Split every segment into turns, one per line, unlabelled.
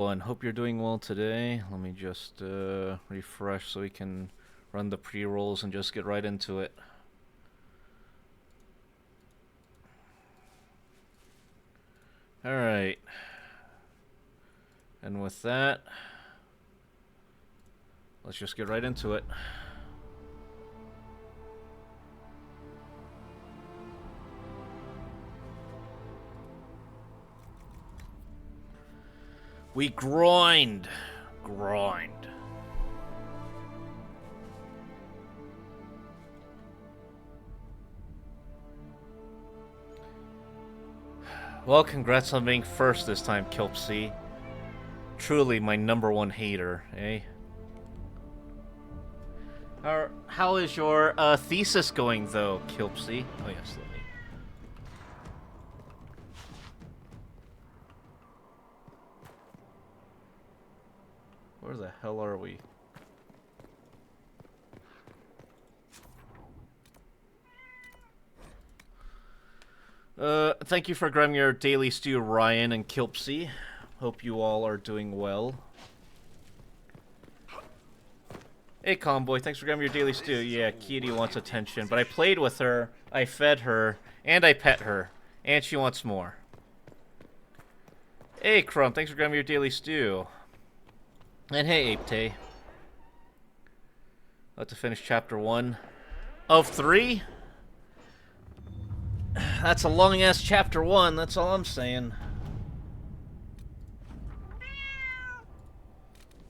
And hope you're doing well today. Let me just refresh so we can run the pre-rolls and just get right into it. Alright. And with that, let's just get right into it. We grind. Well, congrats on being first this time, Kilpsy. Truly my #1 hater, eh? How is your thesis going, though, Kilpsy? Oh, yes, let me. Where the hell are we? Thank you for grabbing your daily stew, Ryan and Kilpsy. Hope you all are doing well. Hey, Comboy, thanks for grabbing your daily stew. Yeah, Kitty wants attention, but I played with her, I fed her, and I pet her, and she wants more. Hey, Crumb, thanks for grabbing your daily stew. And hey, Apete. About to finish chapter 1 of 3. That's a long-ass chapter 1, that's all I'm saying.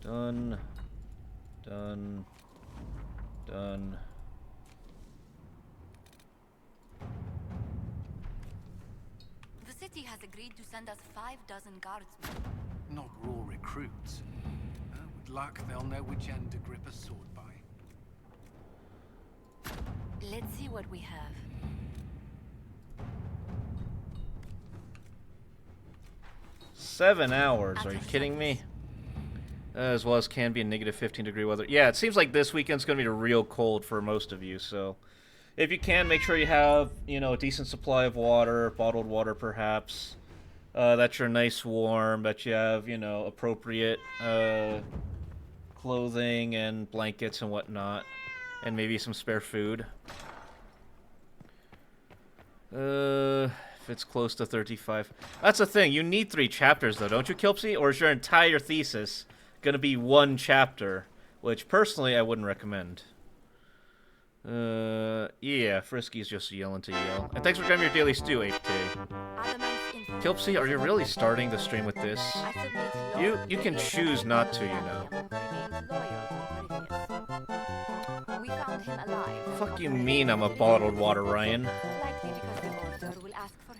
Done. Done. Done.
The city has agreed to send us 5 dozen guardsmen.
Not raw recruits. With luck, they'll know which end to grip a sword by.
Let's see what we have.
Seven hours, are you kidding me? As well as can be in -15-degree weather. Yeah, it seems like this weekend's going to be real cold for most of you, so if you can, make sure you have, a decent supply of water, bottled water perhaps, that you're nice warm, that you have, appropriate clothing and blankets and whatnot, and maybe some spare food. If it's close to 35. That's the thing, you need 3 chapters though, don't you, Kilpsy? Or is your entire thesis gonna be 1 chapter? Which, personally, I wouldn't recommend. Yeah, Frisky's just yelling to yell. And thanks for grabbing your daily stew, Apete. Kilpsy, are you really starting the stream with this? You can choose not to, Fuck you mean I'm a bottled water, Ryan?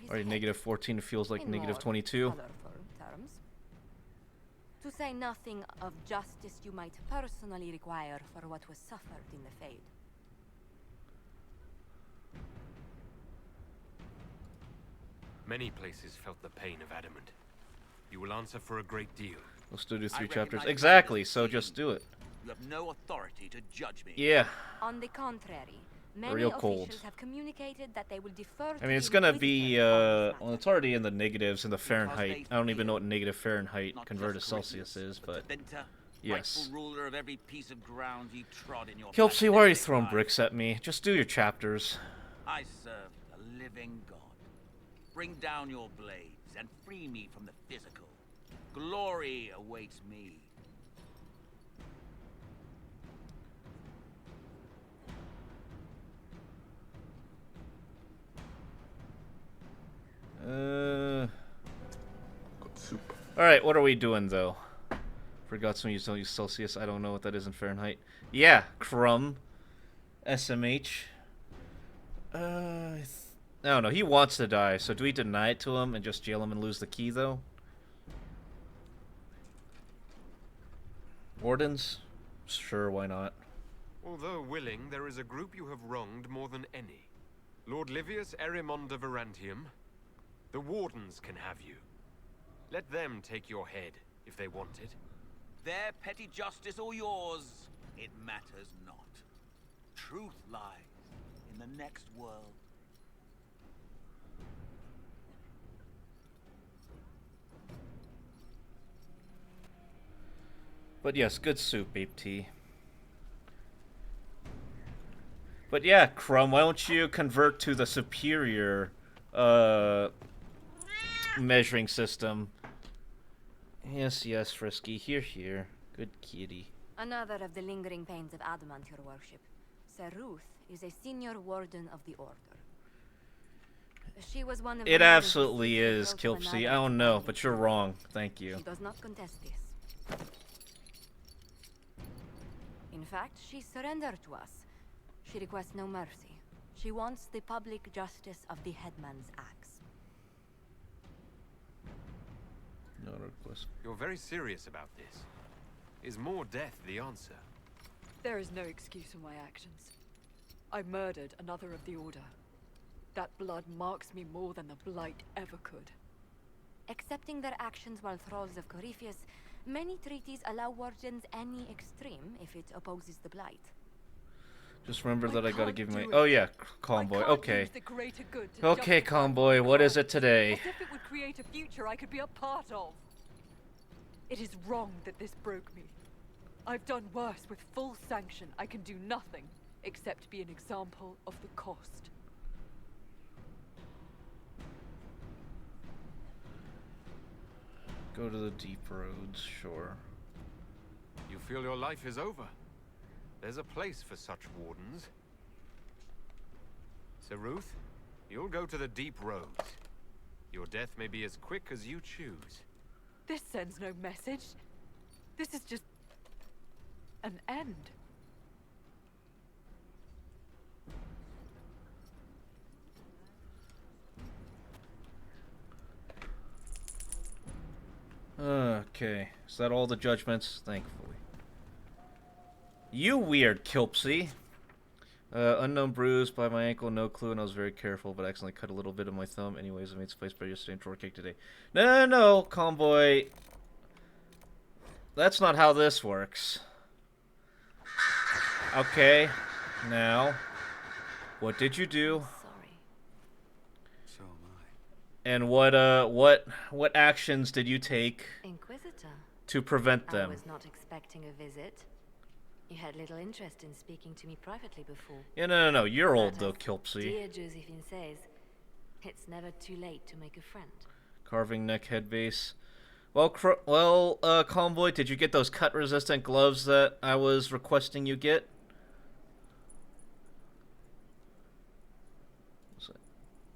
Alright, -14 feels like -22.
To say nothing of justice you might personally require for what was suffered in the Fade.
Many places felt the pain of adamant. You will answer for a great deal.
We'll still do 3 chapters. Exactly, so just do it.
You have no authority to judge me.
Yeah.
On the contrary, many
Real cold.
officials have communicated that they will defer
I mean, it's gonna be, well, it's already in the negatives in the Fahrenheit. I don't even know what negative Fahrenheit converted to Celsius is, but yes.
Ruler of every piece of ground you trod in your
Kilpsy, why are you throwing bricks at me? Just do your chapters.
I serve the living God. Bring down your blades and free me from the physical. Glory awaits me.
Alright, what are we doing, though? Forgot some don't use Celsius. I don't know what that is in Fahrenheit. Yeah, Crumb. SMH. I don't know. He wants to die, so do we deny it to him and just jail him and lose the key, though? Wardens? Sure, why not?
Although willing, there is a group you have wronged more than any. Lord Livius Erimond of Arantium. The Wardens can have you. Let them take your head, if they want it.
Their petty justice or yours, it matters not. Truth lies in the next world.
But yes, good soup, Ape Tea. But yeah, Crumb, why don't you convert to the superior measuring system? Yes, yes, Frisky. Here. Good kitty.
Another of the lingering pains of adamant, your worship. Sir Ruth is a senior warden of the order. She was one of the
It
men who
absolutely
secretly
is,
broke to
Kilpsy.
another
I don't know,
companion.
but you're wrong. Thank you.
She does not contest this. In fact, she surrendered to us. She requests no mercy. She wants the public justice of the headman's axe.
No request.
You're very serious about this. Is more death the answer?
There is no excuse for my actions. I murdered another of the Order. That blood marks me more than the Blight ever could.
Accepting their actions while thralls of Corypheus, many treaties allow wardens any extreme if it opposes the Blight.
Just remember that I gotta
can't
give you my...
do
Oh
it.
yeah, Calm Boy.
I can't
Okay.
use the greater good to
Okay,
justify
Calm
my
Boy. What is
crime,
it today?
as if it would create a future I could be a part of. It is wrong that this broke me. I've done worse with full sanction. I can do nothing except be an example of the cost.
Go to the deep roads, sure.
You feel your life is over? There's a place for such wardens. Sir Ruth, you'll go to the deep roads. Your death may be as quick as you choose.
This sends no message. This is just an end.
Okay. Is that all the judgments? Thankfully. You weird Kilpsy. Unknown bruise by my ankle, no clue, and I was very careful, but I accidentally cut a little bit of my thumb. Anyways, I made space by yesterday and drawer cake today. No, Calm Boy. That's not how this works. Okay. Now, what did you do?
Sorry.
So am I.
And what actions did you take
Inquisitor,
to prevent
I
them?
was not expecting a visit. You had little interest in speaking to me privately before.
Yeah, no. You're old
But
though,
as
Kilpsy.
Dear Josephine says, it's never too late to make a friend.
Carving neck head base. Well, Calm Boy, did you get those cut-resistant gloves that I was requesting you get?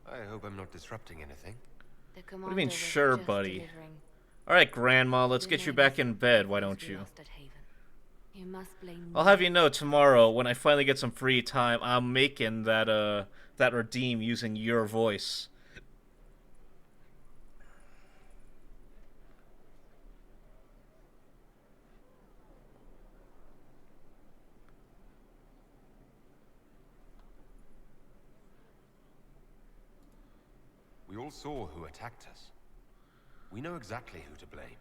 I hope I'm not disrupting anything.
The
What do you mean,
commander was
sure,
just
buddy?
delivering.
Alright, Grandma, let's
We
get you
know
back
nothing
in bed,
of
why
things
don't
we
you?
lost at Haven. You must blame
I'll
me.
have you know, tomorrow, when I finally get some free time, I'm making that redeem using your voice.
We all saw who attacked us. We know exactly who to blame.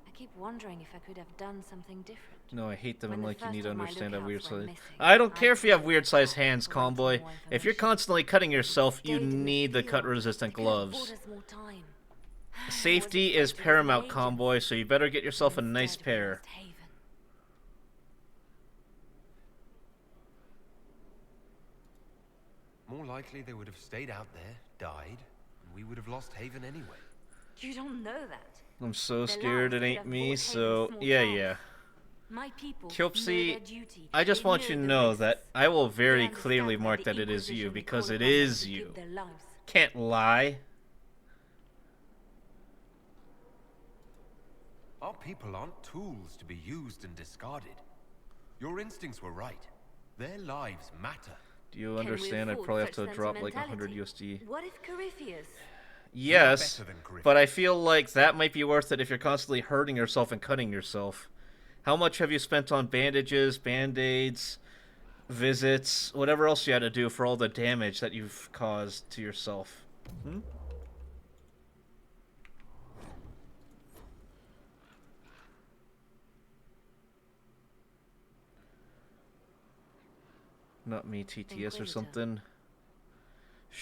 I keep wondering if I could have done something different.
No, I hate them
When
and
the
like you
first
need to
of my
understand that weird
lookouts went
size.
missing,
I don't
I
care if you have
tried
weird
to
sized
track
hands,
to
Calm
wait
Boy.
for more
If you're
information.
constantly cutting yourself, you
Stayed in the
need the
field.
cut-resistant
It could have bought
gloves.
us more time. I was
Safety
afraid
is
to
paramount,
engage
Calm
us.
Boy, so you better get yourself a nice
Instead, we
pair.
lost Haven.
More likely they would have stayed out there, died, and we would have lost Haven anyway.
You don't know that.
I'm so
The
scared it
lads could
ain't
have
me,
bought
so
Haven's small
yeah,
towns.
yeah.
My people
Kilpsy,
know their duty.
I just
They
want
know
you to
the
know
risks.
that I will
They
very
understand
clearly
why
mark
the
that it is you,
Inquisition
because
call
it
upon them
is
to
you.
give their lives.
Can't lie.
Our people aren't tools to be used and discarded. Your instincts were right. Their lives matter.
Do you
Can we
understand? I
afford
probably have to
such
drop like 100
sentimentality?
USD.
What if Corypheus?
Yes,
better than Griffin.
but I feel like that might be worth it if you're constantly hurting yourself and cutting yourself. How much have you spent on bandages, band-aids, visits, whatever else you had to do for all the damage that you've caused to yourself? Hmm? Not me, TTS or
Inquisitor.
something.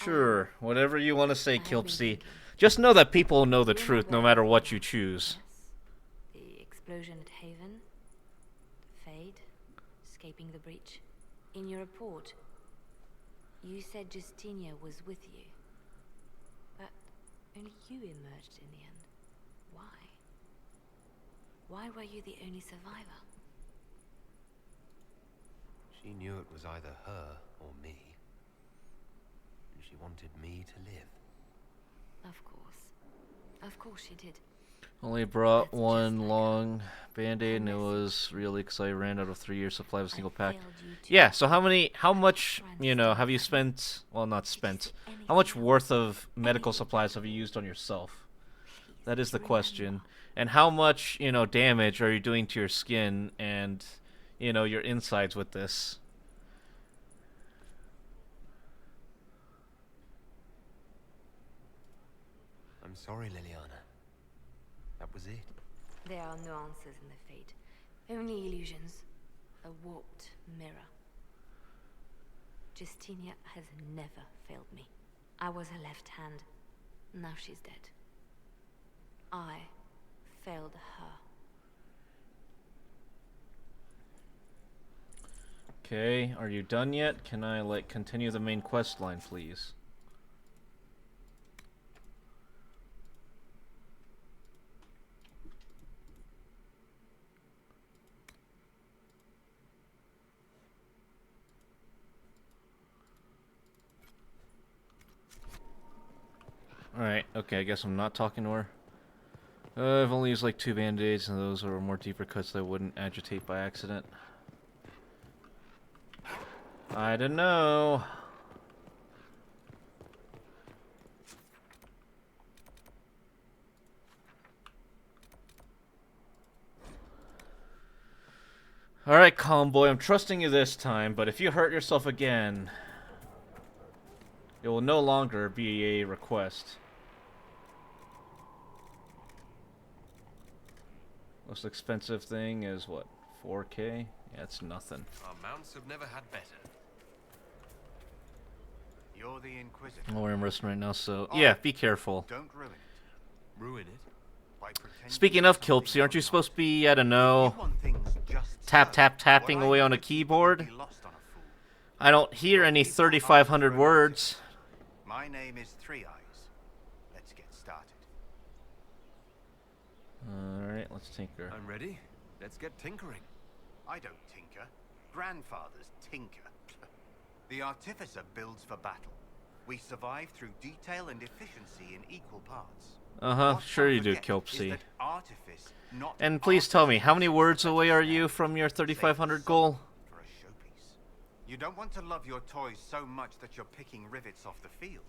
Sure, whatever you want to say,
I have been
Kilpsy.
thinking.
Just know that people know the
We're
truth
not
no
where
matter
we
what
are.
you choose.
Yes. The explosion at Haven. Fade. Escaping the breach. In your report, you said Justinia was with you. But only you emerged in the end. Why? Why were you the only survivor?
She knew it was either her or me. And she wanted me to live.
Of course. Of course she did.
Only brought
That's just
one
like
long band-aid, and it
message.
was really because I ran out of 3 years supply of a single pack.
failed you too.
Yeah, so how much,
Trying to
you know,
stop
have you
that.
spent, well, not spent,
anything
how much
else?
worth of medical
Anything
supplies have you used on yourself? That is the
remember.
question. And how much, you know, damage are you doing to your skin and, you know, your insides with this?
I'm sorry, Liliana. That was it.
There are no answers in the fate. Only illusions. A warped mirror. Justinia has never failed me. I was her left hand. Now she's dead. I failed her.
Okay, are you done yet? Can I, like, continue the main quest line, please? Alright, okay, I guess I'm not talking to her. I've only used like 2 band-aids, and those are more deeper cuts that I wouldn't agitate by accident. I don't know. Alright, calm boy, I'm trusting you this time, but if you hurt yourself again, it will no longer be a request. Most expensive thing is what? 4K? Yeah, it's nothing.
Our mounts have never had better.
You're the Inquisitor.
I'm wearing wristling right now, so yeah, be careful.
Don't ruin it.
Ruin it?
By pretending
Speaking
you're
of
something
Kilpsy, aren't you
you're
supposed
not.
to be, I don't
You
know,
want things just
tap
so.
tap tapping
What I
away on a
do to you
keyboard?
will be lost on a fool.
I don't hear any
People aren't
3,500
romantic.
words.
My name is Three Eyes. Let's get started.
Alright, let's tinker.
I'm ready. Let's get tinkering.
I don't tinker. Grandfathers tinker. The Artificer builds for battle. We survive through detail and efficiency in equal parts.
Uh-huh,
What
sure
some
you do,
forget is
Kilpsy.
that artifice, not
And please tell me, how many
artifice,
words
is
away are you
necessary.
from your
Save
3,500
the
goal?
soul for a showpiece. You don't want to love your toys so much that you're picking rivets off the field.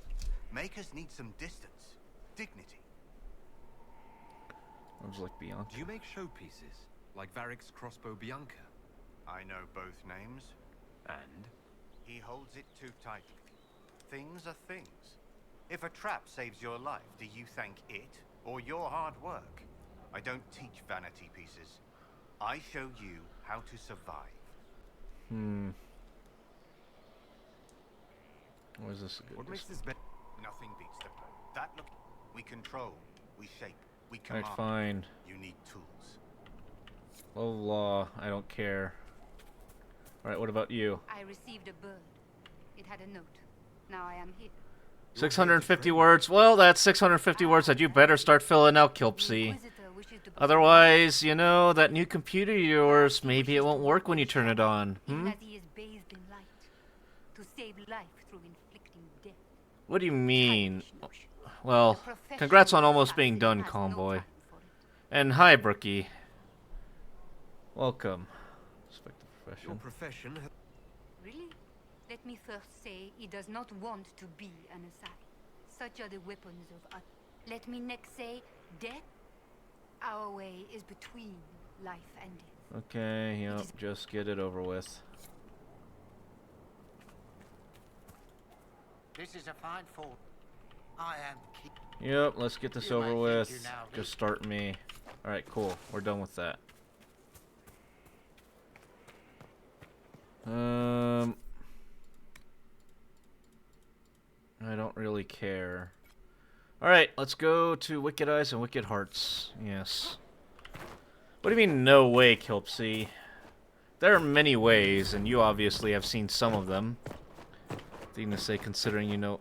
Makers need some distance, dignity.
I was like Bianca.
Do you make showpieces? Like Varric's crossbow Bianca?
I know both names.
And?
He holds it too tightly. Things are things. If a trap saves your life, do you thank it or your hard work? I don't teach vanity pieces. I show you how to survive.
What is this?
What makes this better?
Nothing beats the that look. We control, we shape, we command.
Alright, fine.
You need tools.
Low law, I don't care. Alright, what about you?
I received a bird. It had a note. Now I am here.
650 words? Well, that's 650 words that you better start filling out, Kilpsy.
Inquisitor wishes to
Otherwise, you know, that new computer of yours, maybe it won't work when you turn it on.
even as he is bathed in light, to save life through inflicting death.
What do you mean?
Childish notion.
Well,
The professional
congrats on almost being
assassin
done,
has
calm
no
boy.
time for it.
And hi, Brookie. Welcome. Respect the
Your
profession.
profession has...
Really? Let me first say he does not want to be an assassin. Such are the weapons of Let me next say death. Our way is between life and death.
Okay, yep, just get it over with.
This is a fine fort. I am king.
Yep, let's get this
You
over
may
with.
think you now
Just start me. Alright, cool. We're done with that. I don't really care. Alright, let's go to Wicked Eyes and Wicked Hearts. Yes. What do you mean, no way, Kilpsy? There are many ways, and you obviously have seen some of them. Thing to say, considering you know...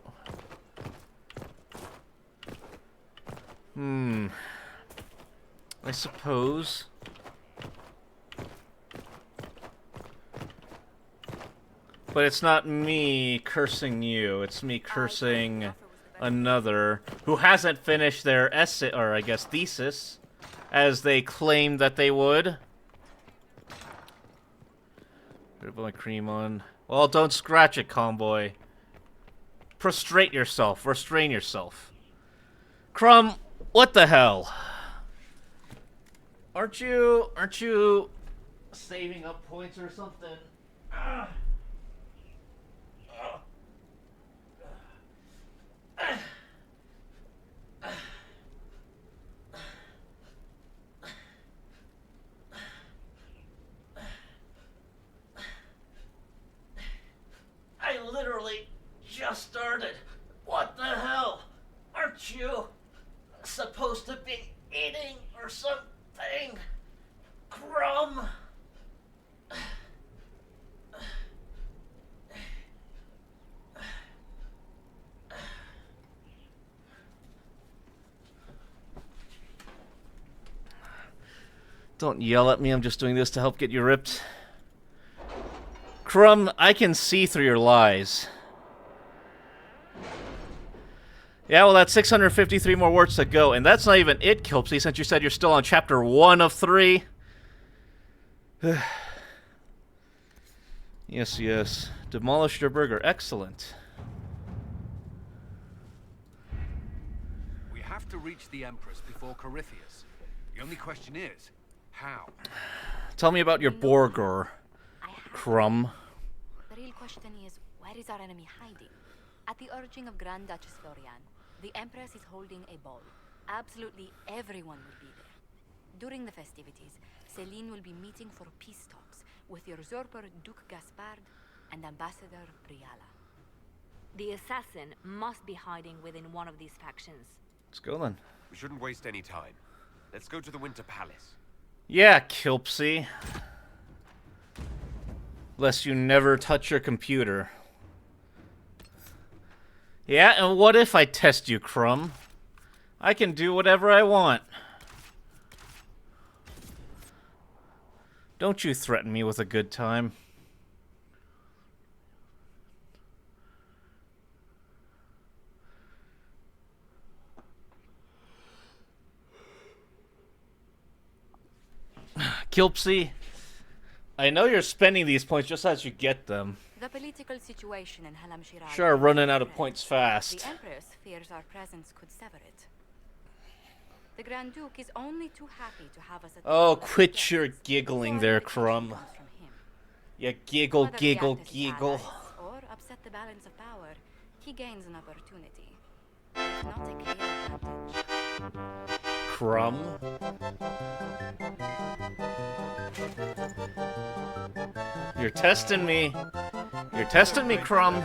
I suppose... But it's not me cursing you, it's me cursing another who hasn't finished their essay, or I guess thesis, as they claimed that they would. Put my cream on. Well, don't scratch it, Comboy. Prostrate yourself, restrain yourself. Crumb, what the hell? Aren't you saving up points or something? I literally just started. What the hell? Aren't you supposed to be eating or something? Crumb? Don't yell at me, I'm just doing this to help get you ripped. Crumb, I can see through your lies. Yeah, well, that's 653 more words to go, and that's not even it, Kilpsy, since you said you're still on chapter 1 of 3. Yes, yes. Demolished your burger. Excellent.
We have to reach the Empress before Corypheus. The only question is, how?
Tell me about your burger, Crumb.
The real question is, where is our enemy hiding? At the urging of Grand Duchess Florian, the Empress is holding a ball. Absolutely everyone will be there. During the festivities, Celine will be meeting for peace talks with the usurper Duke Gaspard and Ambassador Briala. The assassin must be hiding within one of these factions.
Let's go then.
We shouldn't waste any time. Let's go to the Winter Palace.
Yeah, Kilpsy. Lest you never touch your computer. Yeah, and what if I test you, Crumb? I can do whatever I want. Don't you threaten me with a good time. Kilpsy, I know you're spending these points just as you get them.
The political situation in Halam Shiraz.
Sure, running out of points fast.
The Empress fears our presence could sever it. The Grand Duke is only too happy to have us at
Oh, quit your giggling there, Crumb. You giggle, giggle, giggle.
Or upset the balance of power, he gains an opportunity. If not a clear advantage.
Crumb? You're testing me. You're testing me, Crumb.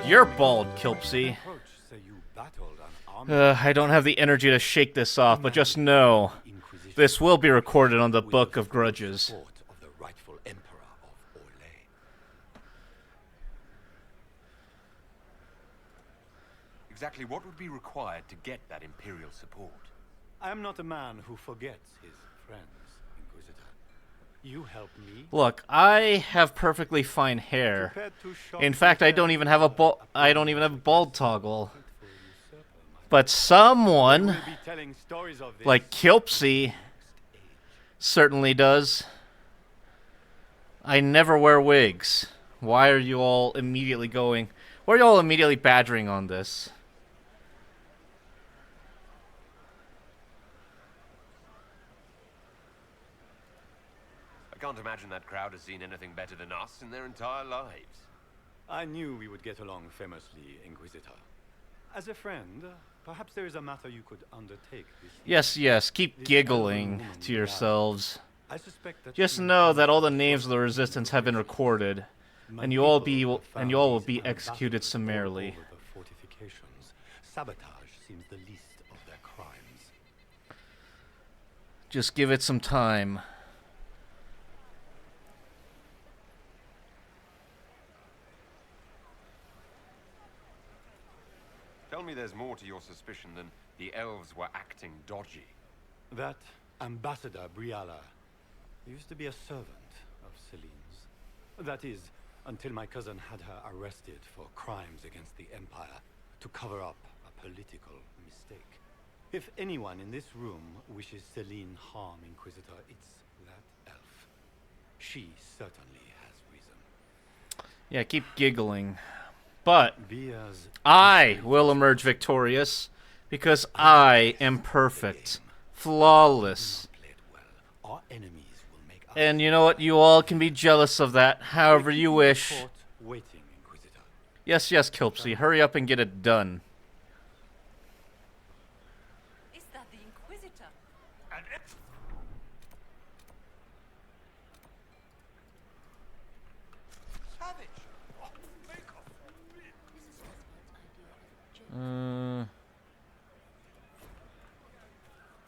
You're bald, Kilpsy. I don't have the energy to shake this off, but just know, this will be recorded on the Book of Grudges.
Exactly what would be required to get that Imperial support?
I am not a man who forgets his friends, Inquisitor. You help me.
Look, I have perfectly fine hair. In fact, I don't even have a bald toggle. But someone like Kilpsy certainly does. I never wear wigs. Why are you all immediately going? Why are you all immediately badgering on this?
I can't imagine that crowd has seen anything better than us in their entire lives.
I knew we would get along famously, Inquisitor. As a friend, perhaps there is a matter you could undertake this
Yes, yes, keep giggling to yourselves.
I suspect that
Just know that all the names of the Resistance have been recorded.
My
and you all
people have
and you all will
found
be
these
executed
unbattles all
summarily.
over the fortifications. Sabotage seems the least of their crimes.
Just give it some time.
Tell me there's more to your suspicion than the elves were acting dodgy.
That Ambassador Briala used to be a servant of Celine's. That is, until my cousin had her arrested for crimes against the Empire to cover up a political mistake. If anyone in this room wishes Celine harm, Inquisitor, it's that elf. She certainly has reason.
Yeah, keep giggling. But
Via's
I will emerge victorious because I am perfect, flawless.
Our enemies will make us
And you know what? You all can be jealous of that however you wish.
waiting, Inquisitor.
Yes, yes, Kilpsy. Hurry up and get it done.
Is that the Inquisitor?
Savage!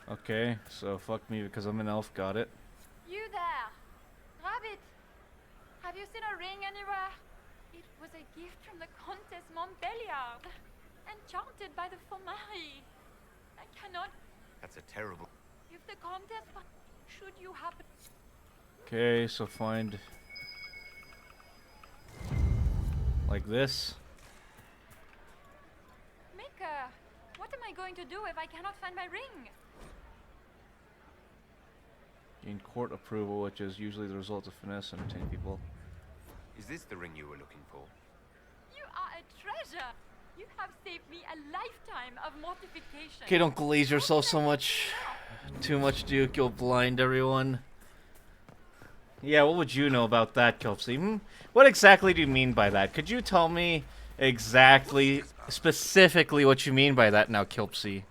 Okay, so fuck me because I'm an elf, got it.
You there! Rabbit! Have you seen a ring anywhere? It was a gift from the Countess Montbelliard, enchanted by the Fomari. I cannot...
That's a terrible...
If the Countess... Should you happen...
Okay, so find... like this.
Maker, what am I going to do if I cannot find my ring?
Gain court approval, which is usually the result of finesse and entertaining people.
Is this the ring you were looking for?
You are a treasure! You have saved me a lifetime of mortification.
Okay, don't glaze yourself so much. Too much, Duke. You'll blind everyone. Yeah, what would you know about that, Kelpsy? What exactly do you mean by that? Could you tell me exactly, specifically what you mean by that now, Kelpsy?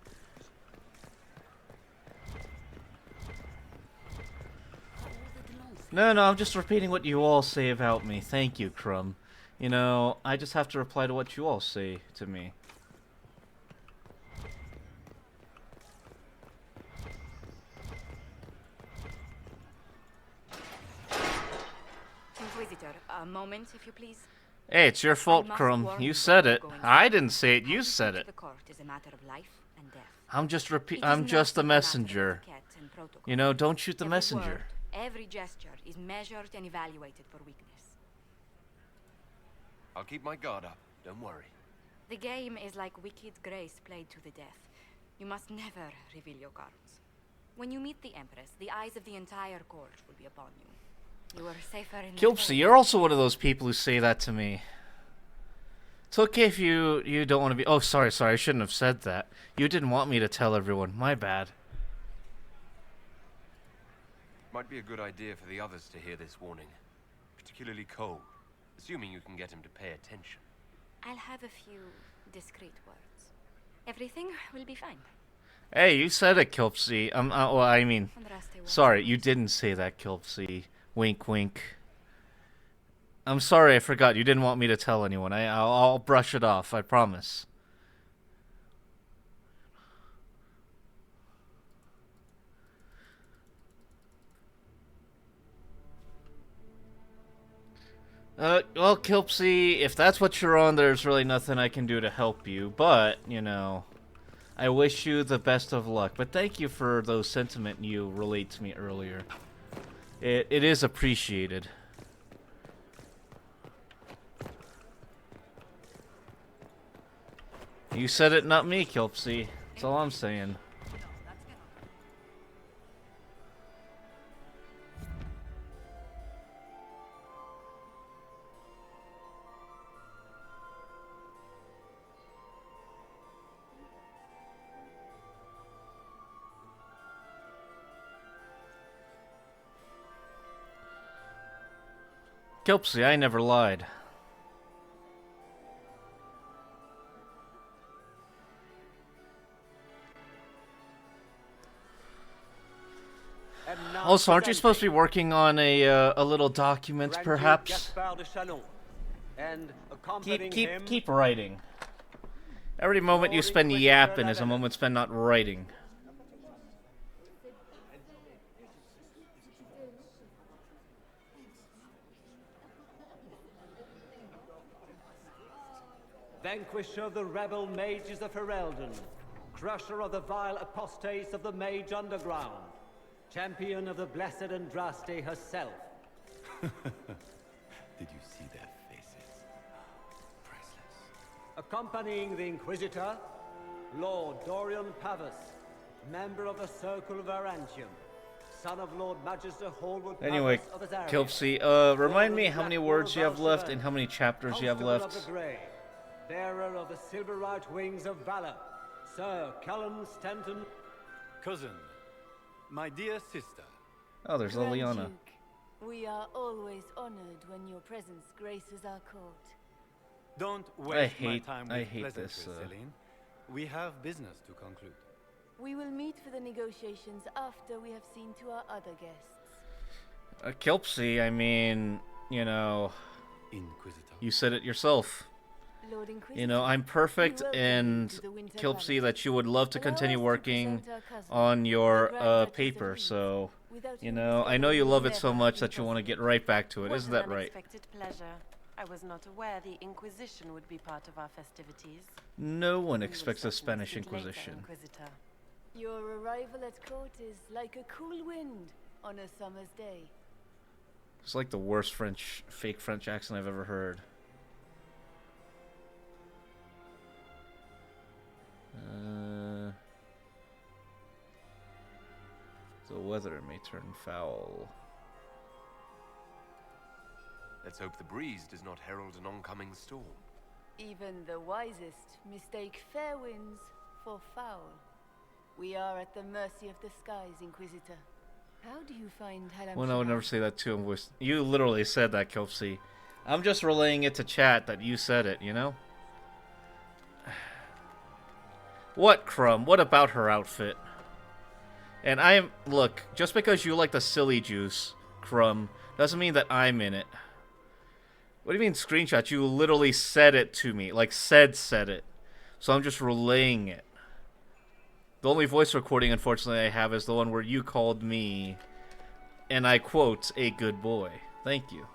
No, I'm just repeating what you all say about me. Thank you, Crumb. You know, I just have to reply to what you all say to me.
Inquisitor, a moment, if you please.
Hey, it's your fault,
I must
Crumb.
warn
You
you
said
before
it.
going
I
further.
didn't say it. You
How
said
to
it.
the court is a matter of life and death.
I'm just
It is
I'm
not
just the
a matter of
messenger.
etiquette and protocol.
You know, don't shoot the
Every
messenger.
word, every gesture is measured and evaluated for weakness.
I'll keep my guard up. Don't worry.
The game is like Wicked Grace played to the death. You must never reveal your cards. When you meet the Empress, the eyes of the entire court will be upon you. You are safer in the
Kilpsy, you're also one of those people who say that to me. It's okay if you don't want to be... Oh, sorry, I shouldn't have said that. You didn't want me to tell everyone. My bad.
Might be a good idea for the others to hear this warning. Particularly Cole, assuming you can get him to pay attention.
I'll have a few discreet words. Everything will be fine.
Hey, you said it, Kilpsy. Well, I mean... Sorry, you didn't say that, Kilpsy. Wink, wink. I'm sorry, I forgot. You didn't want me to tell anyone. I'll brush it off, I promise. Well, Kilpsy, if that's what you're on, there's really nothing I can do to help you. But, you know, I wish you the best of luck. But thank you for those sentiment you relayed to me earlier. It is appreciated. You said it, not me, Kilpsy. That's all I'm saying. Kilpsy, I never lied. Also, aren't you supposed to be working on a little document, perhaps?
and accompanying him.
Keep writing. Every moment you spend yapping is a moment spent not writing.
Vanquisher of the rebel mages of Ferelden, crusher of the vile apostates of the mage underground, champion of the blessed Andraste herself.
Did you see their faces? Priceless.
Accompanying the Inquisitor, Lord Dorian Pavus, member of the Circle of Varantium, son of Lord Magister Hallwood
Anyway,
Pavus of Azaria.
Kilpsy, remind me how many words you have left and how many chapters you have
Constable
left.
of the Grey, bearer of the silver-right wings of valor, Sir Callum Stanton.
Cousin, my dear sister.
Oh, there's
Grand
Liliana.
Duke, we are always honored when your presence graces our court.
Don't waste my
hate-
time
I
with
hate
pleasantries,
this,
Celine. We have business to conclude.
We will meet for the negotiations after we have seen to our other guests.
Kilpsy, I mean, you know,
Inquisitor.
you said it yourself.
Lord Inquisitor,
You know, I'm perfect,
we welcome
and
you to the Winter
Kilpsy,
Palace.
that you would love to
Allow
continue
us to
working
present our cousin,
on
the
your
Grand Duchess of
paper,
Leeds,
so,
without
you
whom
know,
this
I know
wedding
you
would
love it
never
so
have
much
been
that you want to
possible.
get right back to it,
What
isn't
an
that right?
unexpected pleasure. I was not aware the Inquisition would be part of our festivities.
No one
We will
expects the
certainly
Spanish
speak later,
Inquisition.
Inquisitor.
Your arrival at court is like a cool wind on a summer's day.
It's like the worst fake French accent I've ever heard. The weather may turn foul.
Let's hope the breeze does not herald an oncoming storm.
Even the wisest mistake fair winds for foul. We are at the mercy of the skies, Inquisitor. How do you find Halam
Well, I would
Shah?
never say that to him. You literally said that, Kelpsy. I'm just relaying it to chat that you said it, you know? What, Crumb? What about her outfit? And look, just because you like the silly juice, Crumb, doesn't mean that I'm in it. What do you mean screenshots? You literally said it to me. Like, said it. So I'm just relaying it. The only voice recording, unfortunately, I have is the one where you called me, and I quote, a good boy. Thank you.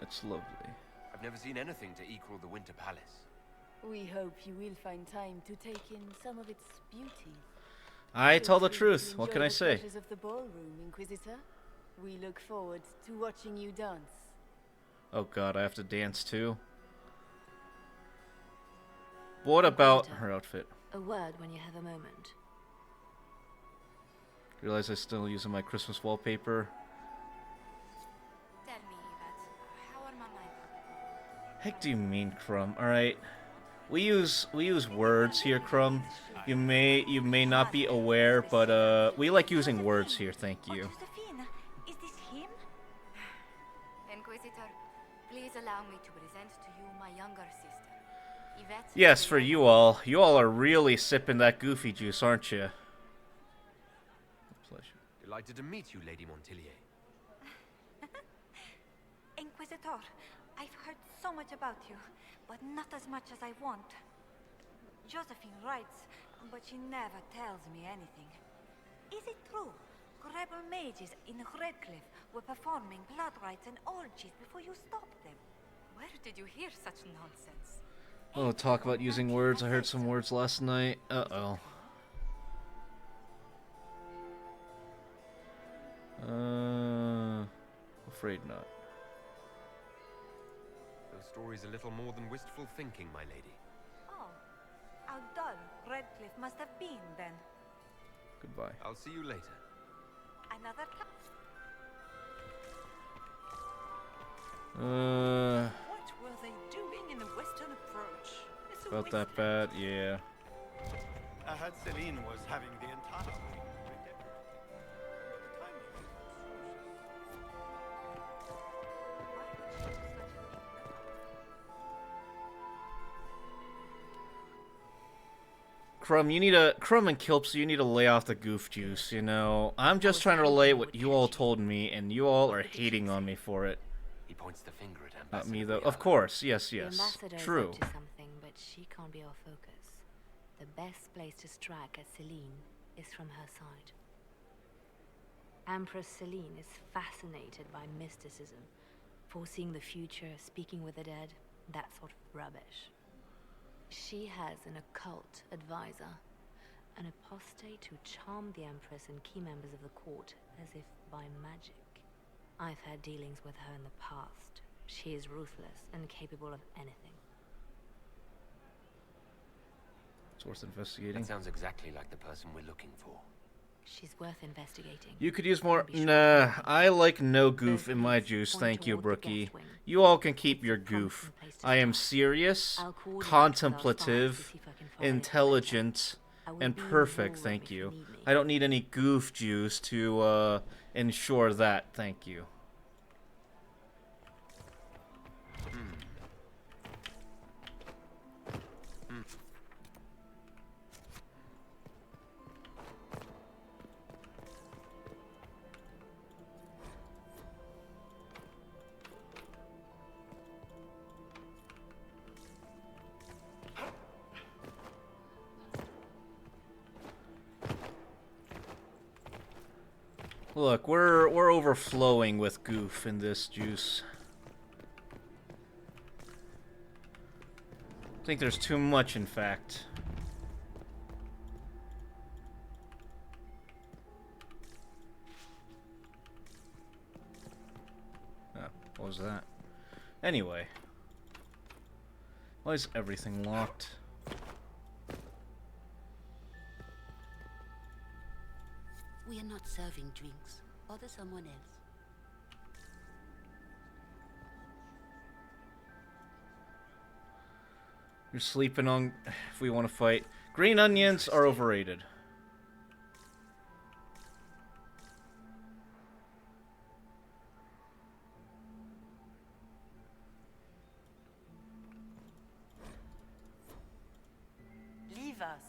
It's lovely.
I've never seen anything to equal the Winter Palace.
We hope you will find time to take in some of its beauty.
I tell the
Feel free
truth.
to
What
enjoy
can I
the
say?
pleasures of the ballroom, Inquisitor. We look forward to watching you dance.
Oh god, I have to dance too? What about her outfit?
A word when you have a moment.
Realize I'm still using my Christmas wallpaper.
Tell me, Yvette, how are Mama?
Heck do you mean, Crumb? Alright. We use words here, Crumb. You may not be aware, but we like using words here, thank you.
Is this him? Inquisitor, please allow me to present to you my younger sister, Yvette.
Yes, for you all. You all are really sipping that goofy juice, aren't you? Pleasure.
Delighted to meet you, Lady Montilier.
Inquisitor, I've heard so much about you, but not as much as I want. Josephine writes, but she never tells me anything. Is it true? Rebel mages in Redcliffe were performing blood rites and orgies before you stopped them. Where did you hear such nonsense?
Oh, talk about using words. I heard some words last night. Uh-oh. Afraid not.
Those stories a little more than wistful thinking, my lady.
Oh, how dull Redcliffe must have been then.
Goodbye.
I'll see you later.
Another
What were they doing in the western approach? It's a
About that bad? Yeah.
I heard Celine was having the entire wing redecorated. But the timing
Crumb and Kilpsy, you need to lay off the goof juice, you know. I'm just trying to relay what you all told me, and you all are hating on me for it.
He points the finger at Ambassador.
Not me, though. Of course, yes.
The ambassador's
True.
up to something, but she can't be our focus. The best place to strike at Celine is from her side. Empress Celine is fascinated by mysticism, foreseeing the future, speaking with the dead, that sort of rubbish. She has an occult advisor, an apostate who charmed the Empress and key members of the court as if by magic. I've had dealings with her in the past. She is ruthless and capable of anything.
It's worth investigating.
That sounds exactly like the person we're looking for.
She's worth investigating.
You could use more. Nah, I like no goof in my juice, thank you, Brookie. You all can keep your goof. I am serious, contemplative, intelligent, and perfect, thank you. I don't need any goof juice to ensure that, thank you. Look, we're overflowing with goof in this juice. I think there's too much, in fact. Oh, what was that? Anyway. Why is everything locked?
We are not serving drinks. Order someone else.
You're sleeping on... if we want to fight. Green onions are overrated.
Leave us.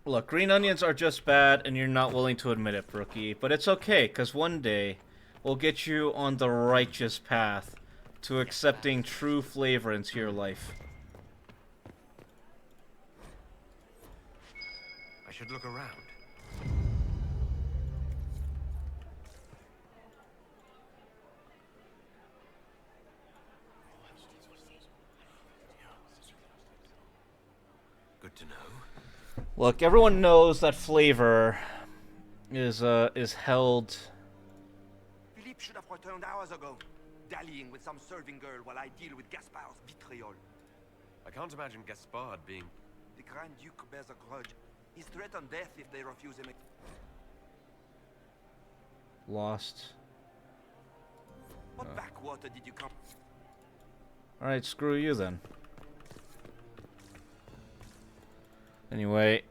Look, green onions are just bad, and you're not willing to admit it, Brookie. But it's okay, because one day, we'll get you on the righteous path to accepting true flavor into your life.
I should look around. Good to know.
Look, everyone knows that flavor is held.
Philippe should have returned hours ago, dallying with some serving girl while I deal with Gaspard's vitriol.
I can't imagine Gaspard being...
The Grand Duke bears a grudge. He's threatened death if they refuse him.
Lost.
What backwater did you come?
Alright, screw you then. Anyway.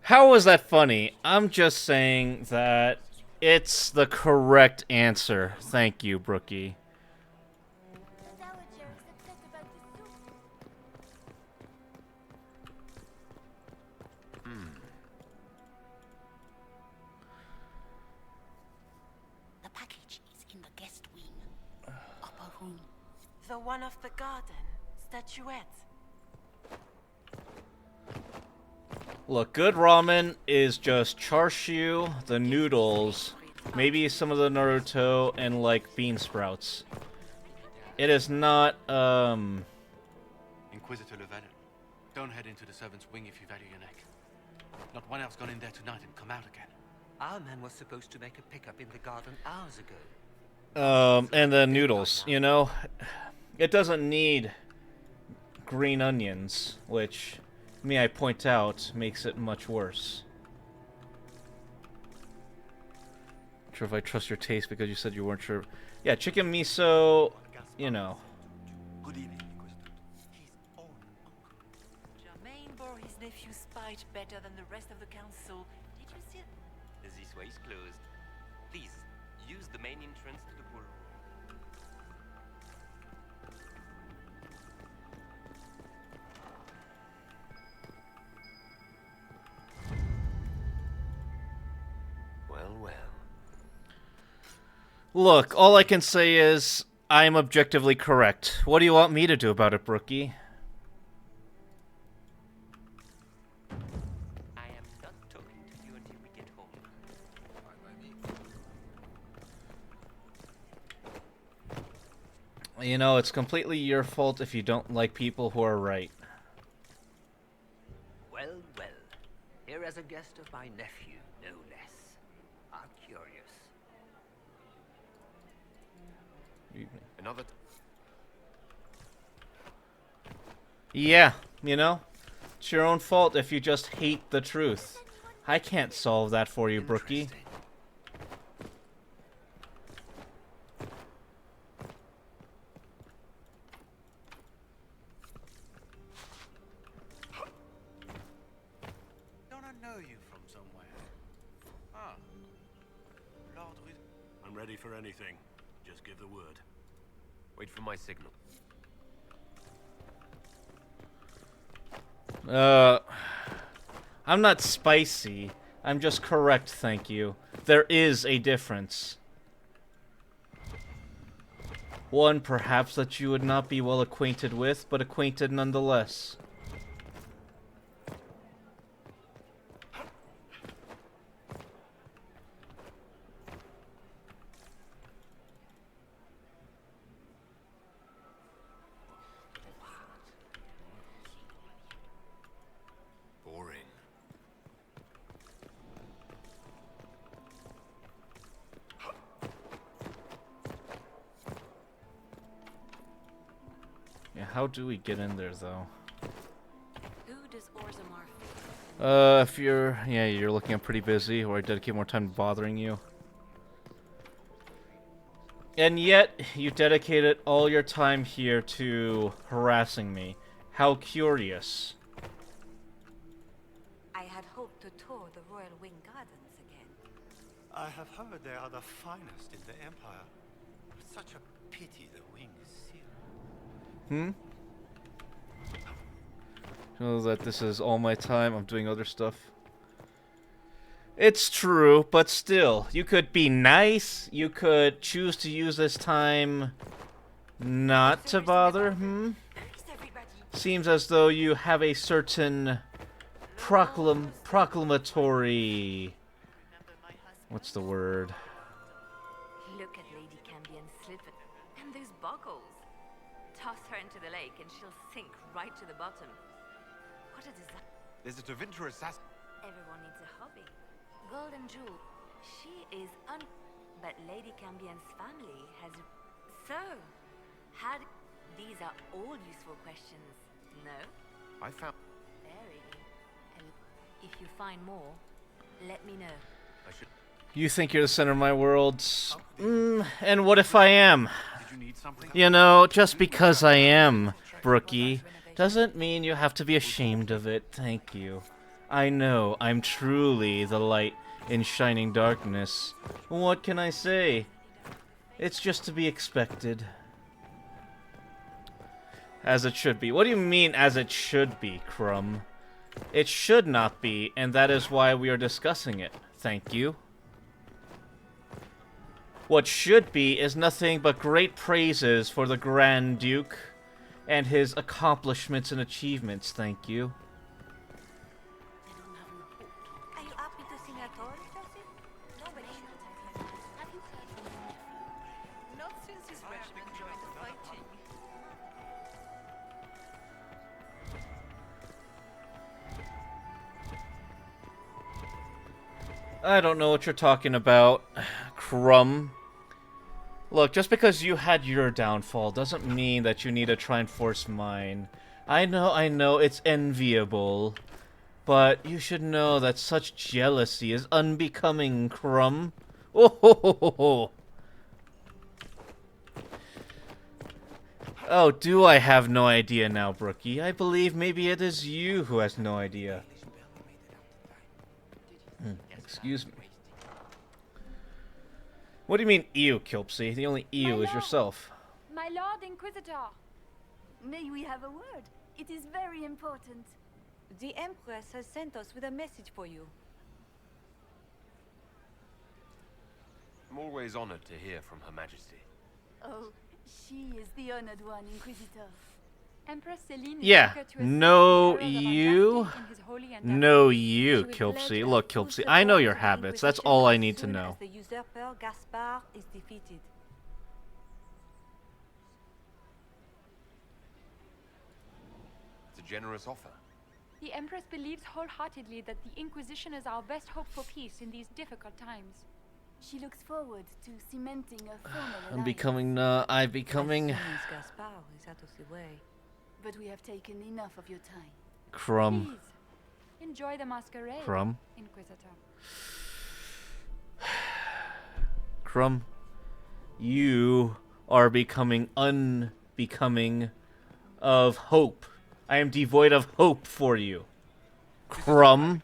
How was that funny? I'm just saying that it's the correct answer. Thank you, Brookie.
The package is in the guest wing. Upper room.
The one of the garden. Statuette.
Look, good ramen is just char-siu, the noodles, maybe some of the Naruto, and like bean sprouts. It is not,
Inquisitor Llewellyn, don't head into the servants' wing if you value your neck. Not one else gone in there tonight and come out again.
Our man was supposed to make a pickup in the garden hours ago.
And the noodles, you know? It doesn't need green onions, which... may I point out, makes it much worse. Not sure if I trust your taste because you said you weren't sure. Yeah, chicken miso, you know.
Good evening,
Germain bore his nephew's spite better than the rest of the council. Did you see?
This way is closed. Please, use the main entrance to the ballroom.
Well, well.
Look, all I can say is I'm objectively correct. What do you want me to do about it, Brookie?
I am not talking to you until we get home.
You know, it's completely your fault if you don't like people who are right.
Well, well. Here as a guest of my nephew, no less. I'm curious.
Another...
Yeah, you know, it's your own fault if you just hate the truth. I can't solve that for you, Brookie.
Don't I know you from somewhere? Ah. Lord Ru-
I'm ready for anything. Just give the word.
Wait for my signal.
I'm not spicy. I'm just correct, thank you. There is a difference. One, perhaps, that you would not be well acquainted with, but acquainted nonetheless.
Boring.
Yeah, how do we get in there, though?
Who does Orzammar
If you're... Yeah, you're looking pretty busy, or I dedicate more time to bothering you. And yet, you dedicated all your time here to harassing me. How curious.
I had hoped to tour the Royal Wing Gardens again.
I have heard they are the finest in the Empire. Such a pity the wing is sealed.
Know that this is all my time. I'm doing other stuff. It's true, but still, you could be nice. You could choose to use this time not to bother. Seems as though you have a certain proclamatory. What's the word?
Look at Lady Cambion's slipper and those buckles. Toss her into the lake and she'll sink right to the bottom. What a disaster.
There's a Tevinter assassin.
Everyone needs a hobby. Golden Jewel. She is but Lady Cambion's family has... So, how do... These are all useful questions, no?
I found...
Very. And if you find more, let me know.
I should...
You think you're the center of my world? And what if I am?
Did you need something?
You know, just because I am, Brookie, doesn't mean you have to be ashamed of it. Thank you. I know, I'm truly the light in shining darkness. What can I say? It's just to be expected. As it should be. What do you mean, as it should be, Crumb? It should not be, and that is why we are discussing it. Thank you. What should be is nothing but great praises for the Grand Duke and his accomplishments and achievements. Thank you.
Are you happy to sing at all, Josie? Nobody should. Have you heard from your nephew?
Not since his regiment joined the fighting.
I don't know what you're talking about, Crumb. Look, just because you had your downfall doesn't mean that you need to try and force mine. I know, it's enviable. But you should know that such jealousy is unbecoming, Crumb. Oh ho ho ho ho. Oh, do I have no idea now, Brookie? I believe maybe it is you who has no idea. Excuse me. What do you mean, ew, Kilpsy? The only ew is yourself.
My Lord Inquisitor.
May we have a word? It is very important.
The Empress has sent us with a message for you.
always honored to hear from Her Majesty.
Oh, she is the honored one, Inquisitor.
Empress Celine is
Yeah,
eager to assist
no
the Herald of
you.
Andraste in his holy endeavor.
No you,
She will pledge
Kilpsy.
her
Look,
full
Kilpsy, I know
support
your
to the
habits. That's
Inquisition
all I
as
need to
soon
know.
as the usurper Gaspard is defeated.
It's a generous offer.
The Empress believes wholeheartedly that the Inquisition is our best hope for peace in these difficult times.
She looks forward to cementing a formal alliance.
I'm becoming,
As soon as Gaspard is out of the way.
But we have taken enough of your time.
Crumb.
Please, enjoy the masquerade,
Crumb.
Inquisitor.
Crumb. You are becoming unbecoming of hope. I am devoid of hope for you. Crumb.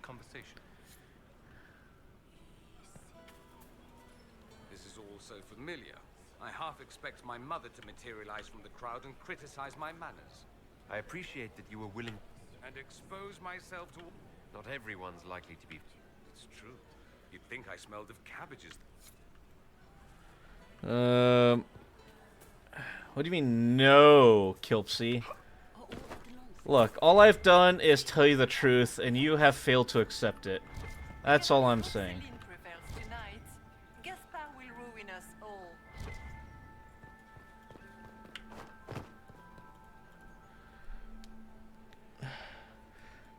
This is all so familiar. I half expect my mother to materialize from the crowd and criticize my manners.
I appreciate that you were willing...
And expose myself to...
Not everyone's likely to be...
It's true. You'd think I smelled of cabbages.
What do you mean, no, Kilpsy? Look, all I've done is tell you the truth, and you have failed to accept it. That's all I'm saying.
Celine prevails tonight. Gaspard will ruin us all.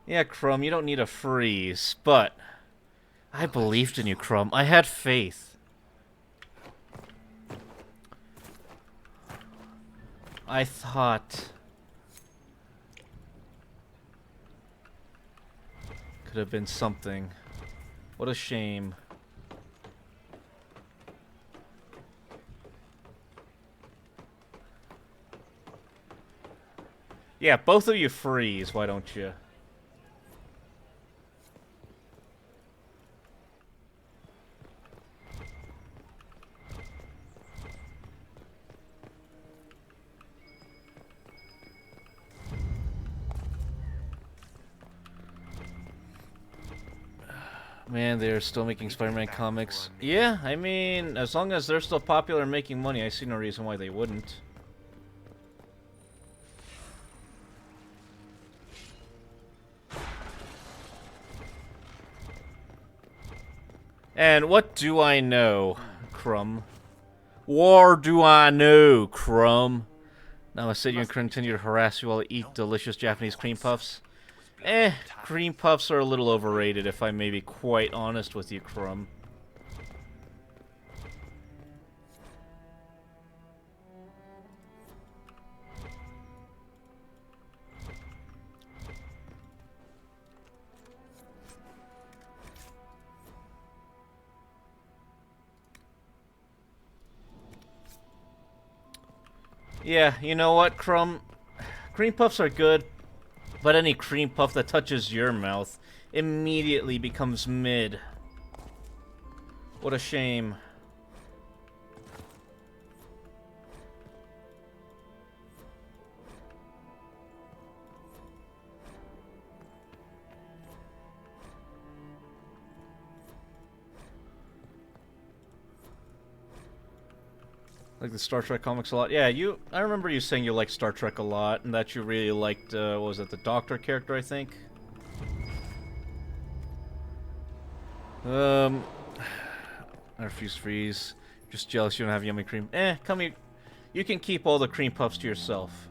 Yeah, Crumb, you don't need a freeze, but I believed in you, Crumb. I had faith. I thought could have been something. What a shame. Yeah, both of you freeze, why don't you? Man, they're still making Spider-Man comics. Yeah, I mean, as long as they're still popular and making money, I see no reason why they wouldn't. And what do I know, Crumb? War do I know, Crumb? Now I said you continue to harass you while I eat delicious Japanese cream puffs. Cream puffs are a little overrated, if I may be quite honest with you, Crumb. Yeah, you know what, Crumb? Cream puffs are good, but any cream puff that touches your mouth immediately becomes mid. What a shame. Like the Star Trek comics a lot. Yeah, I remember you saying you liked Star Trek a lot, and that you really liked, what was it, the Doctor character, I think? I refuse to freeze. Just jealous you don't have yummy cream. Come here. You can keep all the cream puffs to yourself.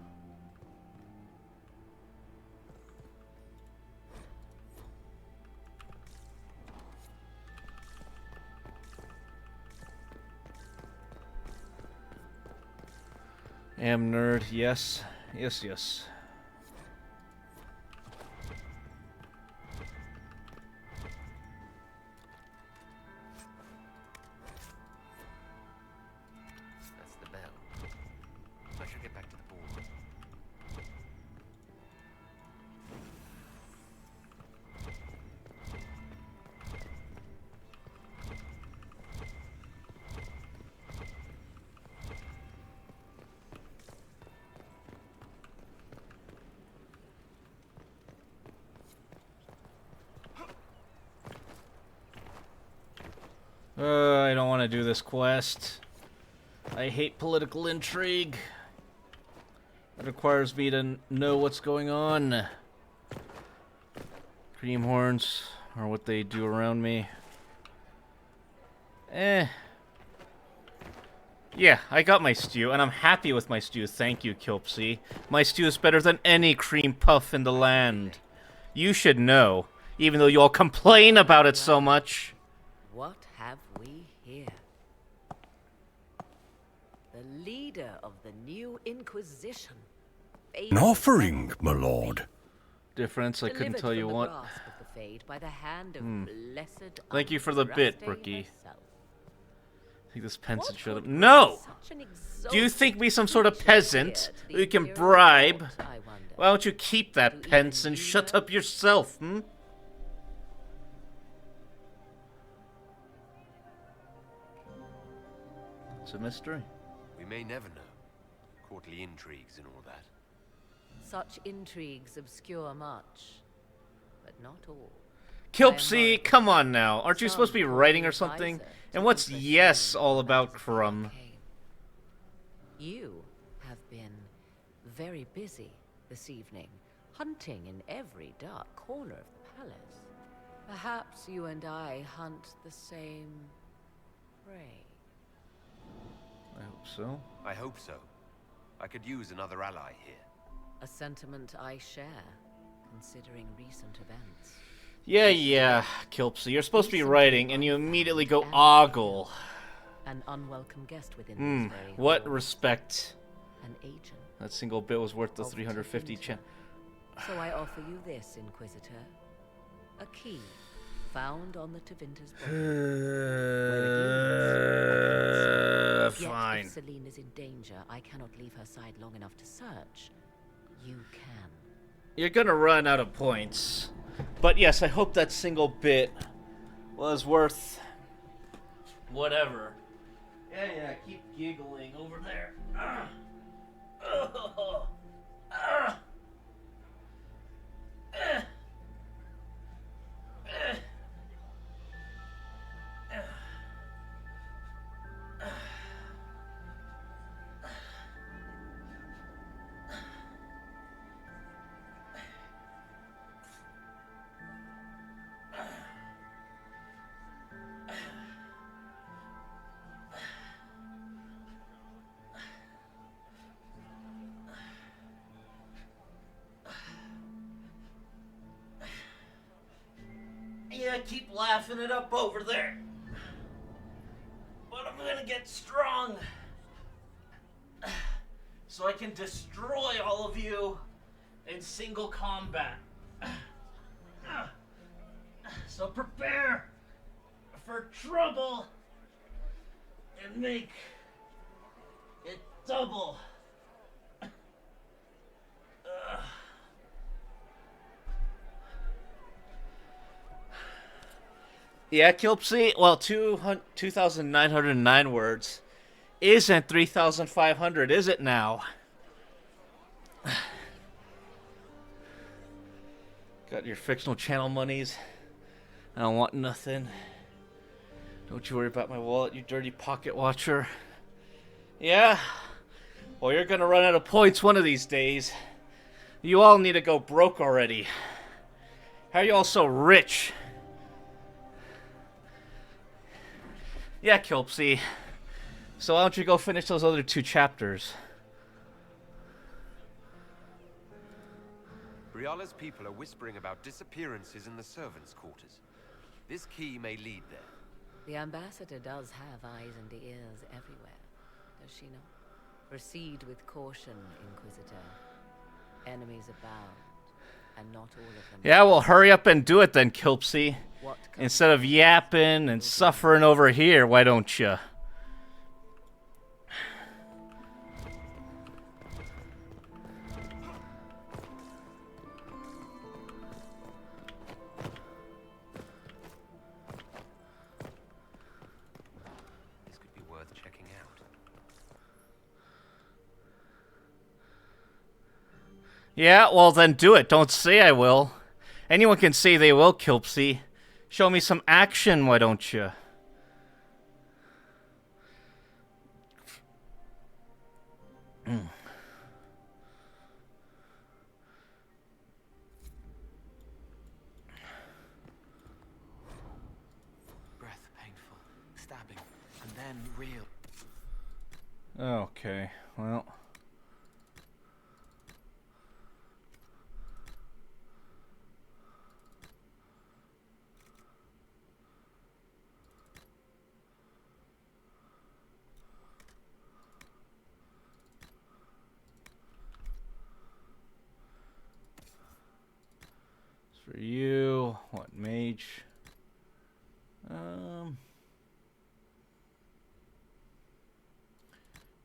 Am nerd, yes. Yes, yes.
That's the bell. I should get back to the ball.
I don't want to do this quest. I hate political intrigue. It requires me to know what's going on. Cream horns are what they do around me. Yeah, I got my stew, and I'm happy with my stew. Thank you, Kilpsy. My stew is better than any cream puff in the land. You should know, even though you all complain about it so much.
What have we here? The leader of the new Inquisition.
An offering, my lord.
Difference, I couldn't tell you what.
By the hand of blessed
Thank you for the bit, Brookie.
herself.
I think this peasant showed up. No! Do you think me some sort of peasant who you can bribe? Why don't you keep that pence and shut up yourself, hmm? It's a mystery.
We may never know. Courtly intrigues and all that.
Such intrigues obscure much, but not all.
Kilpsy, come on now. Aren't you supposed to be writing or something? And what's yes all about, Crumb?
You have been very busy this evening, hunting in every dark corner of the palace. Perhaps you and I hunt the same prey.
I hope so.
I hope so. I could use another ally here.
A sentiment I share, considering recent events.
Yeah, Kilpsy. You're supposed to be writing, and you immediately go ogle.
An unwelcome guest within this very
What
hall.
respect.
An agent.
That single bit was worth the 350
So I offer you this, Inquisitor. A key found on the Tevinter's body.
Fine.
Yet if Celine is in danger, I cannot leave her side long enough to search. You can.
You're gonna run out of points. But yes, I hope that single bit was worth whatever. Yeah, keep giggling over there. Yeah, keep laughing it up over there. But I'm gonna get strong. So I can destroy all of you in single combat. So prepare for trouble and make it double. Yeah, Kilpsy, well, 2,909 words isn't 3,500, is it now? Got your fictional channel monies. I don't want nothing. Don't you worry about my wallet, you dirty pocket watcher. Yeah? Well, you're gonna run out of points one of these days. You all need to go broke already. How are you all so rich? Yeah, Kilpsy. So why don't you go finish those other 2 chapters?
Briala's people are whispering about disappearances in the servants' quarters. This key may lead there.
The ambassador does have eyes and ears everywhere, does she not? Proceed with caution, Inquisitor. Enemies abound, and not all of them.
Yeah, well, hurry up and do it then, Kilpsy. Instead of yapping and suffering over here, why don't you?
This could be worth checking out.
Yeah, well then do it. Don't say I will. Anyone can say they will, Kilpsy. Show me some action, why don't you?
Breath painful, stabbing, and then real.
Okay, well. For you, what mage?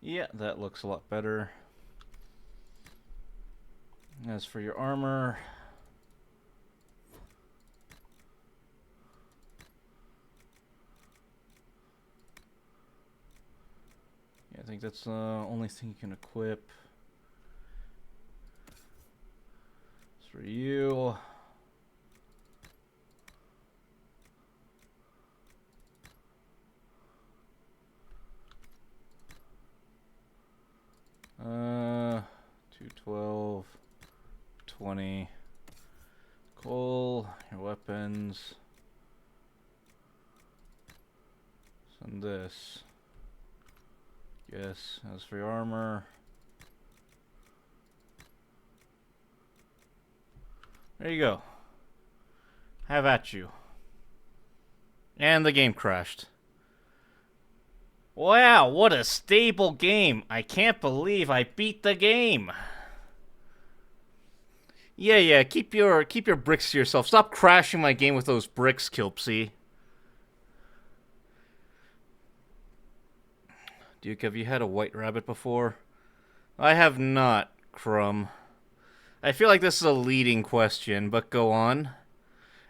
Yeah, that looks a lot better. As for your armor, yeah, I think that's the only thing you can equip. As for you, uh, 212, 20. Coal, your weapons. Send this. Yes, as for your armor. There you go. Have at you. And the game crashed. Wow, what a stable game. I can't believe I beat the game. Yeah, keep your bricks to yourself. Stop crashing my game with those bricks, Kilpsy. Duke, have you had a white rabbit before? I have not, Crumb. I feel like this is a leading question, but go on.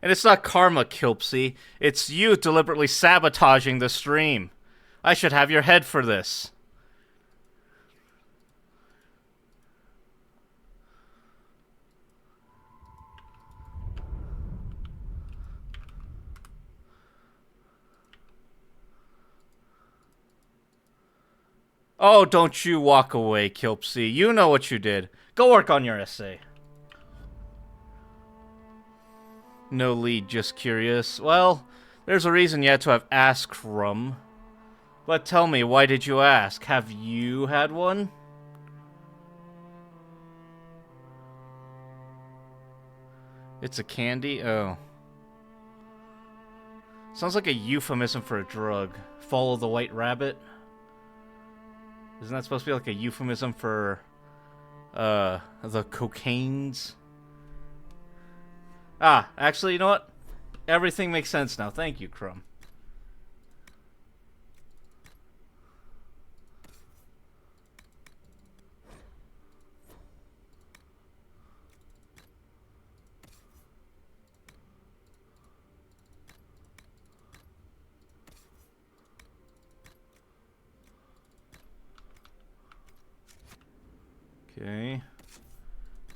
And it's not karma, Kilpsy. It's you deliberately sabotaging the stream. I should have your head for this. Oh, don't you walk away, Kilpsy. You know what you did. Go work on your essay. No lead, just curious. Well, there's a reason you had to have asked, Crumb. But tell me, why did you ask? Have you had one? It's a candy? Oh. Sounds like a euphemism for a drug. Follow the white rabbit? Isn't that supposed to be like a euphemism for, the cocaines? Ah, actually, you know what? Everything makes sense now. Thank you, Crumb. Okay.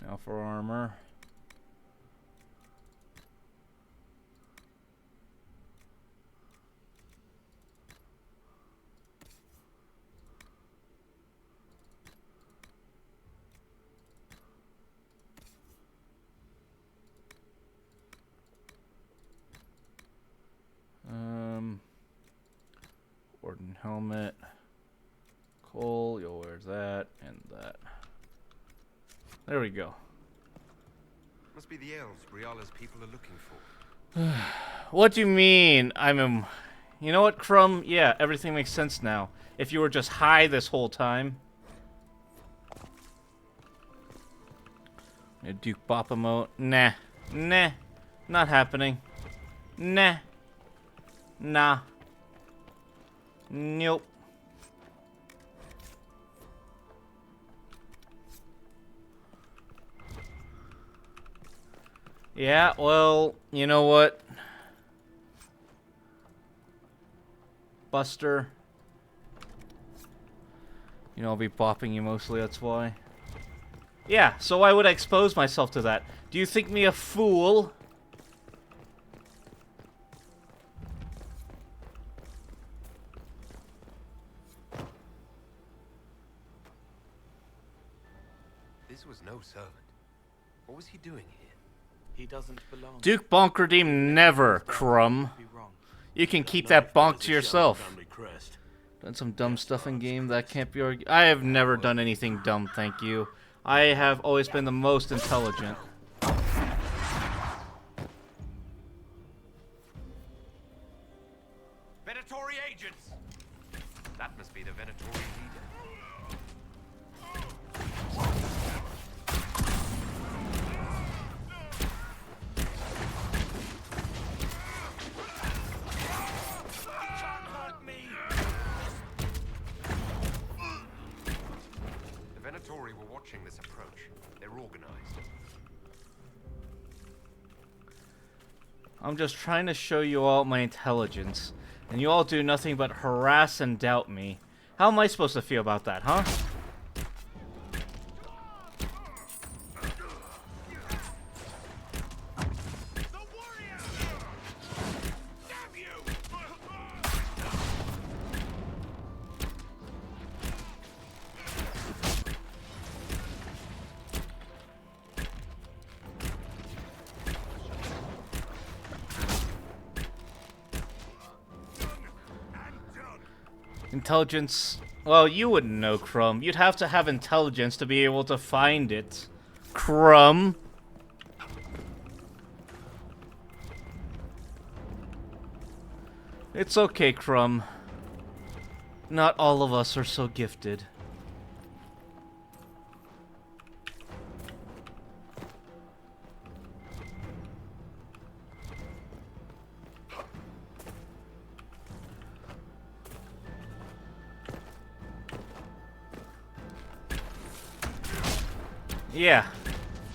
Now for armor. Warden helmet. Cole, you'll wear that and that. There we go.
Must be the elves Briala's people are looking for.
What do you mean? You know what, Crumb? Yeah, everything makes sense now. If you were just high this whole time. A Duke Bop emote. Nah. Nah. Not happening. Nah. Nah. Nope. Yeah, well, you know what? Buster. You know, I'll be bopping you mostly, that's why. Yeah, so why would I expose myself to that? Do you think me a fool?
This was no servant. What was he doing here?
He doesn't belong.
Duke Bonk Redeem never, Crumb. You can keep that bonk to yourself. Done some dumb stuff in game that can't be argued. I have never done anything dumb, thank you. I have always been the most intelligent.
Venatori agents! That must be the Venatori leader. The Venatori were watching this approach. They're organized.
I'm just trying to show you all my intelligence, and you all do nothing but harass and doubt me. How am I supposed to feel about that, huh? Intelligence... Well, you wouldn't know, Crumb. You'd have to have intelligence to be able to find it. Crumb. It's okay, Crumb. Not all of us are so gifted. Yeah.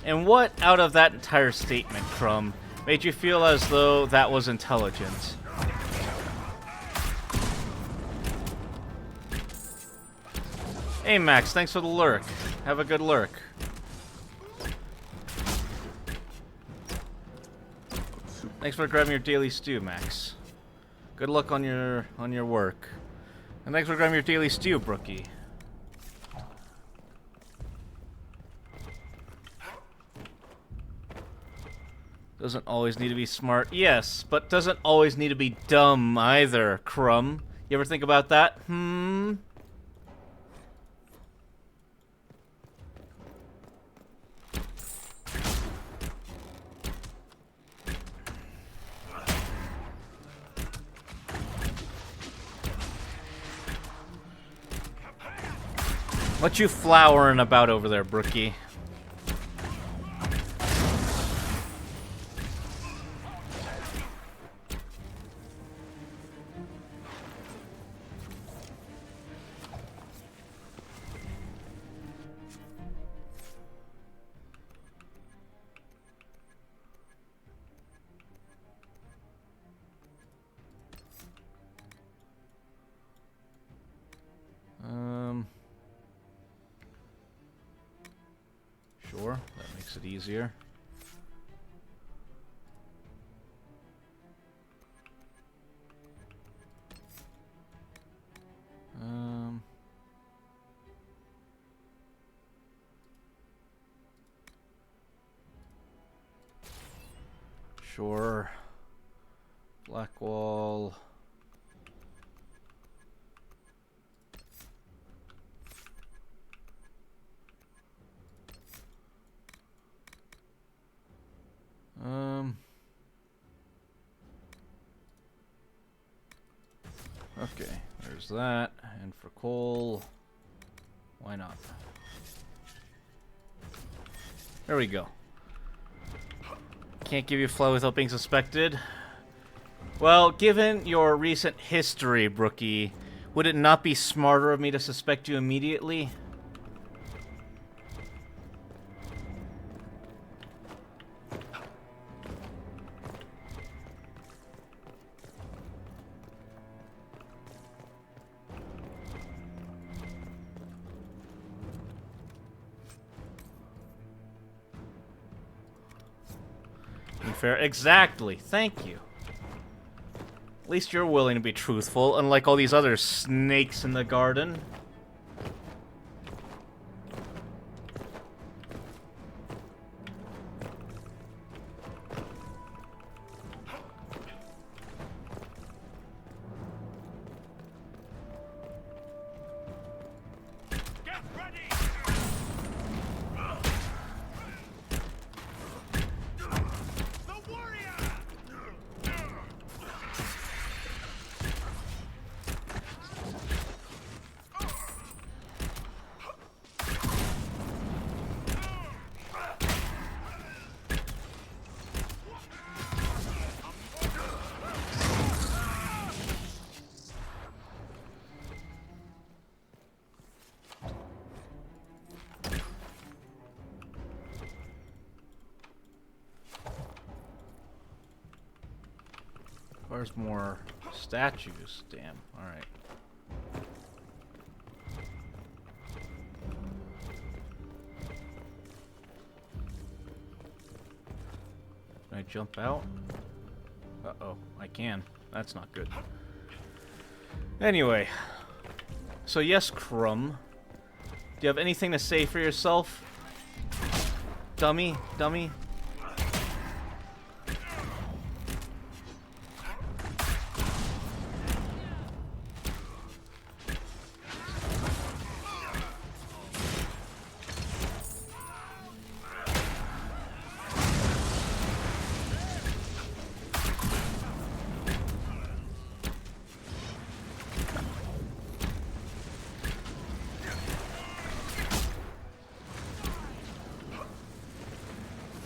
And what out of that entire statement, Crumb, made you feel as though that was intelligent? Hey, Max, thanks for the lurk. Have a good lurk. Thanks for grabbing your daily stew, Max. Good luck on your work. And thanks for grabbing your daily stew, Brookie. Doesn't always need to be smart. Yes, but doesn't always need to be dumb either, Crumb. You ever think about that? What you flowering about over there, Brookie? Sure, that makes it easier. Sure. Blackwall. Okay, there's that. And for coal, why not? There we go. Can't give you flow without being suspected. Well, given your recent history, Brookie, would it not be smarter of me to suspect you immediately? Fair. Exactly. Thank you. At least you're willing to be truthful, unlike all these other snakes in the garden. Where's more statues? Damn. Alright. Can I jump out? Uh-oh. I can. That's not good. Anyway. So yes, Crumb. Do you have anything to say for yourself? Dummy? Dummy?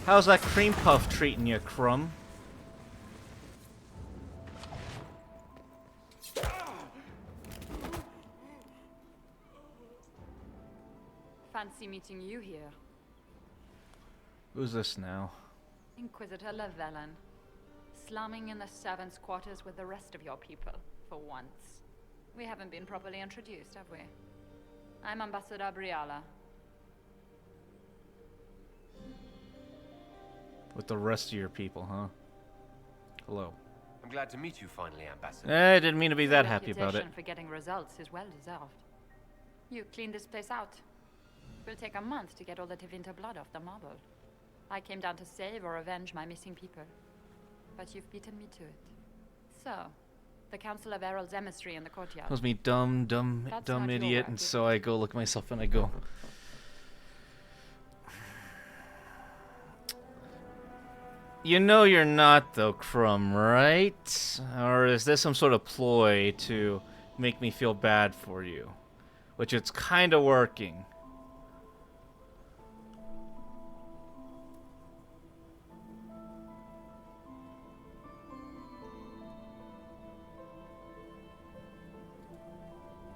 How's that cream puff treating you, Crumb?
Fancy meeting you here.
Who's this now?
Inquisitor Llewellyn. Slumming in the servants' quarters with the rest of your people, for once. We haven't been properly introduced, have we? I'm Ambassador Briala.
With the rest of your people, huh? Hello.
I'm glad to meet you finally, Ambassador.
I didn't mean to be that happy about it.
Reputation for getting results is well deserved. You cleaned this place out. It will take a month to get all the Tevinter blood off the marble. I came down to save or avenge my missing people. But you've beaten me to it. So, the Council of Errol's emissary in the courtyard.
That was me, dumb idiot, and so I go look myself and I go... You know you're not, though, Crumb, right? Or is this some sort of ploy to make me feel bad for you? Which it's kind of working.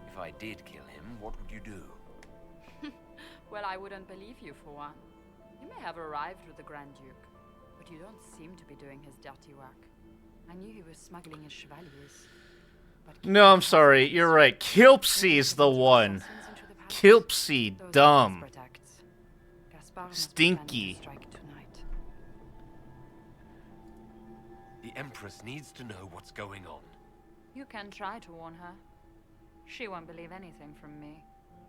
If I did kill him, what would you do?
Well, I wouldn't believe you for one. You may have arrived with the Grand Duke, but you don't seem to be doing his dirty work. I knew he was smuggling his chevaliers.
No, I'm sorry. You're right. Kilpsy's the one. Kilpsy, dumb. Stinky.
The Empress needs to know what's going on.
You can try to warn her. She won't believe anything from me.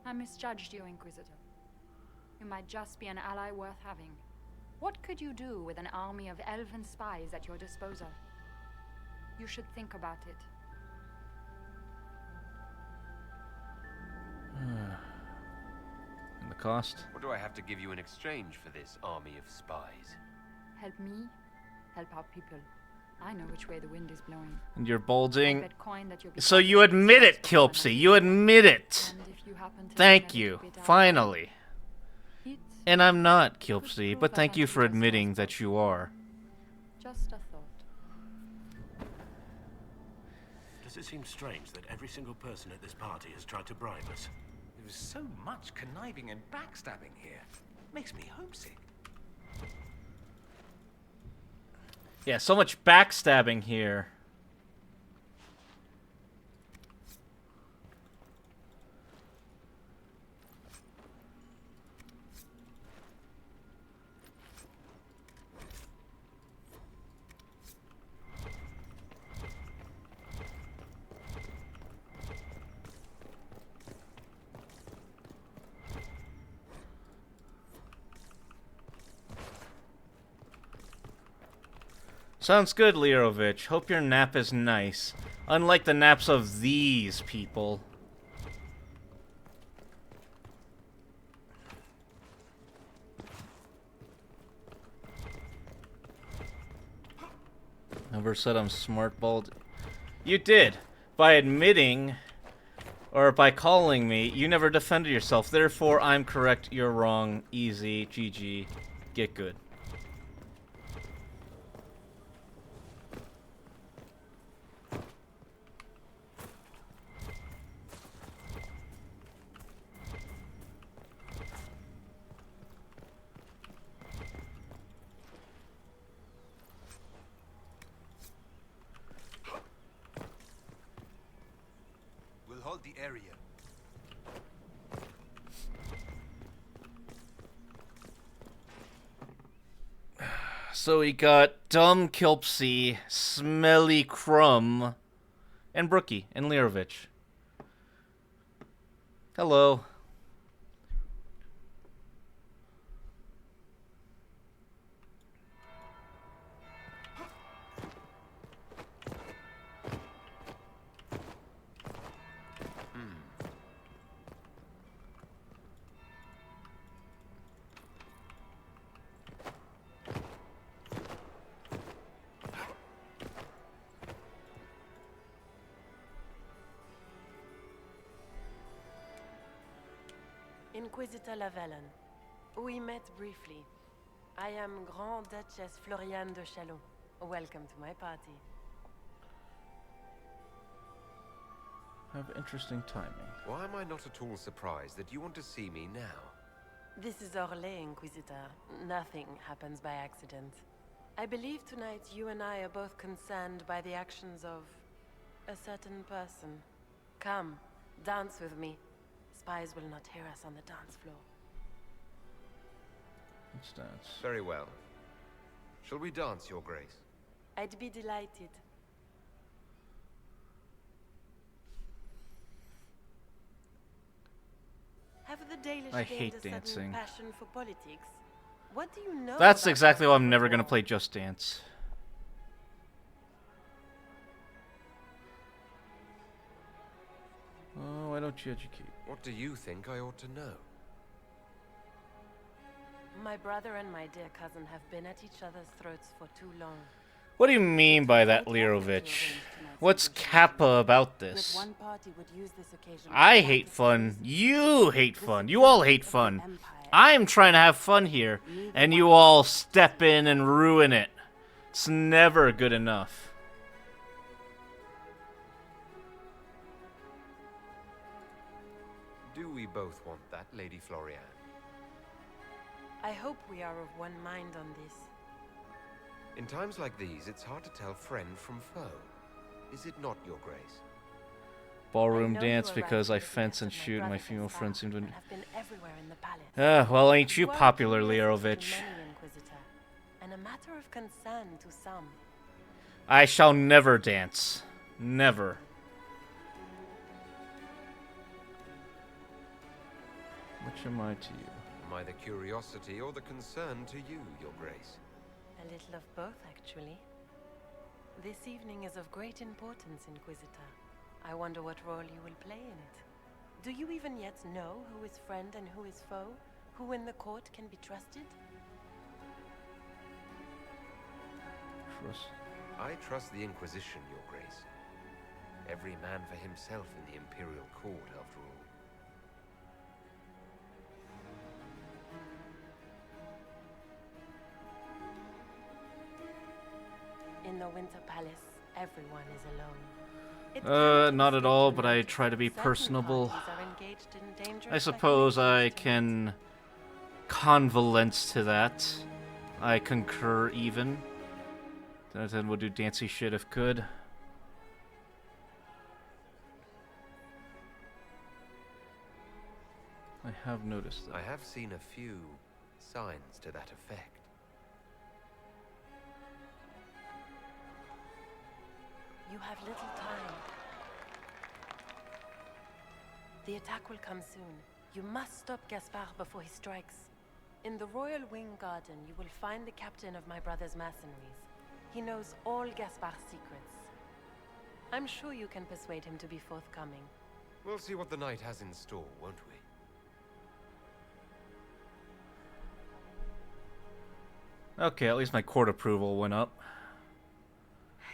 I misjudged you, Inquisitor. You might just be an ally worth having. What could you do with an army of elven spies at your disposal? You should think about it.
And the cost?
What do I have to give you in exchange for this army of spies?
Help me, help our people. I know which way the wind is blowing.
And you're bulging.
That
So you admit it, Kilpsy. You admit it. Thank you. Finally. And I'm not, Kilpsy, but thank you for admitting that you are.
Just a thought.
Does it seem strange that every single person at this party has tried to bribe us?
There's so much conniving and backstabbing here. Makes me homesick.
Yeah, so much backstabbing here. Sounds good, Lirovich. Hope your nap is nice. Unlike the naps of these people. Never said I'm smart, bald. You did. By admitting, or by calling me, you never defended yourself. Therefore, I'm correct, you're wrong. Easy. GG. Get good.
We'll hold the area.
So we got Dumb Kilpsy, Smelly Crumb, and Brookie, and Lirovich. Hello.
Inquisitor Lavalin. We met briefly. I am Grand Duchess Floriane de Chalon. Welcome to my party.
Have interesting timing.
Why am I not at all surprised that you want to see me now?
This is Orlais, Inquisitor. Nothing happens by accident. I believe tonight you and I are both concerned by the actions of a certain person. Come, dance with me. Spies will not hear us on the dance floor.
Let's dance.
Very well. Shall we dance, Your Grace?
I'd be delighted. Have the Dalish
I
gained
hate
a sudden
dancing.
passion for politics? What do you know?
That's
about
exactly why I'm never
going
gonna play Just Dance. Oh, why don't you educate?
What do you think I ought to know?
My brother and my dear cousin have been at each other's throats for too long.
What do you mean by that, Lirovich? What's Kappa about this?
One party would use this occasion
I hate fun. You hate fun. You all hate fun. I'm trying to have fun here, and you all step in and ruin it. It's never good enough.
Do we both want that, Lady Floriane?
I hope we are of one mind on this.
In times like these, it's hard to tell friend from foe. Is it not, Your Grace?
Ballroom dance because I fence and shoot, and my female friends seem to...
Have been everywhere in the palace.
Well, ain't you
Work
popular,
is to
Lirovich?
many, Inquisitor, and a matter of concern to some.
I shall never dance. Never. Which am I to you?
Am I the curiosity or the concern to you, Your Grace?
A little of both, actually. This evening is of great importance, Inquisitor. I wonder what role you will play in it. Do you even yet know who is friend and who is foe? Who in the court can be trusted?
Trust.
I trust the Inquisition, Your Grace. Every man for himself in the Imperial Court, after all.
In the Winter Palace, everyone is alone.
Not at all, but I try to be personable. I suppose I can convalesce to that. I concur even. Then we'll do dancy shit if could. I have noticed that.
I have seen a few signs to that effect.
You have little time. The attack will come soon. You must stop Gaspard before he strikes. In the Royal Wing Garden, you will find the captain of my brother's mercenaries. He knows all Gaspard's secrets. I'm sure you can persuade him to be forthcoming.
We'll see what the night has in store, won't we?
Okay, at least my court approval went up.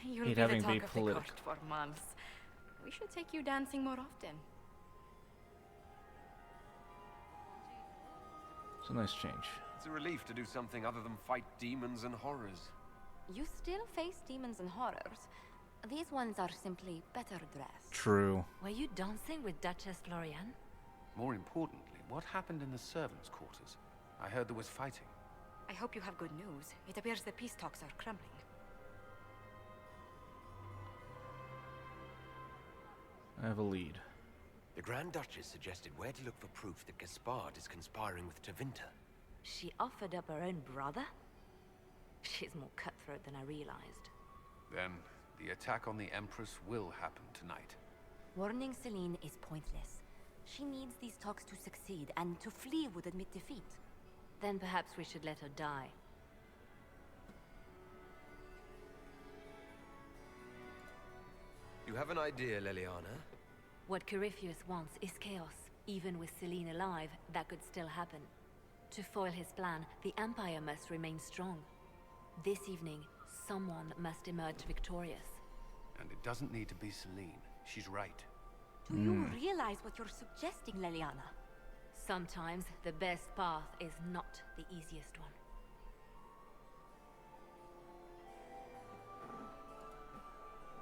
You'll
hate
be the
having
talk
be
of the
political.
court for months. We should take you dancing more often.
It's a nice change.
It's a relief to do something other than fight demons and horrors.
You still face demons and horrors. These ones are simply better dressed.
True.
Were you dancing with Duchess Florian?
More importantly, what happened in the servants' quarters? I heard there was fighting.
I hope you have good news. It appears the peace talks are crumbling.
I have a lead.
The Grand Duchess suggested where to look for proof that Gaspard is conspiring with Tevinter.
She offered up her own brother? She's more cutthroat than I realized.
Then, the attack on the Empress will happen tonight.
Warning Celine is pointless. She needs these talks to succeed, and to flee would admit defeat. Then perhaps we should let her die.
You have an idea, Leliana?
What Corypheus wants is chaos. Even with Celine alive, that could still happen. To foil his plan, the Empire must remain strong. This evening, someone must emerge victorious.
And it doesn't need to be Celine. She's right.
Do you realize what you're suggesting, Leliana? Sometimes the best path is not the easiest one.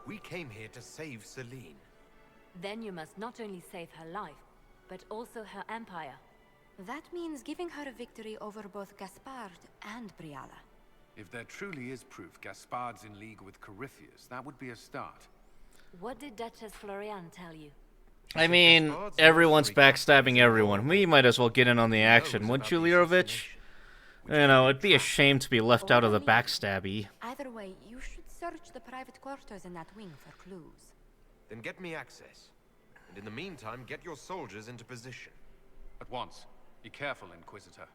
We came here to save Celine.
Then you must not only save her life, but also her empire. That means giving her a victory over both Gaspard and Briala.
If there truly is proof Gaspard's in league with Corypheus, that would be a start.
What did Duchess Florian tell you?
I mean, everyone's backstabbing everyone. We might as well get in on the action, wouldn't you, Lirovich? You know, it'd be a shame to be left out of the backstabby.
Either way, you should search the private quarters in that wing for clues.
Then get me access. And in the meantime, get your soldiers into position.
At once. Be careful, Inquisitor.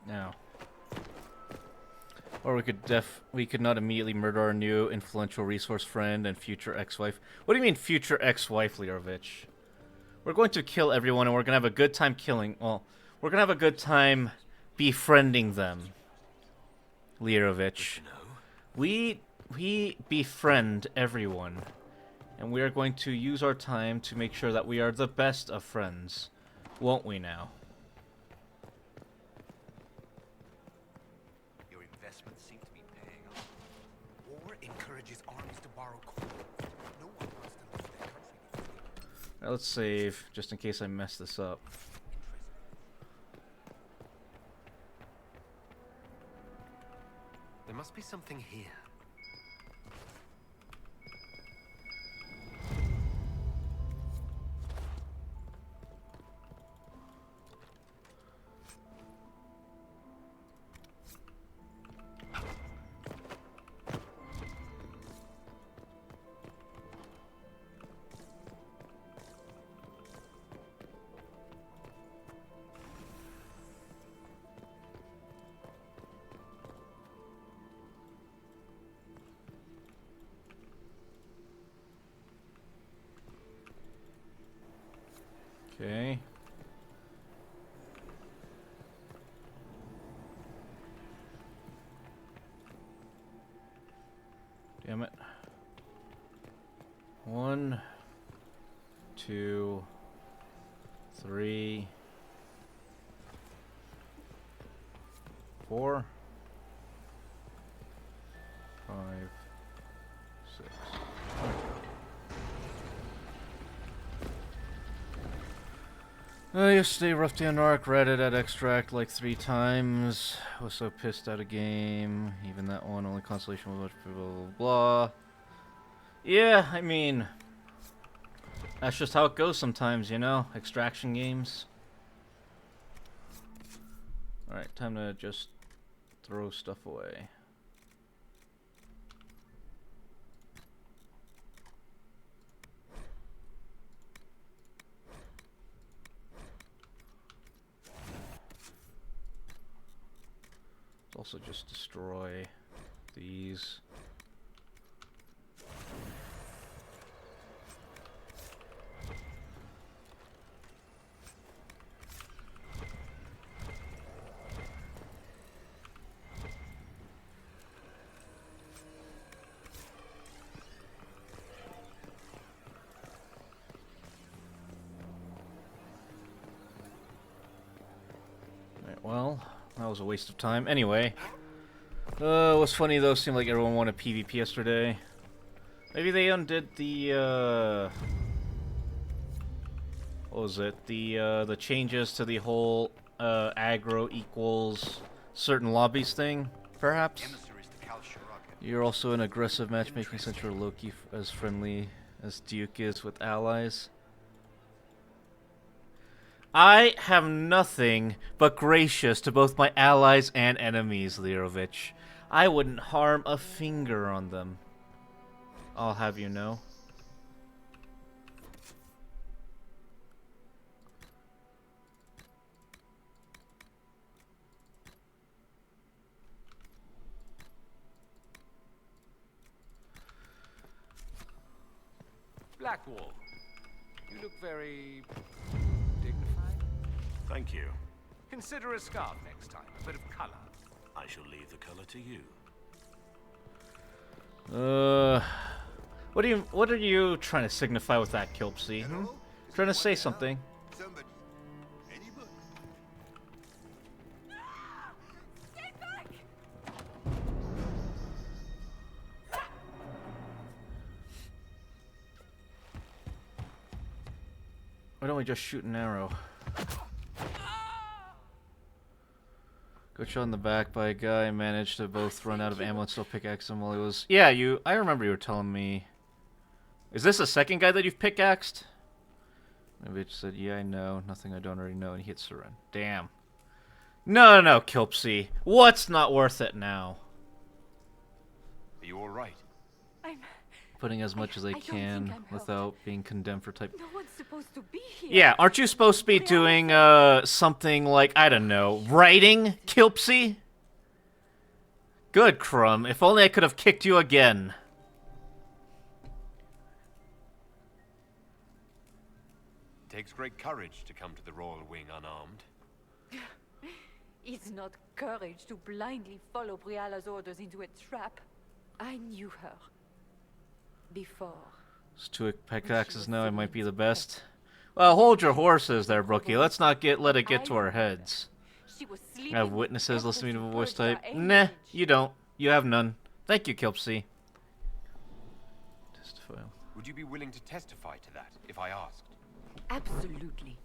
Now. Or we could not immediately murder our new influential resource friend and future ex-wife. What do you mean future ex-wife, Lirovich? We're going to kill everyone and we're gonna have a good time killing, well, we're gonna have a good time befriending them. Lirovich. We befriend everyone. And we are going to use our time to make sure that we are the best of friends. Won't we now? Let's save, just in case I mess this up.
There must be something here.
Okay. Damn it. 1, 2, 3, 4, 5, 6. Yesterday, rough day on Ark, read it at Extract like 3 times. Was so pissed at a game. Even that one, only consolation was much blah, blah. Yeah, I mean, that's just how it goes sometimes, you know? Extraction games. Alright, time to just throw stuff away. Let's also just destroy these. Well, that was a waste of time. Anyway, it was funny though. Seemed like everyone wanted PvP yesterday. Maybe they undid the what was it? The changes to the whole aggro equals certain lobbies thing, perhaps. You're also in aggressive matchmaking since you're Loki as friendly as Duke is with allies. I have nothing but gracious to both my allies and enemies, Lirovich. I wouldn't harm a finger on them. I'll have you know.
Blackwall, you look very dignified.
Thank you.
Consider a scarf next time, a bit of color.
I shall leave the color to you.
What are you trying to signify with that, Kilpsy? Trying to say something.
Somebody. Anybody.
Stay back!
Why don't we just shoot an arrow? Got shot in the back by a guy, managed to both run out of ammo and still pickaxe him while he was... Yeah, I remember you were telling me... Is this the second guy that you've pickaxed? The bitch said, yeah, I know. Nothing I don't already know, and he hit surrender. Damn. No, Kilpsy. What's not worth it now?
Are you alright?
I'm...
Putting as much as I can without being condemned for type...
No one's supposed to be here.
Yeah, aren't you supposed to be doing, something like, I don't know, writing, Kilpsy? Good, Crumb. If only I could have kicked you again.
It takes great courage to come to the Royal Wing unarmed.
It's not courage to blindly follow Briala's orders into a trap. I knew her. Before.
It's 2 pickaxes now, I might be the best. Well, hold your horses there, Brookie. Let's not let it get to our heads. I have witnesses listening to a voice type. Nah, you don't. You have none. Thank you, Kilpsy.
Would you be willing to testify to that, if I asked?
Absolutely.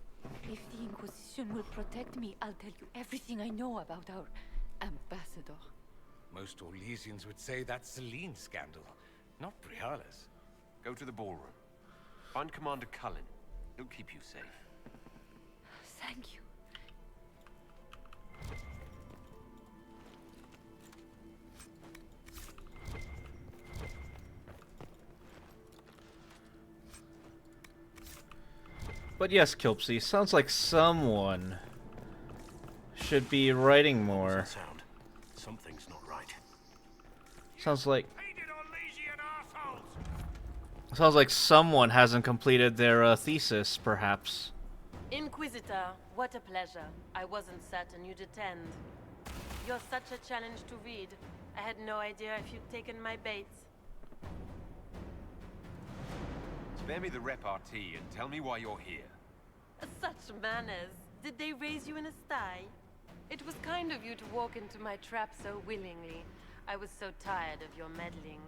If the Inquisition will protect me, I'll tell you everything I know about our ambassador.
Most Orlesians would say that's Celine's scandal, not Briala's.
Go to the ballroom. Find Commander Cullen. He'll keep you safe.
Thank you.
But yes, Kilpsy, sounds like someone should be writing more.
Sound. Something's not right.
Sounds like someone hasn't completed their thesis, perhaps.
Inquisitor, what a pleasure. I wasn't certain you'd attend. You're such a challenge to read. I had no idea if you'd taken my baits.
Spare me the repartee and tell me why you're here.
Such manners. Did they raise you in a sty? It was kind of you to walk into my trap so willingly. I was so tired of your meddling.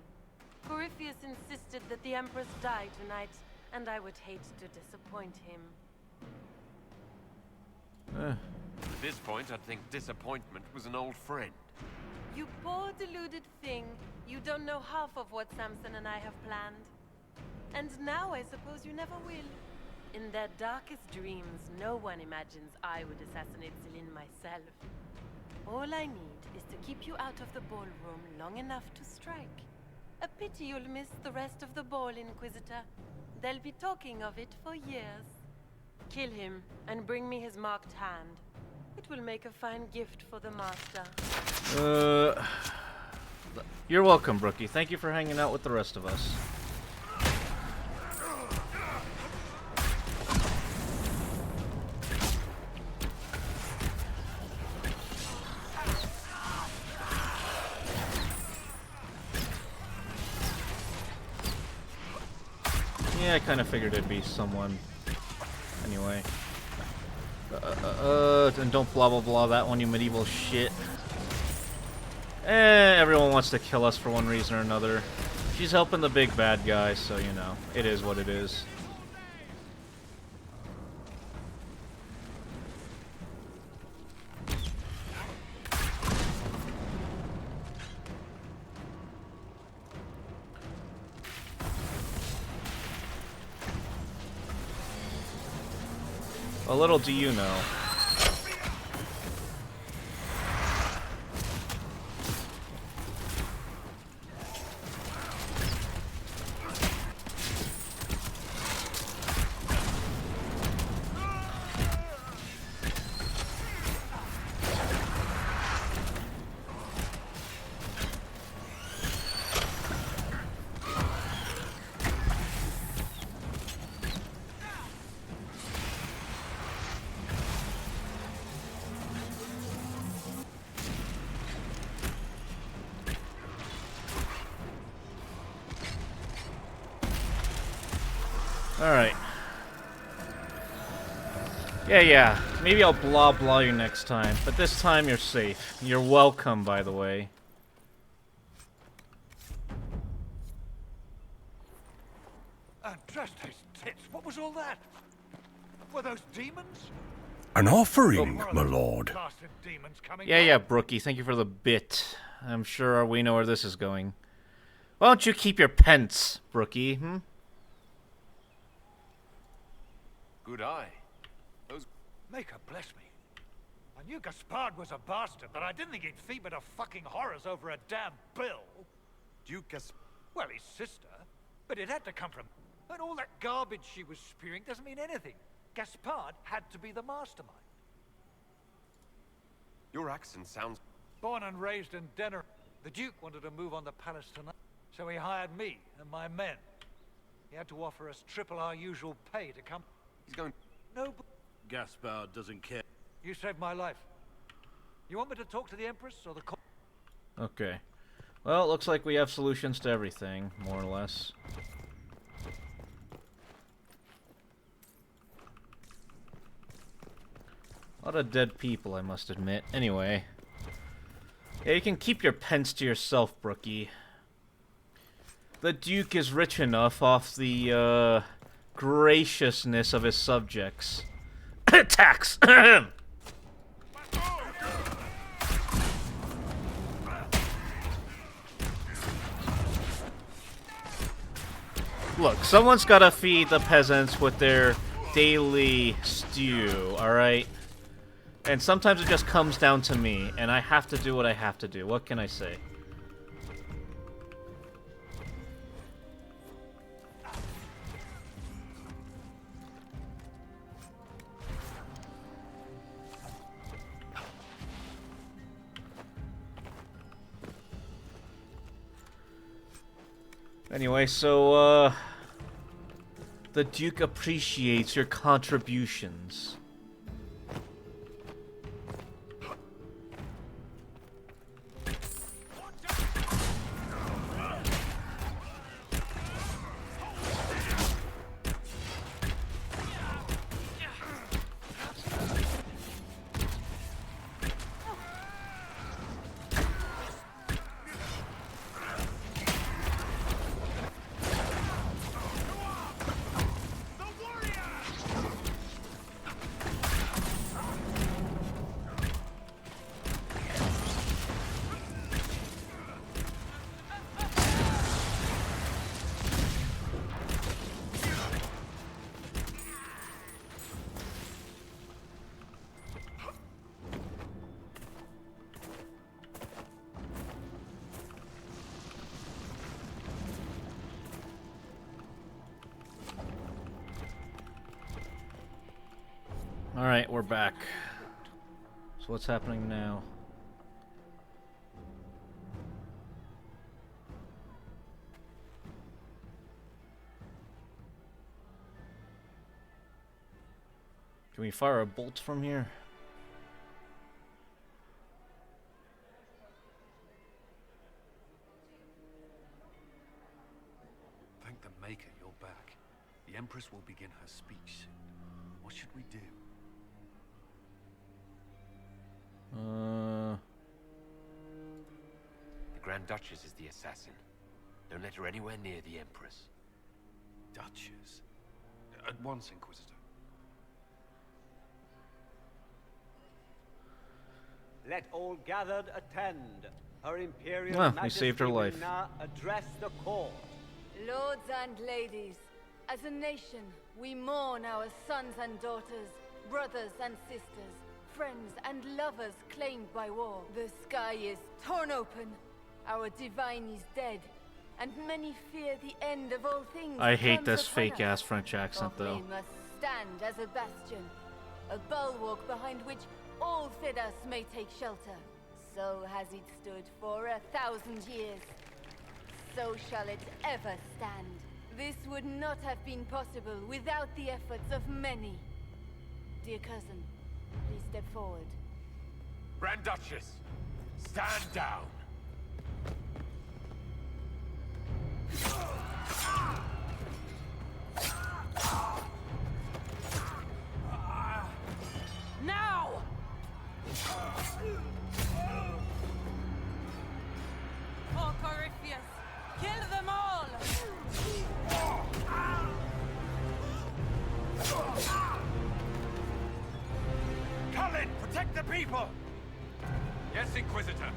Corypheus insisted that the Empress die tonight, and I would hate to disappoint him.
At this point, I'd think disappointment was an old friend.
You poor deluded thing. You don't know half of what Samson and I have planned. And now I suppose you never will. In their darkest dreams, no one imagines I would assassinate Celine myself. All I need is to keep you out of the ballroom long enough to strike. A pity you'll miss the rest of the ball, Inquisitor. They'll be talking of it for years. Kill him, and bring me his marked hand. It will make a fine gift for the master.
You're welcome, Brookie. Thank you for hanging out with the rest of us. Yeah, I kind of figured it'd be someone. Anyway. And don't blah blah blah that one, you medieval shit. Everyone wants to kill us for one reason or another. She's helping the big bad guy, so you know, it is what it is. A little do you know. Alright. Yeah. Maybe I'll blah blah you next time, but this time you're safe. You're welcome, by the way.
Andraste's tits, what was all that? Were those demons?
An offering, my lord.
Blasted demons coming
Yeah, Brookie, thank you for the bit. I'm sure we know where this is going. Why don't you keep your pence, Brookie,
Good eye. Those...
Maker bless me. I knew Gaspard was a bastard, but I didn't think he'd feed me to fucking horrors over a damn bill.
Duke Gaspard...
Well, his sister. But it had to come from... And all that garbage she was spewing doesn't mean anything. Gaspard had to be the mastermind.
Your accent sounds...
Born and raised in Denner, the Duke wanted to move on the palace tonight, so he hired me and my men. He had to offer us triple our usual pay to come...
He's going...
No, but...
Gaspard doesn't care.
You saved my life. You want me to talk to the Empress or the...
Okay. Well, it looks like we have solutions to everything, more or less. A lot of dead people, I must admit. Anyway. Yeah, you can keep your pence to yourself, Brookie. The Duke is rich enough off the, graciousness of his subjects. Tax! Look, someone's gotta feed the peasants with their daily stew, alright? And sometimes it just comes down to me, and I have to do what I have to do. What can I say? Anyway, so, the Duke appreciates your contributions. Alright, we're back. So what's happening now? Can we fire a bolt from here?
Thank the Maker you're back. The Empress will begin her speech soon. What should we do?
The Grand Duchess is the assassin. Don't let her anywhere near the Empress.
Duchess? At once, Inquisitor.
Let all gathered attend. Her Imperial
Ah, we
Majesty
saved her
will
life.
now address the court.
Lords and ladies, as a nation, we mourn our sons and daughters, brothers and sisters, friends and lovers claimed by war. The sky is torn open, our divine is dead, and many fear the end of all things.
I hate
comes
this
upon
fake-ass
us.
French accent,
For
though.
we must stand as a bastion, a bulwark behind which all Fidas may take shelter. So has it stood for 1,000 years. So shall it ever stand. This would not have been possible without the efforts of many. Dear cousin, please step forward.
Grand Duchess, stand down.
Now! Oh, Corypheus! Kill them all!
Cullen, protect the people! Yes, Inquisitor.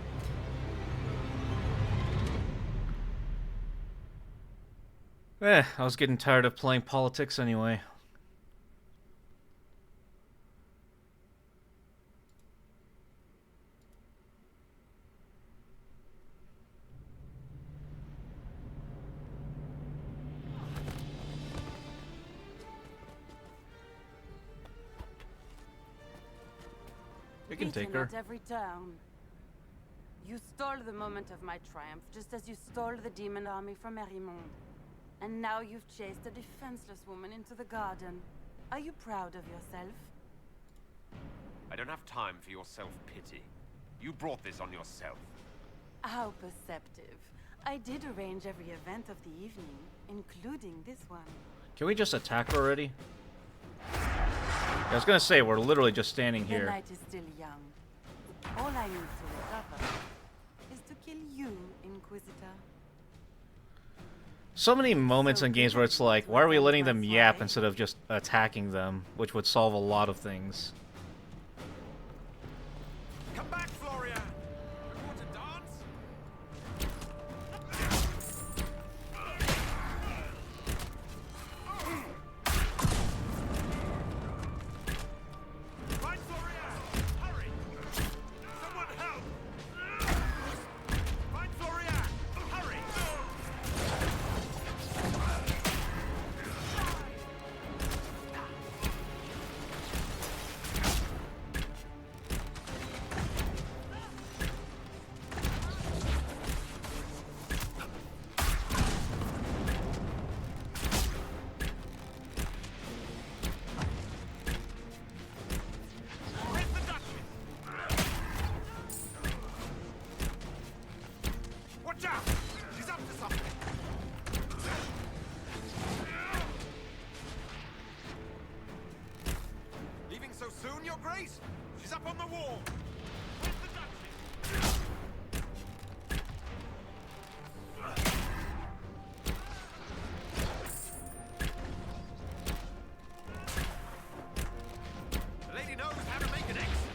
I was getting tired of playing politics anyway. You can take
Beaten
her.
at every turn. You stole the moment of my triumph, just as you stole the demon army from Erimond. And now you've chased a defenseless woman into the garden. Are you proud of yourself?
I don't have time for your self-pity. You brought this on yourself.
How perceptive. I did arrange every event of the evening, including this one.
Can we just attack her already? I was gonna say, we're literally just standing
The
here.
night is still young. All I need to recover is to kill you, Inquisitor.
So many moments in games where it's like, why are we letting them yap instead of just attacking them, which would solve a lot of things.
Come back, Florian! You want to dance? Find Florian! Hurry! Someone help! Find Florian! Hurry! Watch out! She's up to something! Leaving so soon, Your Grace? She's up on the wall! Where's the Duchess? The lady knows how to make an exit!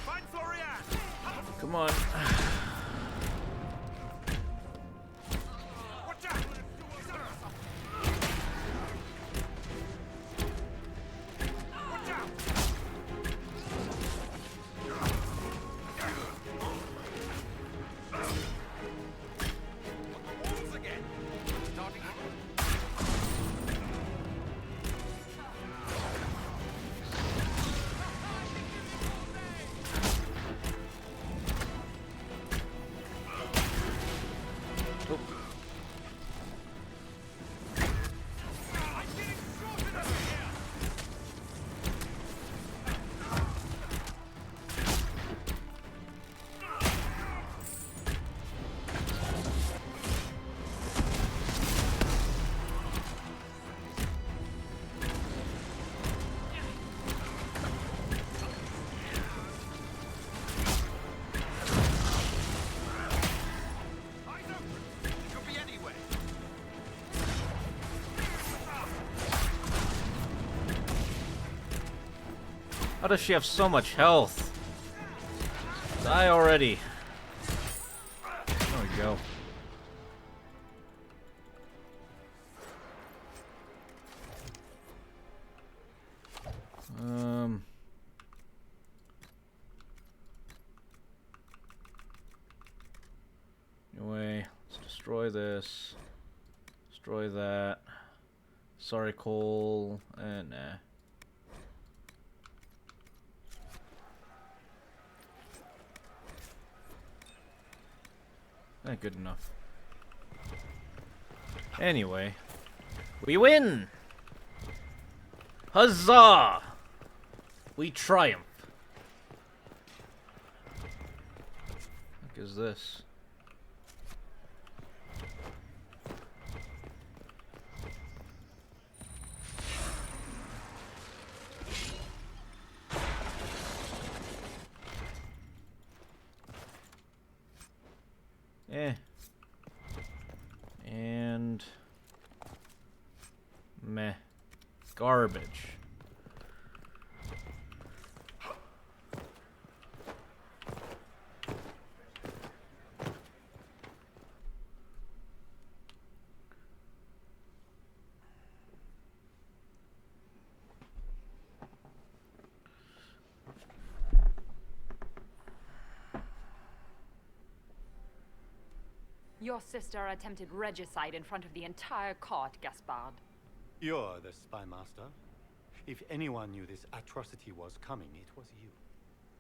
Find Florian!
Come on.
Watch out! She's up to something! Watch out! Walls again! Starting up.
How does she have so much health? Die already. There we go. Anyway, let's destroy this. Destroy that. Sorry, Cole. Nah. Not good enough. Anyway, we win! Huzzah! We triumph. What is this? And meh. Garbage.
Your sister attempted regicide in front of the entire court, Gaspard.
You're the spy master. If anyone knew this atrocity was coming, it was you.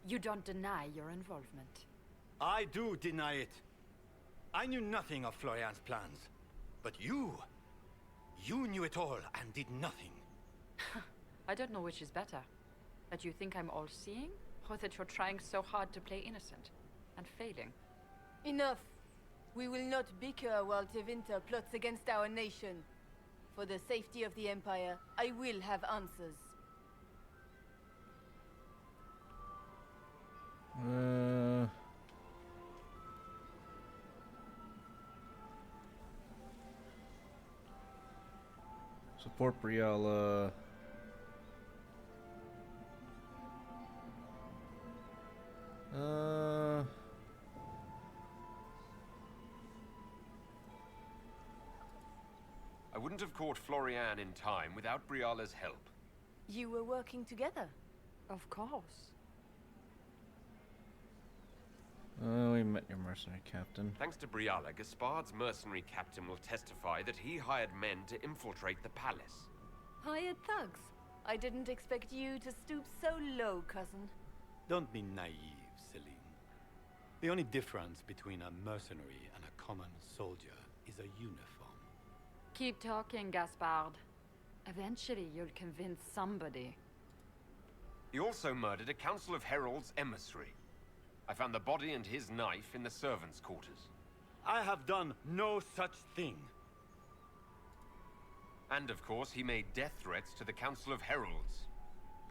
You don't deny your involvement.
I do deny it. I knew nothing of Florian's plans. But you knew it all and did nothing.
I don't know which is better. That you think I'm all-seeing, or that you're trying so hard to play innocent and failing.
Enough. We will not bicker while Tevinter plots against our nation. For the safety of the Empire, I will have answers.
Support Briala.
I wouldn't have caught Florian in time without Briala's help.
You were working together?
Of course.
We met your mercenary captain.
Thanks to Briala, Gaspard's mercenary captain will testify that he hired men to infiltrate the palace.
Hired thugs? I didn't expect you to stoop so low, cousin.
Don't be naive, Celine. The only difference between a mercenary and a common soldier is a uniform.
Keep talking, Gaspard. Eventually, you'll convince somebody.
He also murdered a Council of Heralds emissary. I found the body and his knife in the servants' quarters.
I have done no such thing.
And of course, he made death threats to the Council of Heralds.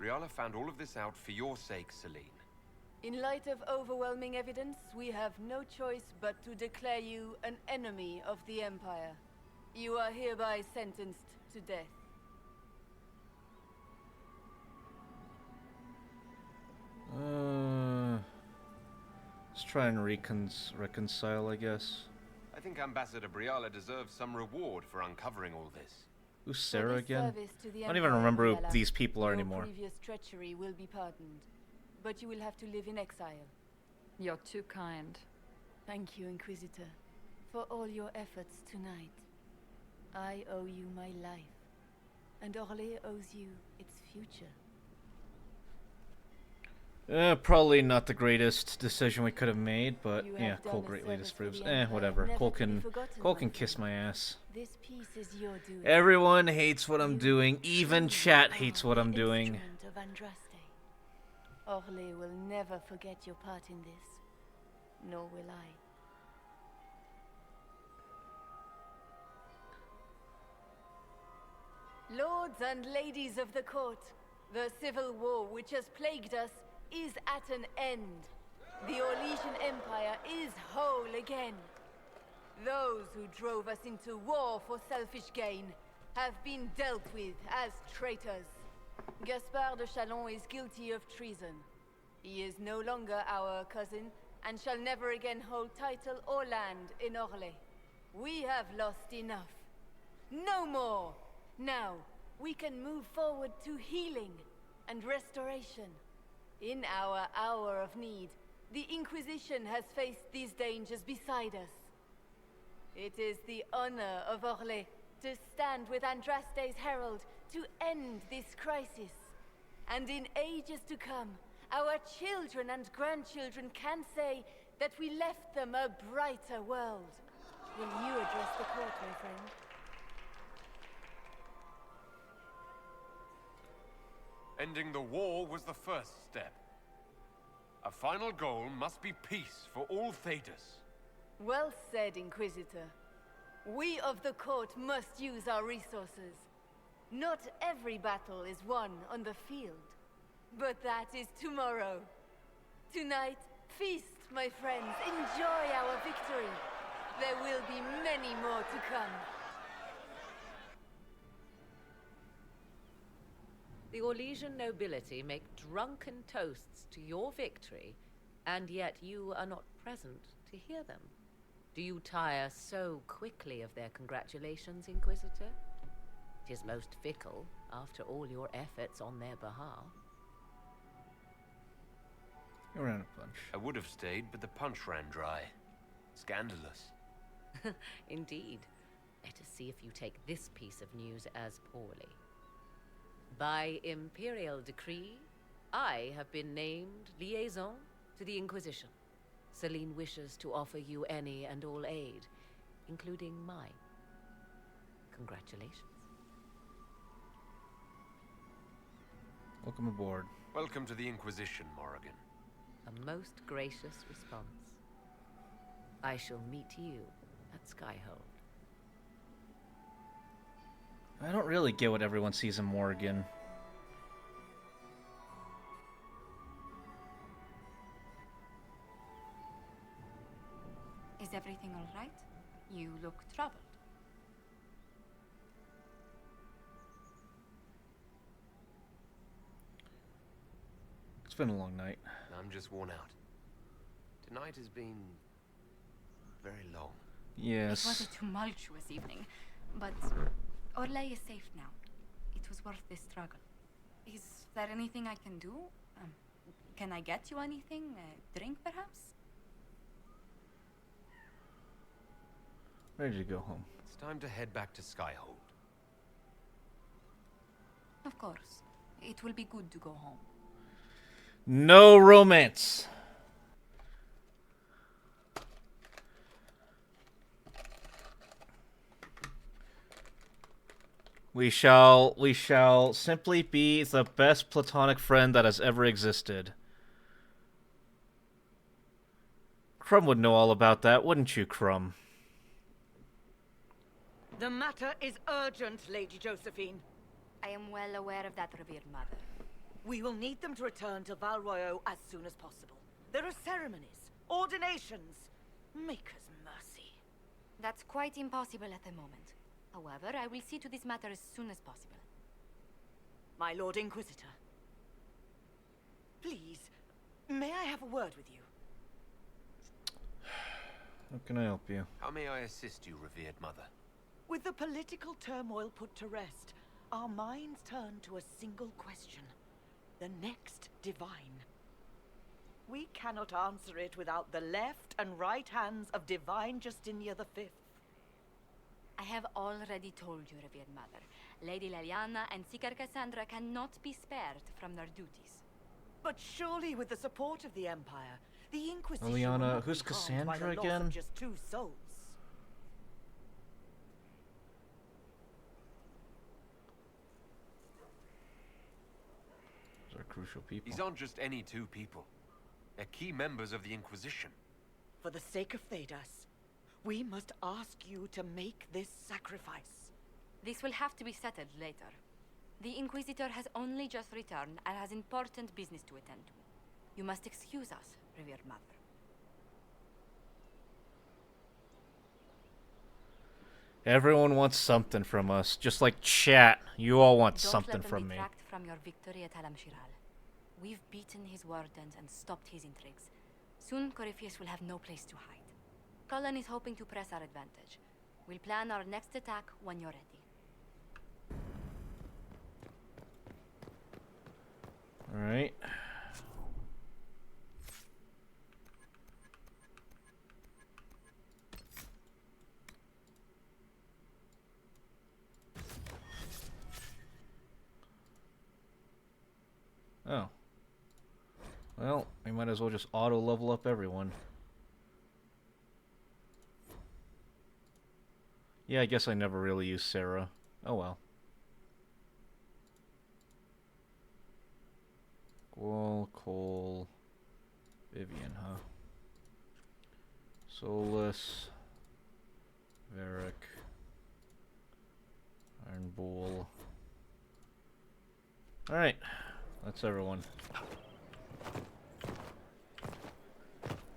Briala found all of this out for your sake, Celine.
In light of overwhelming evidence, we have no choice but to declare you an enemy of the Empire. You are hereby sentenced to death.
Let's try and reconcile, I guess.
I think Ambassador Briala deserves some reward for uncovering all this.
Who's Sarah again? I don't even
Empire,
remember who
Briala,
these people are
your
anymore.
Previous treachery will be pardoned, but you will have to live in exile.
You're too kind.
Thank you, Inquisitor, for all your efforts tonight. I owe you my life, and Orlais owes you its future.
Probably not the greatest decision we could have made, but yeah, Cole greatly disapproves. Whatever. Cole can kiss my ass.
This piece is your doing.
Everyone hates what I'm doing. Even chat hates what I'm doing.
Orlais will never forget your part in this, nor will I. Lords and ladies of the court, the civil war which has plagued us is at an end. The Orlesian Empire is whole again. Those who drove us into war for selfish gain have been dealt with as traitors. Gaspard de Chalon is guilty of treason. He is no longer our cousin, and shall never again hold title or land in Orlais. We have lost enough. No more! Now, we can move forward to healing and restoration. In our hour of need, the Inquisition has faced these dangers beside us. It is the honor of Orlais to stand with Andraste's herald to end this crisis. And in ages to come, our children and grandchildren can say that we left them a brighter world. Will you address the court, my friend?
Ending the war was the first step. A final goal must be peace for all Thedas.
Well said, Inquisitor. We of the court must use our resources. Not every battle is won on the field. But that is tomorrow. Tonight, feast, my friends. Enjoy our victory. There will be many more to come.
The Orlesian nobility make drunken toasts to your victory, and yet you are not present to hear them. Do you tire so quickly of their congratulations, Inquisitor? It is most fickle, after all your efforts on their behalf.
You ran a punch.
I would have stayed, but the punch ran dry. Scandalous.
Indeed. Let us see if you take this piece of news as poorly. By imperial decree, I have been named liaison to the Inquisition. Celine wishes to offer you any and all aid, including mine. Congratulations.
Welcome aboard.
Welcome to the Inquisition, Morrigan.
A most gracious response. I shall meet you at Skyhold.
I don't really get what everyone sees in Morrigan.
Is everything all right? You look troubled.
It's been a long night.
I'm just worn out. Tonight has been very long.
Yes.
It was a tumultuous evening, but Orlais is safe now. It was worth the struggle. Is there anything I can do? Can I get you anything? A drink, perhaps?
Ready to go home.
It's time to head back to Skyhold.
Of course. It will be good to go home.
No romance. We shall simply be the best platonic friend that has ever existed. Crumb would know all about that, wouldn't you, Crumb?
The matter is urgent, Lady Josephine.
I am well aware of that, revered mother.
We will need them to return to Val Royeaux as soon as possible. There are ceremonies, ordinations. Make us mercy.
That's quite impossible at the moment. However, I will see to this matter as soon as possible.
My Lord Inquisitor. Please, may I have a word with you?
How can I help you?
How may I assist you, revered mother?
With the political turmoil put to rest, our minds turn to a single question. The next divine. We cannot answer it without the left and right hands of Divine Justinia V.
I have already told you, revered mother. Lady Leliana and Seeker Cassandra cannot be spared from their duties.
But surely with the support of the Empire, the Inquisition
Leliana,
will not
who's
be harmed by
Cassandra
the loss
again?
of just 2 souls.
Those are crucial people.
These aren't just any 2 people. They're key members of the Inquisition.
For the sake of Thedas, we must ask you to make this sacrifice.
This will have to be settled later. The Inquisitor has only just returned and has important business to attend to. You must excuse us, revered mother.
Everyone wants something from us, just like chat. You all want
Don't
something
let them
from
be
me.
tracked from your victory at Alam-Shiral. We've beaten his wardens and stopped his intrigues. Soon, Corypheus will have no place to hide. Cullen is hoping to press our advantage. We'll plan our next attack when you're ready.
All right. Oh. Well, we might as well just auto level up everyone. Yeah, I guess I never really used Sarah. Oh well. Cole, Vivian, huh? Solus, Varric, Iron Bull. Alright, that's everyone.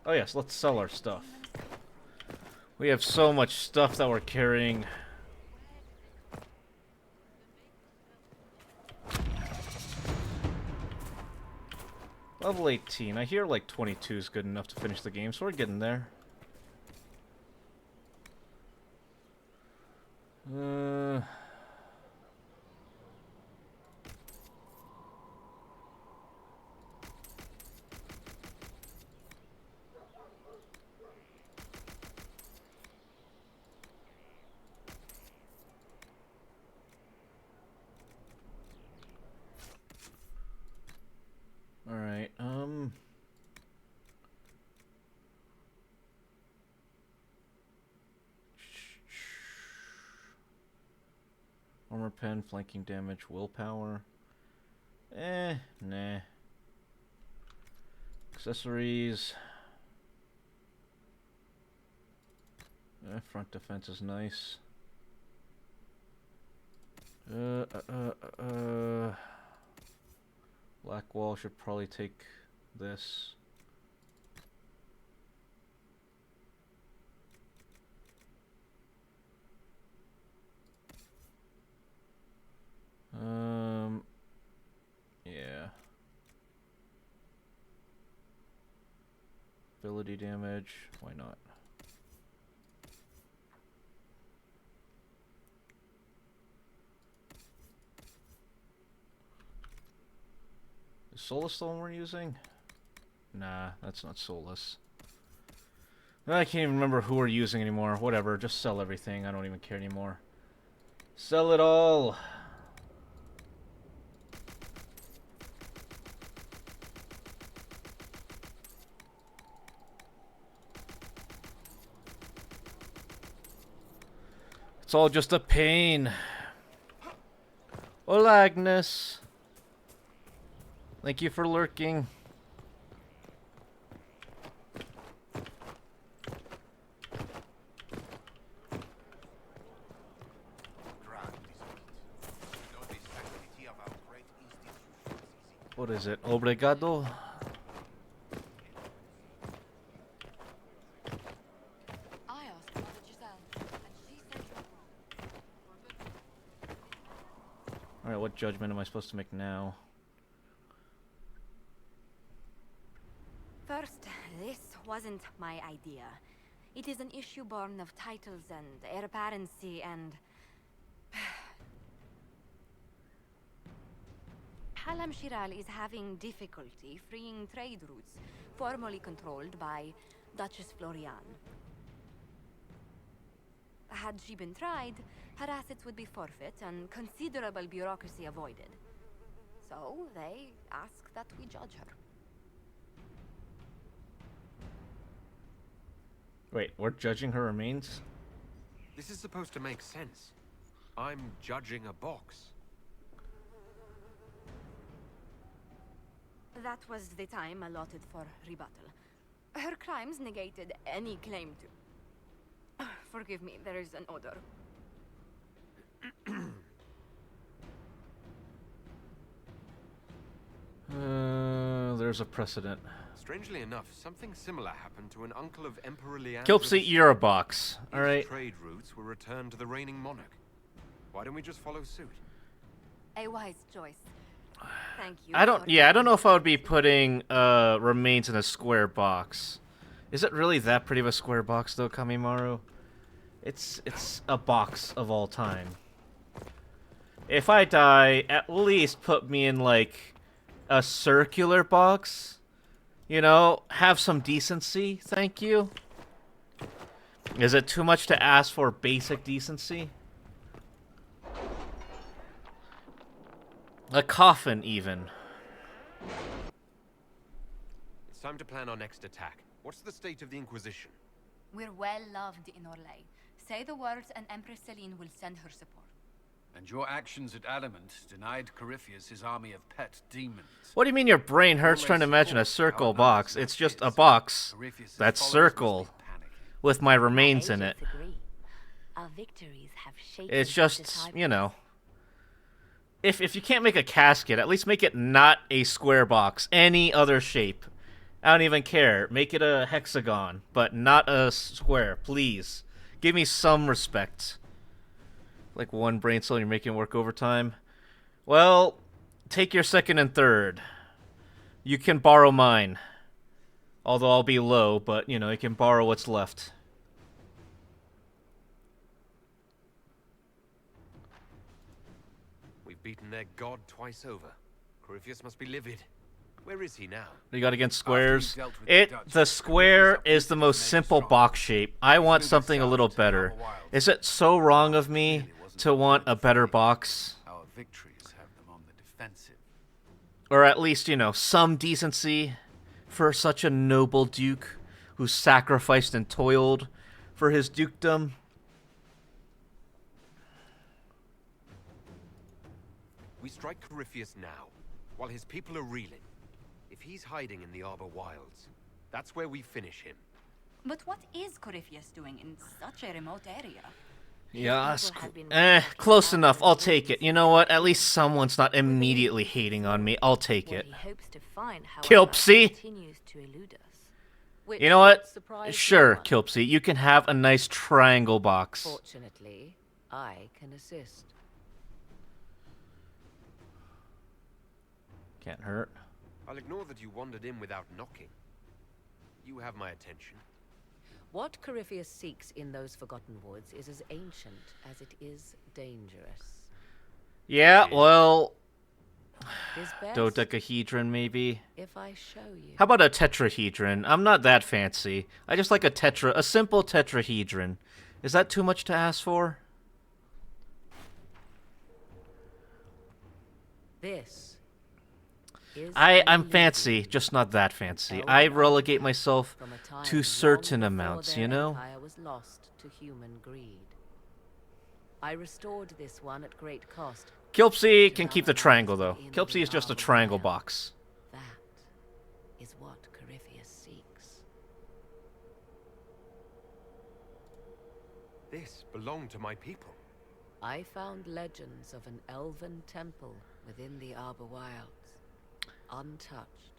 Oh yes, let's sell our stuff. We have so much stuff that we're carrying. Level 18. I hear like 22 is good enough to finish the game, so we're getting there. Alright, armor pen, flanking damage, willpower. Nah. Accessories. Front defense is nice. Black wall should probably take this. Yeah. Ability damage, why not? Is Solus the one we're using? Nah, that's not Solus. I can't even remember who we're using anymore. Whatever, just sell everything. I don't even care anymore. Sell it all! It's all just a pain. Hola, Agnes. Thank you for lurking. What is it? Obrigado? Alright, what judgment am I supposed to make now?
First, this wasn't my idea. It is an issue born of titles and heir apparency and... Alam-Shiral is having difficulty freeing trade routes formerly controlled by Duchess Florian. Had she been tried, her assets would be forfeit and considerable bureaucracy avoided. So they ask that we judge her.
Wait, we're judging her remains?
This is supposed to make sense. I'm judging a box.
That was the time allotted for rebuttal. Her crimes negated any claim to... Forgive me, there is an odor.
There's a precedent. Strangely enough, something similar happened to an uncle of Emperor Leandro.
Kilpsy, you're a box. Alright.
Trade routes were returned to the reigning monarch. Why don't we just follow suit?
A wise choice. Thank you.
I don't know if I would be putting remains in a square box. Is it really that pretty of a square box though, Kamimaru? It's a box of all time. If I die, at least put me in like a circular box. You know, have some decency, thank you. Is it too much to ask for basic decency? A coffin, even.
It's time to plan our next attack. What's the state of the Inquisition?
We're well loved in Orlais. Say the words and Empress Celine will send her support.
And your actions at Adamant denied Corypheus his army of pet demons.
What do you mean your brain hurts trying to imagine a circle box? It's just a box that's circle with my remains in it.
Our victories have shaken
It's just, you know, if you can't make a casket, at least make it not a square box, any other shape. I don't even care. Make it a hexagon, but not a square, please. Give me some respect. Like one brain cell, you're making it work overtime. Well, take your second and third. You can borrow mine. Although I'll be low, but, you know, you can borrow what's left.
We've beaten their god twice over. Corypheus must be livid. Where is he now?
You got against squares. The square is the most simple box shape. I want something a little better. Is it so wrong of me to want a better box?
Our victories have them on the defensive.
Or at least, you know, some decency for such a noble duke who sacrificed and toiled for his dukedom.
We strike Corypheus now, while his people are reeling. If he's hiding in the Arbor Wilds, that's where we finish him.
But what is Corypheus doing in such a remote area?
Yeah, close enough. I'll take it. You know what? At least someone's not immediately hating on me. I'll take it. Kilpsy! You know what? Sure, Kilpsy. You can have a nice triangle box.
Fortunately, I can assist.
Can't hurt.
I'll ignore that you wandered in without knocking. You have my attention.
What Corypheus seeks in those Forgotten Woods is as ancient as it is dangerous.
Yeah, well...
His best
Dodecahedron, maybe?
if I show you.
How about a tetrahedron? I'm not that fancy. I just like a simple tetrahedron. Is that too much to ask for?
This
I'm fancy, just not that fancy. I relegate myself to certain amounts, you know?
Empire was lost to human greed. I restored this one at great cost.
Kilpsy can keep the triangle, though. Kilpsy is just a triangle box.
That is what Corypheus seeks.
This belonged to my people.
I found legends of an elven temple within the Arbor Wilds. Untouched.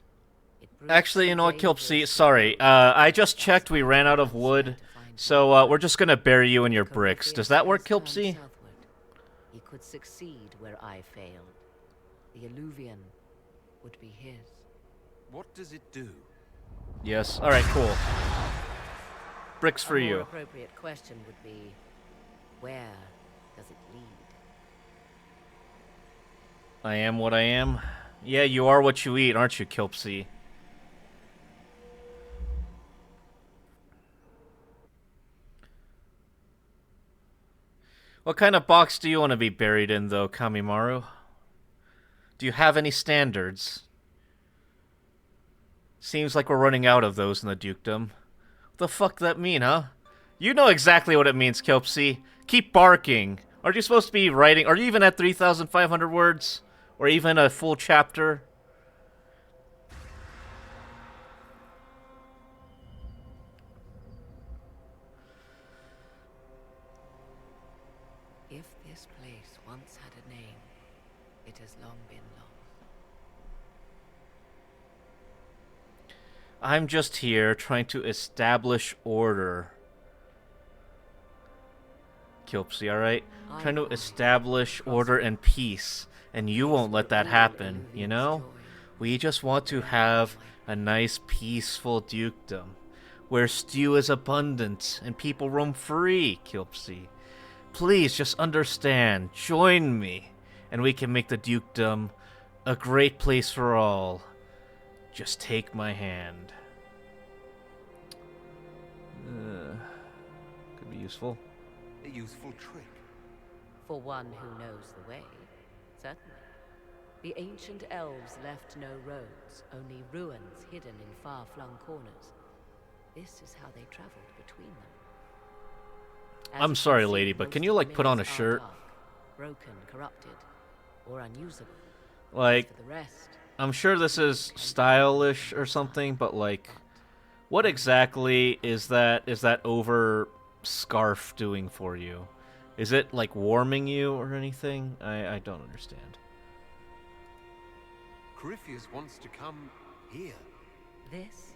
Actually, you know what, Kilpsy? Sorry. I just checked we ran out of wood, so we're just gonna bury you in your bricks. Does that work, Kilpsy?
He could succeed where I failed. The Alluvian would be his.
What does it do?
Yes. Alright, cool. Bricks for
A more
you.
appropriate question would be, where does it lead?
I am what I am. Yeah, you are what you eat, aren't you, Kilpsy? What kind of box do you want to be buried in, though, Kamimaru? Do you have any standards? Seems like we're running out of those in the dukedom. What the fuck that mean, huh? You know exactly what it means, Kilpsy. Keep barking. Aren't you supposed to be writing? Are you even at 3,500 words? Or even a full chapter?
If this place once had a name, it has long been lost.
I'm just here trying to establish order. Kilpsy, alright? Trying to establish order and peace. And you won't let that happen, you know? We just want to have a nice, peaceful dukedom, where stew is abundant and people roam free, Kilpsy. Please, just understand, join me, and we can make the dukedom a great place for all. Just take my hand. Could be useful.
A useful trick.
For one who knows the way, certainly. The ancient elves left no roads, only ruins hidden in far-flung corners. This is how they traveled between them.
I'm sorry, lady, but can you, like, put on a shirt?
Broken, corrupted, or unusable.
Like,
For the rest,
I'm sure this is stylish or something, but, like, what exactly is that over scarf doing for you? Is it, like, warming you or anything? I don't understand.
Corypheus wants to come here.
this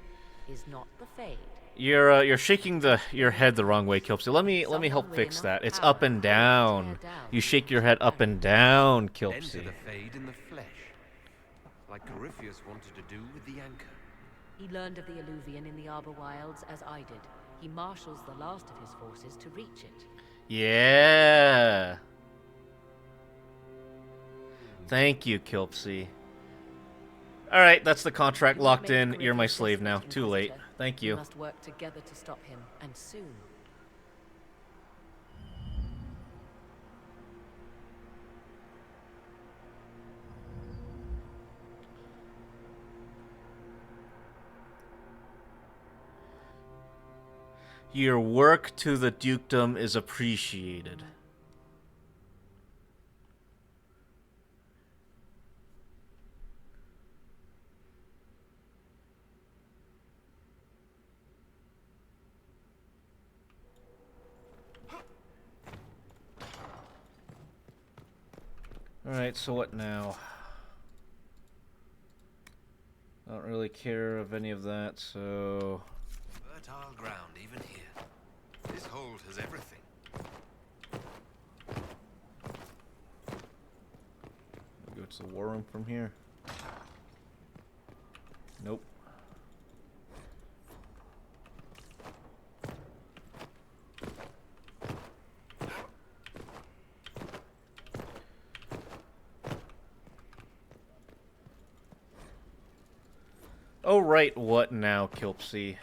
is not the Fade.
You're shaking your head the wrong way, Kilpsy. Let me help fix that. It's up and down. You shake your head up and down,
Enter
Kilpsy.
the Fade in the flesh, like Corypheus wanted to do with the anchor.
He learned of the Alluvian in the Arbor Wilds as I did. He marshals the last of his forces to reach it.
Yeah. Thank you, Kilpsy. All right, that's the contract locked in. You're my slave now. Too late. Thank
We
you.
must work together to stop him, and soon.
Your work to the dukedom is appreciated. Alright, so what now? I don't really care of any of that, so...
Fertile ground, even here. This hold has everything.
Go to the war room from here. Nope. Oh, right, what now, Kilpsy?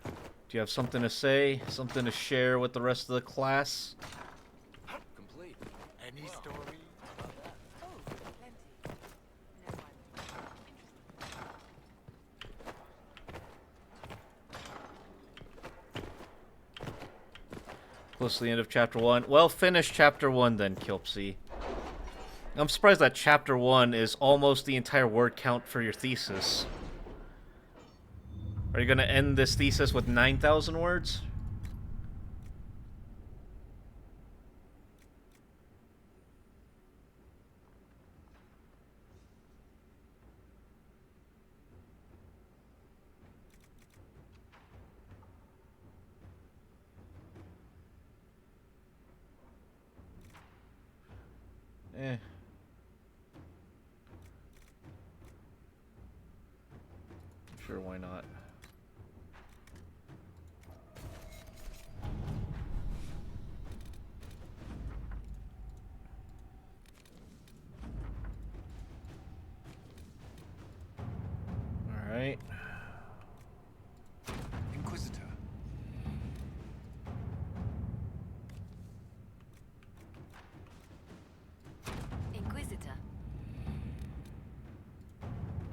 Do you have something to say? Something to share with the rest of the class?
Complete. Any story about that?
Oh, plenty. No one.
Close to the end of chapter 1. Well, finish chapter 1 then, Kilpsy. I'm surprised that chapter 1 is almost the entire word count for your thesis. Are you going to end this thesis with 9,000 words? Eh. Sure, why not? Alright.
Inquisitor.
Inquisitor.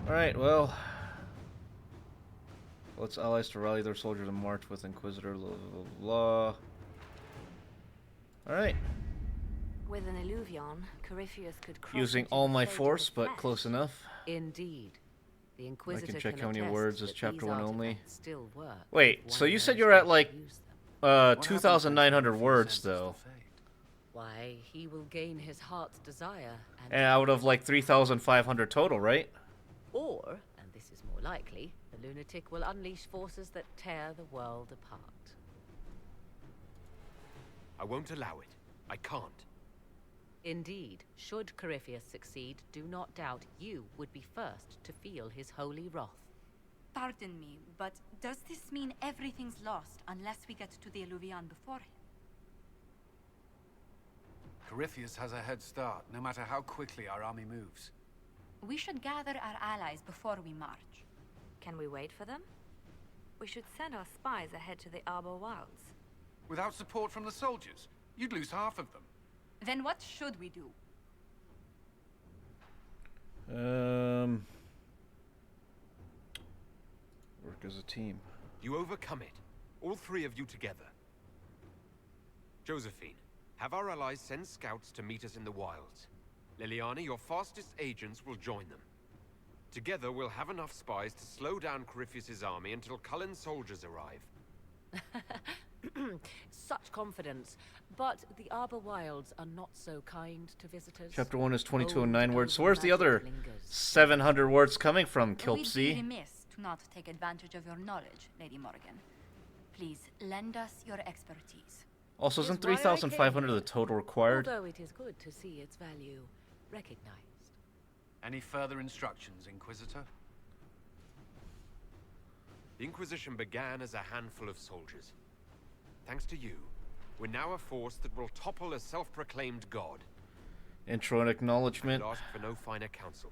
Alright, well... Let's allies to rally their soldiers and march with Inquisitor, blah, blah, blah. Alright.
With an Alluvion, Corypheus could cross
Using
into
all
the
my
Fade
force,
to the
but
flesh.
close enough.
Indeed. The
I
Inquisitor
can check how many
attest
words is
that
chapter
these
1 only.
artifacts still work
Wait,
if
so
one
you said
knows
you're
how
at
to
like
use them.
2,900 words though.
Why, he will gain his heart's desire,
And out of like 3,500 total, right?
or, and this is more likely, the lunatic will unleash forces that tear the world apart.
I won't allow it. I can't.
Indeed, should Corypheus succeed, do not doubt you would be first to feel his holy wrath.
Pardon me, but does this mean everything's lost unless we get to the Alluvion before him?
Corypheus has a head start, no matter how quickly our army moves.
We should gather our allies before we march.
Can we wait for them? We should send our spies ahead to the Arbor Wilds.
Without support from the soldiers, you'd lose half of them.
Then what should we do?
Work as a team.
You overcome it. All three of you together. Josephine, have our allies send scouts to meet us in the wilds. Liliana, your fastest agents will join them. Together, we'll have enough spies to slow down Corypheus' army until Cullen's soldiers arrive.
Such confidence, but the Arbor Wilds are not so kind to visitors.
Chapter 1 is 2209 words. So where's the other 700 words coming from,
We'd be
Kilpsy?
remiss to not take advantage of your knowledge, Lady Morgan. Please, lend us your expertise.
Also, isn't 3,500 the total required?
Although it is good to see its value recognized.
Any further instructions, Inquisitor?
The Inquisition began as a handful of soldiers. Thanks to you, we're now a force that will topple a self-proclaimed god.
Intro and acknowledgement.
I'd ask for no finer counsel,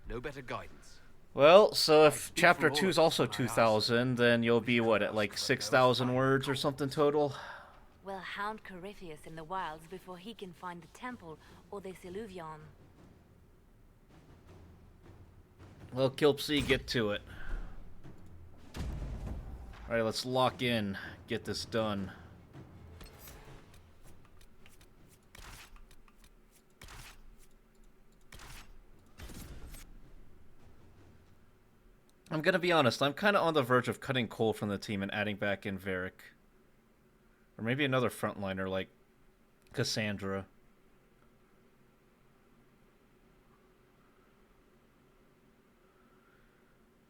no better guidance.
Well, so if chapter 2 is also 2,000, then you'll be, what, at like 6,000 words or something total?
We'll hound Corypheus in the wilds before he can find the temple or this Alluvion.
Well, Kilpsy, get to it. Alright, let's lock in. Get this done. I'm gonna be honest, I'm kinda on the verge of cutting Cole from the team and adding back in Varric. Or maybe another frontliner like Cassandra.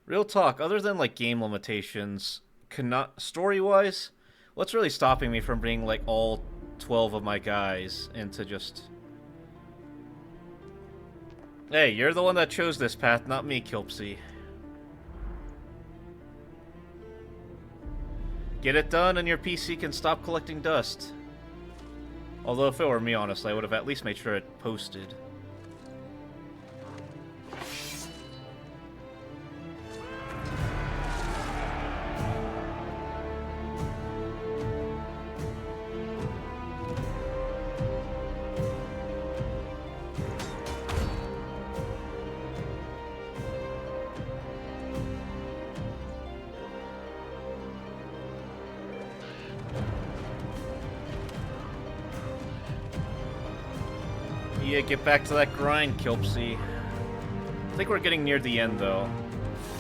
Real talk, other than like game limitations, story-wise, what's really stopping me from bringing like all 12 of my guys into just... Hey, you're the one that chose this path, not me, Kilpsy. Get it done and your PC can stop collecting dust. Although if it were me, honestly, I would have at least made sure it posted. Yeah, get back to that grind, Kilpsy. I think we're getting near the end, though.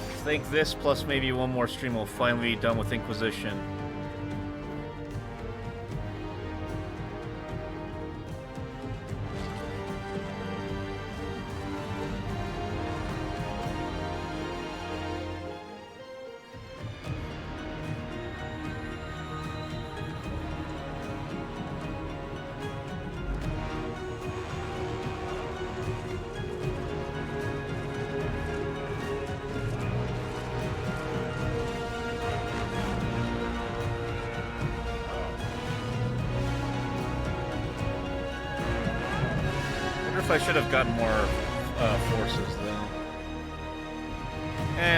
I think this plus maybe one more stream will finally be done with Inquisition. I should have gotten more forces, though.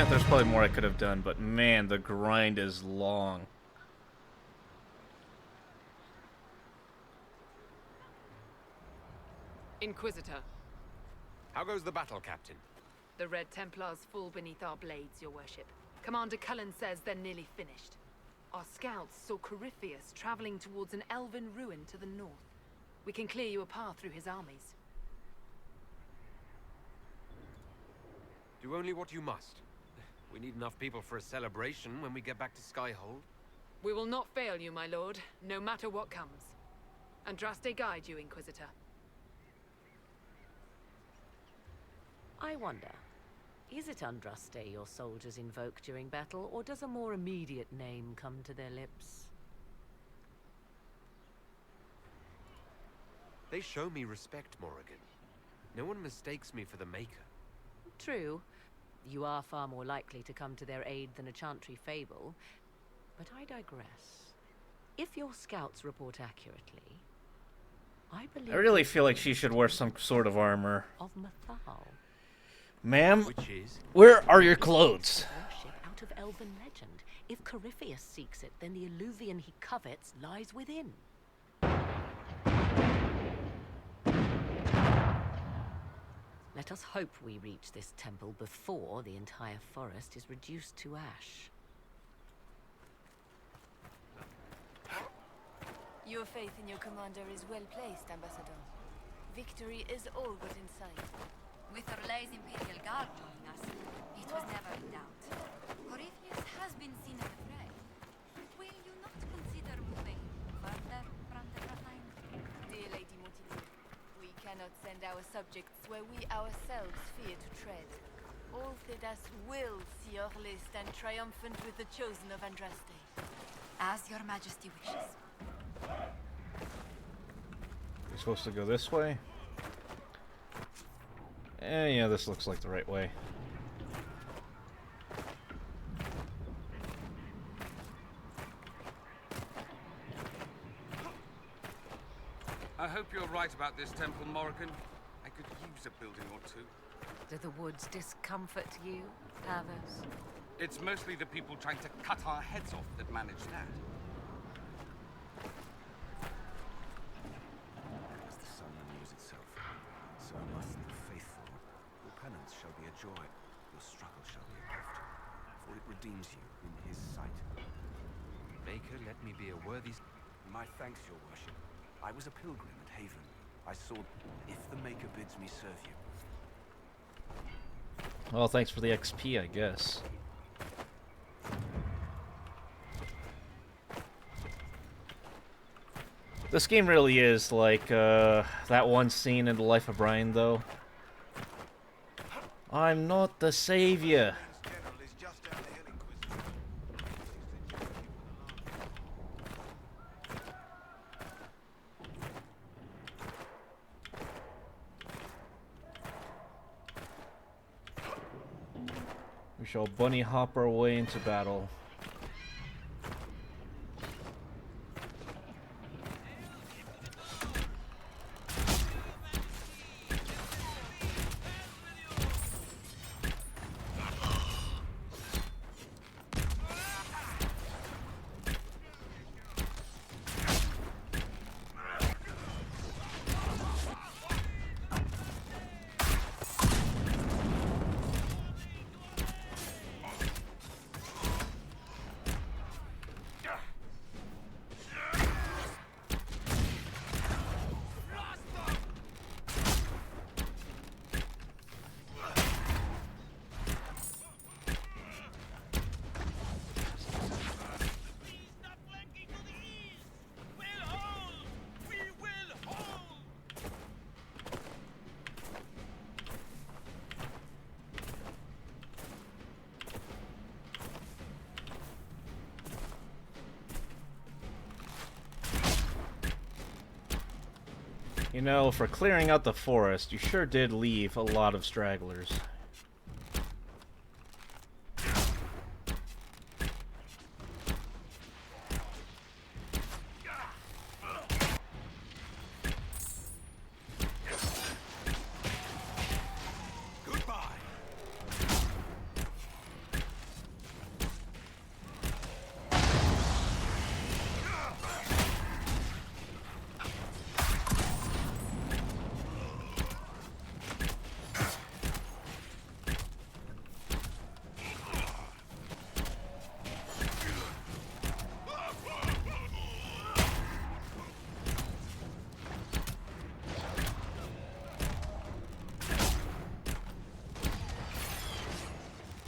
There's probably more I could have done, but man, the grind is long.
Inquisitor.
How goes the battle, Captain?
The Red Templars fall beneath our blades, your worship. Commander Cullen says they're nearly finished. Our scouts saw Corypheus traveling towards an elven ruin to the north. We can clear you a path through his armies.
Do only what you must. We need enough people for a celebration when we get back to Skyhold.
We will not fail you, my lord, no matter what comes. Andraste guide you, Inquisitor.
I wonder, is it Andraste your soldiers invoke during battle, or does a more immediate name come to their lips?
They show me respect, Morrigan. No one mistakes me for the Maker.
True. You are far more likely to come to their aid than a chantry fable. But I digress. If your scouts report accurately, I believe...
I really feel like she should wear some sort of armor.
...of Mathal.
Ma'am,
Which is?
Where are your clothes?
Worship out of elven legend. If Corypheus seeks it, then the illuvian he covets lies within. Let us hope we reach this temple before the entire forest is reduced to ash.
Your faith in your commander is well placed, Ambassador. Victory is all but in sight.
With Orlay's Imperial Guard joining us, it was never in doubt. Corypheus has been seen in the fray. Will you not consider moving further from the front line?
Dear Lady Montineau, we cannot send our subjects where we ourselves fear to tread. All Thedas will see Orlais stand triumphant with the chosen of Andraste.
As your majesty wishes.
We're supposed to go this way? Yeah, this looks like the right way.
I hope you're right about this temple, Morrigan. I could use a building or two.
Do the woods discomfort you, Havas?
It's mostly the people trying to cut our heads off that manage that.
As the sun renews itself, so must the faithful. Your penance shall be a joy, your struggle shall be a gift, for it redeems you in his sight.
Maker, let me be a worthy...
My thanks, your worship. I was a pilgrim at Haven. I saw, if the Maker bids me serve you.
Well, thanks for the XP, I guess. This game really is like that one scene in The Life of Brian, though. I'm not the savior. We shall bunny hop our way into battle. You know, for clearing out the forest, you sure did leave a lot of stragglers.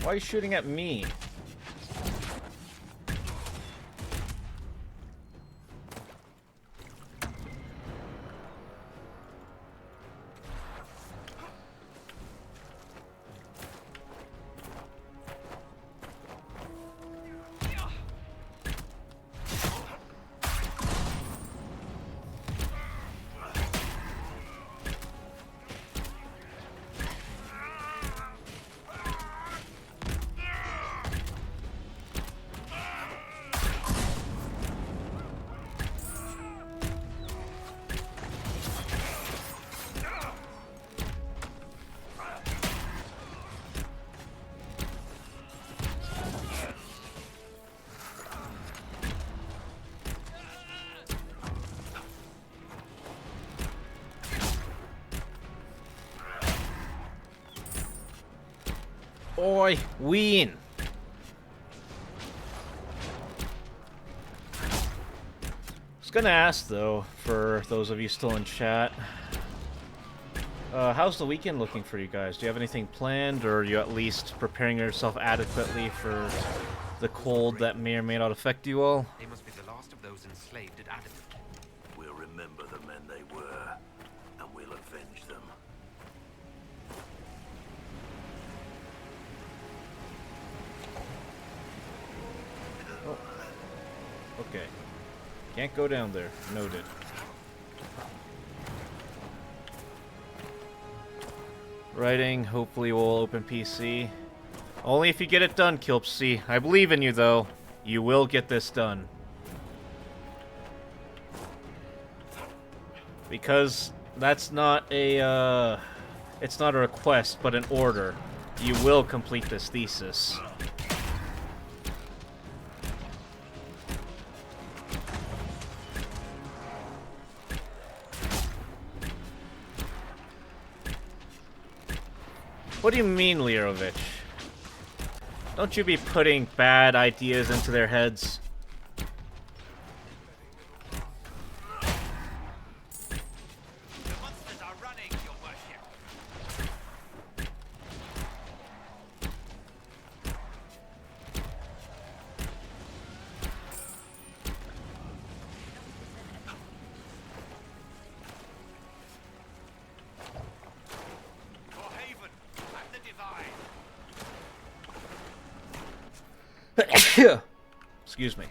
Why are you shooting at me? Oi, ween. I was gonna ask though, for those of you still in chat, how's the weekend looking for you guys? Do you have anything planned, or are you at least preparing yourself adequately for the cold that may or may not affect you all?
They must be the last of those enslaved at Adamant.
We'll remember the men they were, and we'll avenge them.
Oh. Okay. Can't go down there. Noted. Writing, hopefully we'll open PC. Only if you get it done, Kilpsy. I believe in you, though. You will get this done. Because that's not a, it's not a request, but an order. You will complete this thesis. What do you mean, Lirovich? Don't you be putting bad ideas into their heads? Excuse me.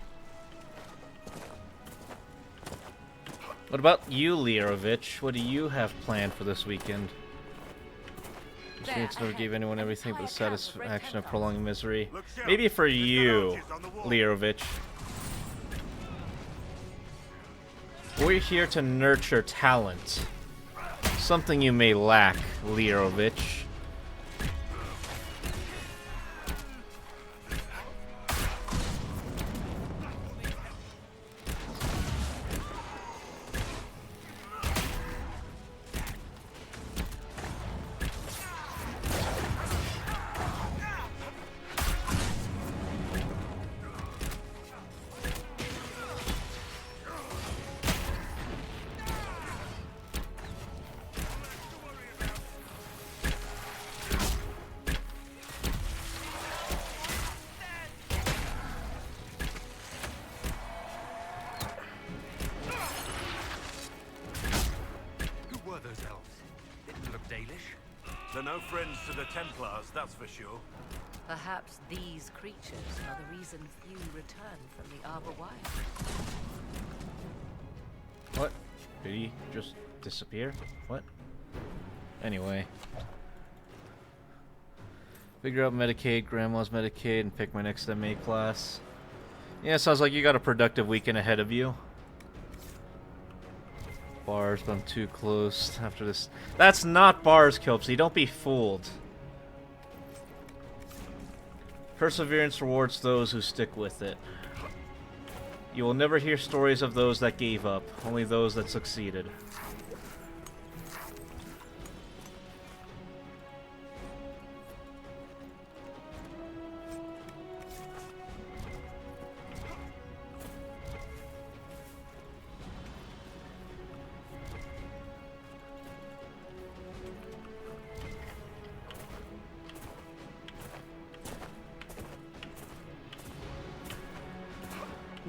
What about you, Lirovich? What do you have planned for this weekend? Experience never gave anyone everything but the satisfaction of prolonging misery. Maybe for you, Lirovich. We're here to nurture talent. Something you may lack, Lirovich.
They're no friends to the Templars, that's for sure.
Perhaps these creatures are the reason few return from the Arbor Wild.
What? Did he just disappear? What? Anyway. Figure out Medicaid, Grandma's Medicaid, and pick my next MA class. Yeah, sounds like you got a productive weekend ahead of you. Bars, but I'm too close after this. That's not bars, Kilpsy. Don't be fooled. Perseverance rewards those who stick with it. You will never hear stories of those that gave up, only those that succeeded.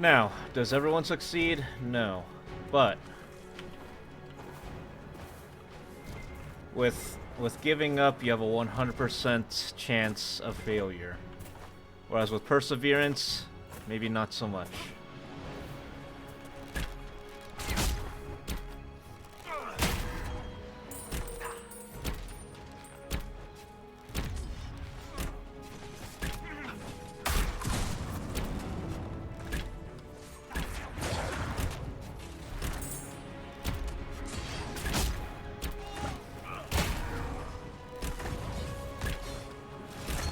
Now, does everyone succeed? No. But with giving up, you have a 100% chance of failure. Whereas with perseverance, maybe not so much.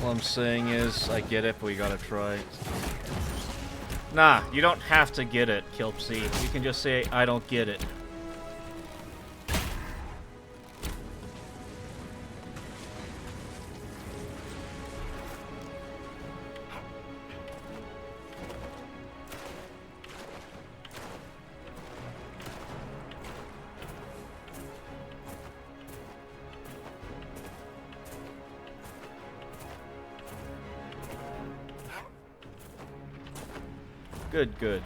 All I'm saying is, I get it, but we gotta try. Nah, you don't have to get it, Kilpsy. You can just say, I don't get it. Good, good.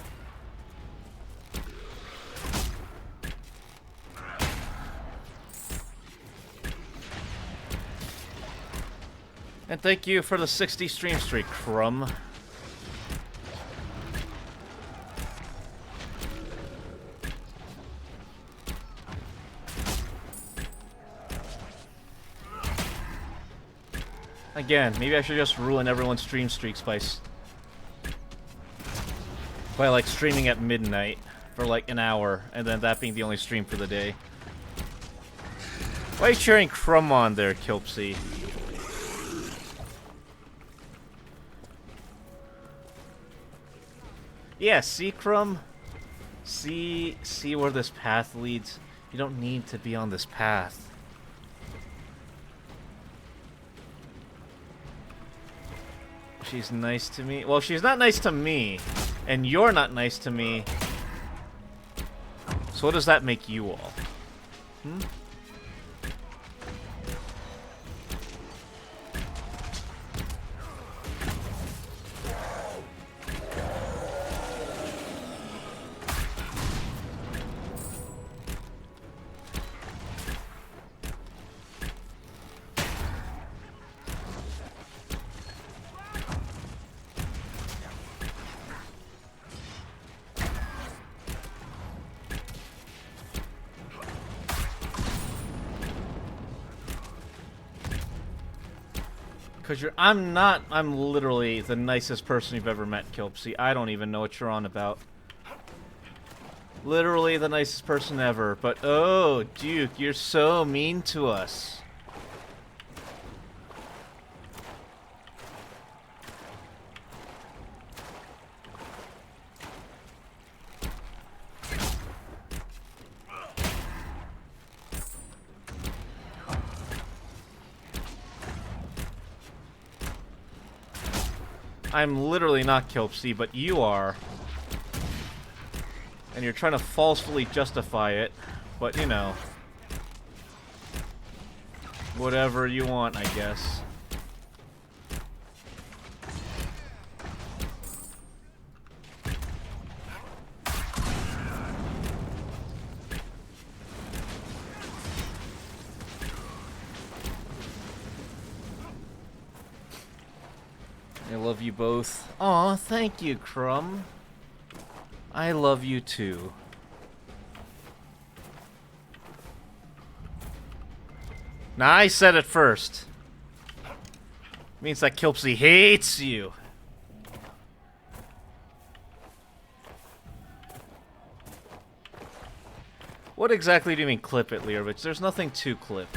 And thank you for the 60 stream streak, Crumb. Again, maybe I should just ruin everyone's stream streaks by like streaming at midnight for like an hour, and then that being the only stream for the day. Why are you cheering Crumb on there, Kilpsy? Yeah, see, Crumb? See where this path leads? You don't need to be on this path. She's nice to me. Well, she's not nice to me, and you're not nice to me. So what does that make you all? Hmm? Because I'm literally the nicest person you've ever met, Kilpsy. I don't even know what you're on about. Literally the nicest person ever. But, oh, Duke, you're so mean to us. I'm literally not Kilpsy, but you are. And you're trying to falsely justify it, but you know. Whatever you want, I guess. I love you both. Aw, thank you, Crumb. I love you too. Nah, I said it first. Means that Kilpsy hates you. What exactly do you mean clip it, Lerovich? There's nothing to clip.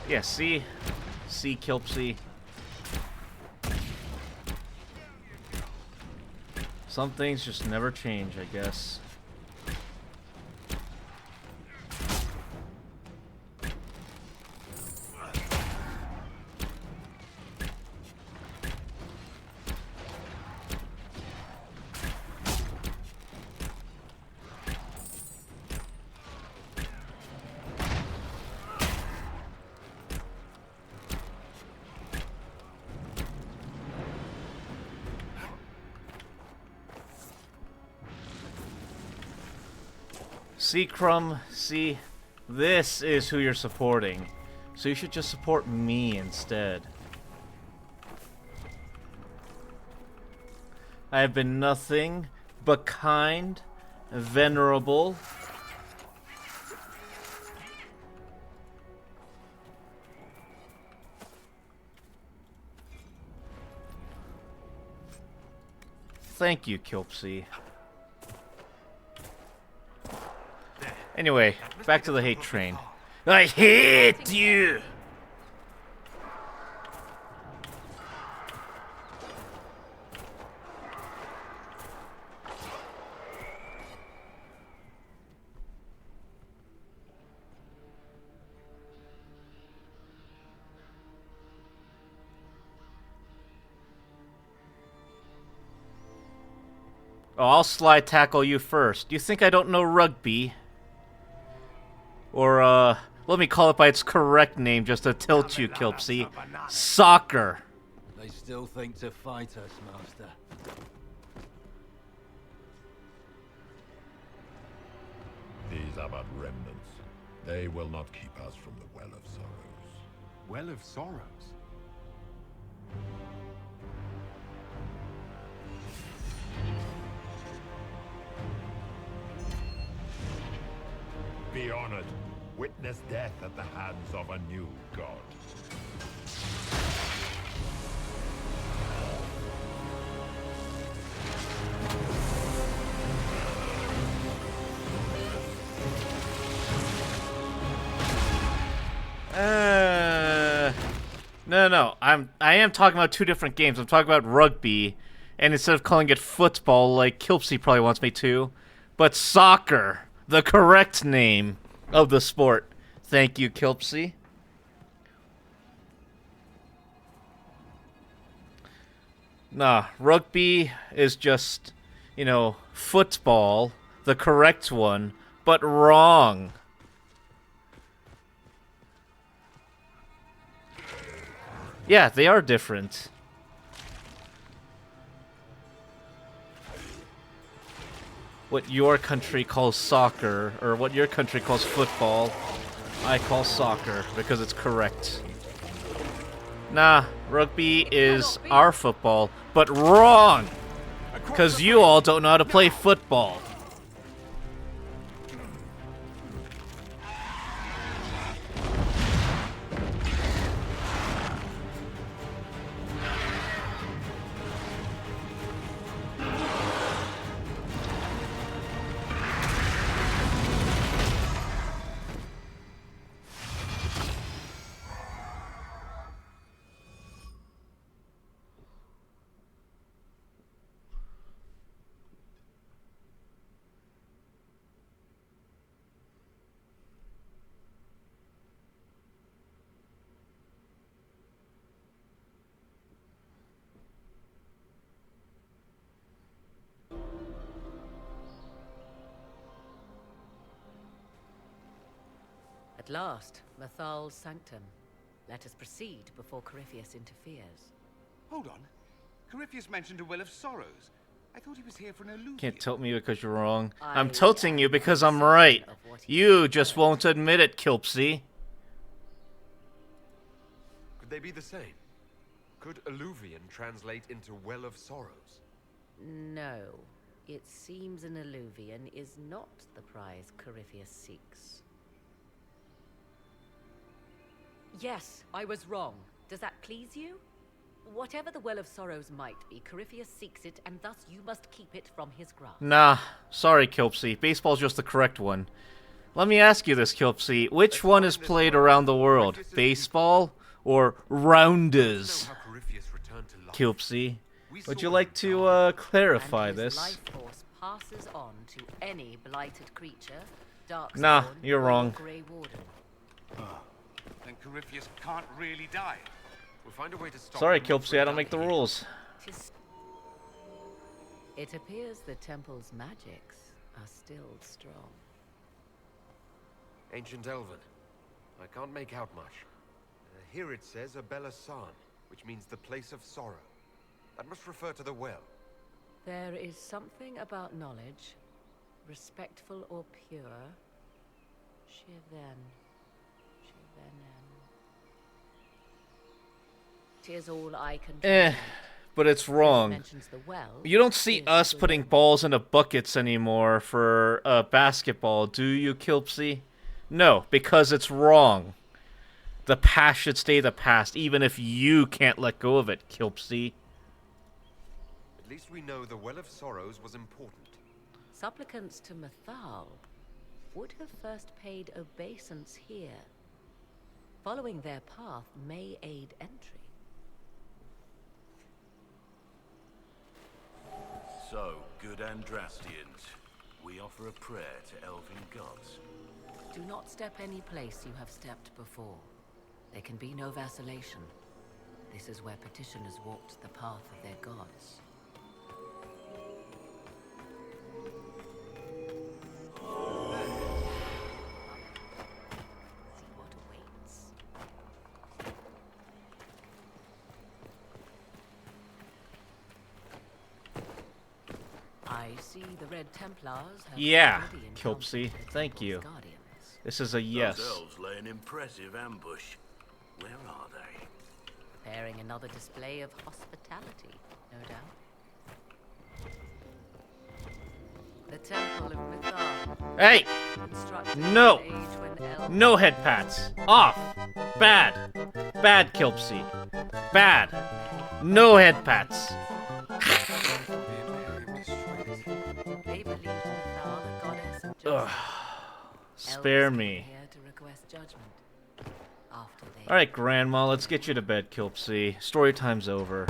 Yeah, see, Kilpsy. Some things just never change, I guess. See, Crumb, see, this is who you're supporting. So you should just support me instead. I have been nothing but kind, venerable. Thank you, Kilpsy. Anyway, back to the hate train. I hate you! Oh, I'll slide tackle you first. Do you think I don't know rugby? Or, let me call it by its correct name just to tilt you, Kilpsy. Soccer.
They still think to fight us, Master.
These are but remnants. They will not keep us from the Well of Sorrows.
Well of Sorrows?
Be honored. Witness death at the hands of a new god.
No. I am talking about two different games. I'm talking about rugby, and instead of calling it football like Kilpsy probably wants me to, but soccer, the correct name of the sport. Thank you, Kilpsy. Nah, rugby is just, you know, football, the correct one, but wrong. Yeah, they are different. What your country calls soccer, or what your country calls football, I call soccer, because it's correct. Nah, rugby is our football, but wrong! Because you all don't know how to play football.
At last, Mathal's sanctum. Let us proceed before Corypheus interferes.
Hold on. Corypheus mentioned a Well of Sorrows. I thought he was here for an illusion.
Can't tilt me because you're wrong. I'm tilting you because I'm right. You just won't admit it, Kilpsy.
Could they be the same? Could Alluvian translate into Well of Sorrows?
No. It seems an alluvian is not the prize Corypheus seeks. Yes, I was wrong. Does that please you? Whatever the Well of Sorrows might be, Corypheus seeks it, and thus you must keep it from his grasp.
Nah, sorry, Kilpsy. Baseball's just the correct one. Let me ask you this, Kilpsy. Which one is played around the world? Baseball or rounders? Kilpsy, would you like to clarify this?
Life force passes on to any blighted creature, darkspawn,
Nah, you're wrong.
or Grey Warden.
Then Corypheus can't really die.
We'll find a way to stop
Sorry,
him
Kilpsy, I don't make the rules.
It appears the temple's magics are still strong.
Ancient Elven. I can't make out much. Here it says Abella San, which means the place of sorrow. That must refer to the well.
There is something about knowledge, respectful or pure. Shiven. 'Tis all I can
but it's wrong. You don't see us putting balls into buckets anymore for basketball, do you, Kilpsy? No, because it's wrong. The past should stay the past, even if you can't let go of it, Kilpsy.
At least we know the Well of Sorrows was important.
Supplicants to Mathal would have first paid obeisance here. Following their path may aid entry.
So, good Andrastians, we offer a prayer to elven gods.
Do not step any place you have stepped before. There can be no vacillation. This is where petitioners walked the path of their gods. I see the Red Templars have
Yeah,
already
Kilpsy.
encountered the
Thank you.
Temple's guardians.
This is a yes.
Those elves lay an impressive ambush. Where are they?
Preparing another display of hospitality, no doubt. The Temple of Mithar.
Hey!
Constructed
No!
in an age when elves-
No head pats. Off. Bad. Bad, Kilpsy. Bad. No head pats.
They believed Mithar, the goddess of
Ugh.
justice.
Spare
Elves
me.
came here to request judgment. After they
Alright, Grandma, let's get you to bed, Kilpsy. Story time's over.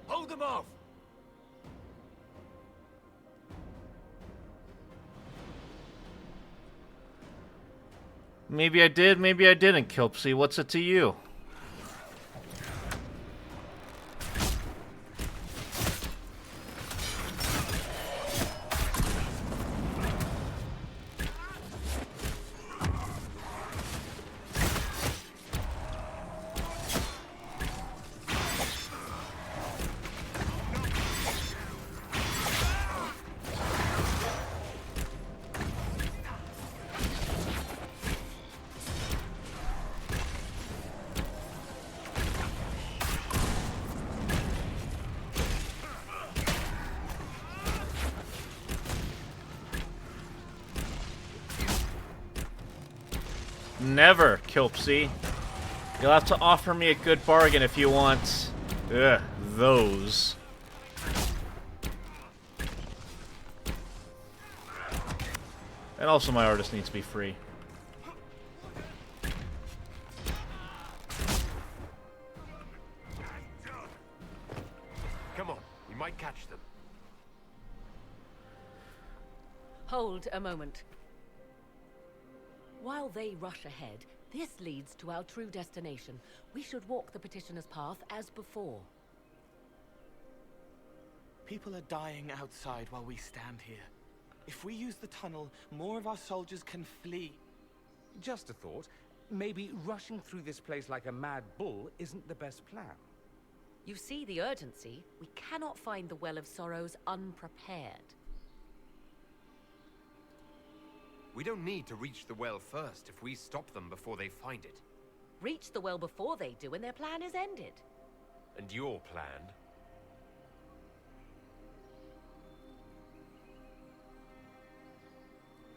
Hold them off!
Maybe I did, maybe I didn't, Kilpsy. What's it to you? Never, Kilpsy. You'll have to offer me a good bargain if you want. Ugh, those. And also my artist needs to be free.
Come on, we might catch them.
Hold a moment. While they rush ahead, this leads to our true destination. We should walk the petitioner's path as before.
People are dying outside while we stand here. If we use the tunnel, more of our soldiers can flee.
Just a thought. Maybe rushing through this place like a mad bull isn't the best plan.
You see the urgency. We cannot find the Well of Sorrows unprepared.
We don't need to reach the well first if we stop them before they find it.
Reach the well before they do and their plan is ended.
And your plan?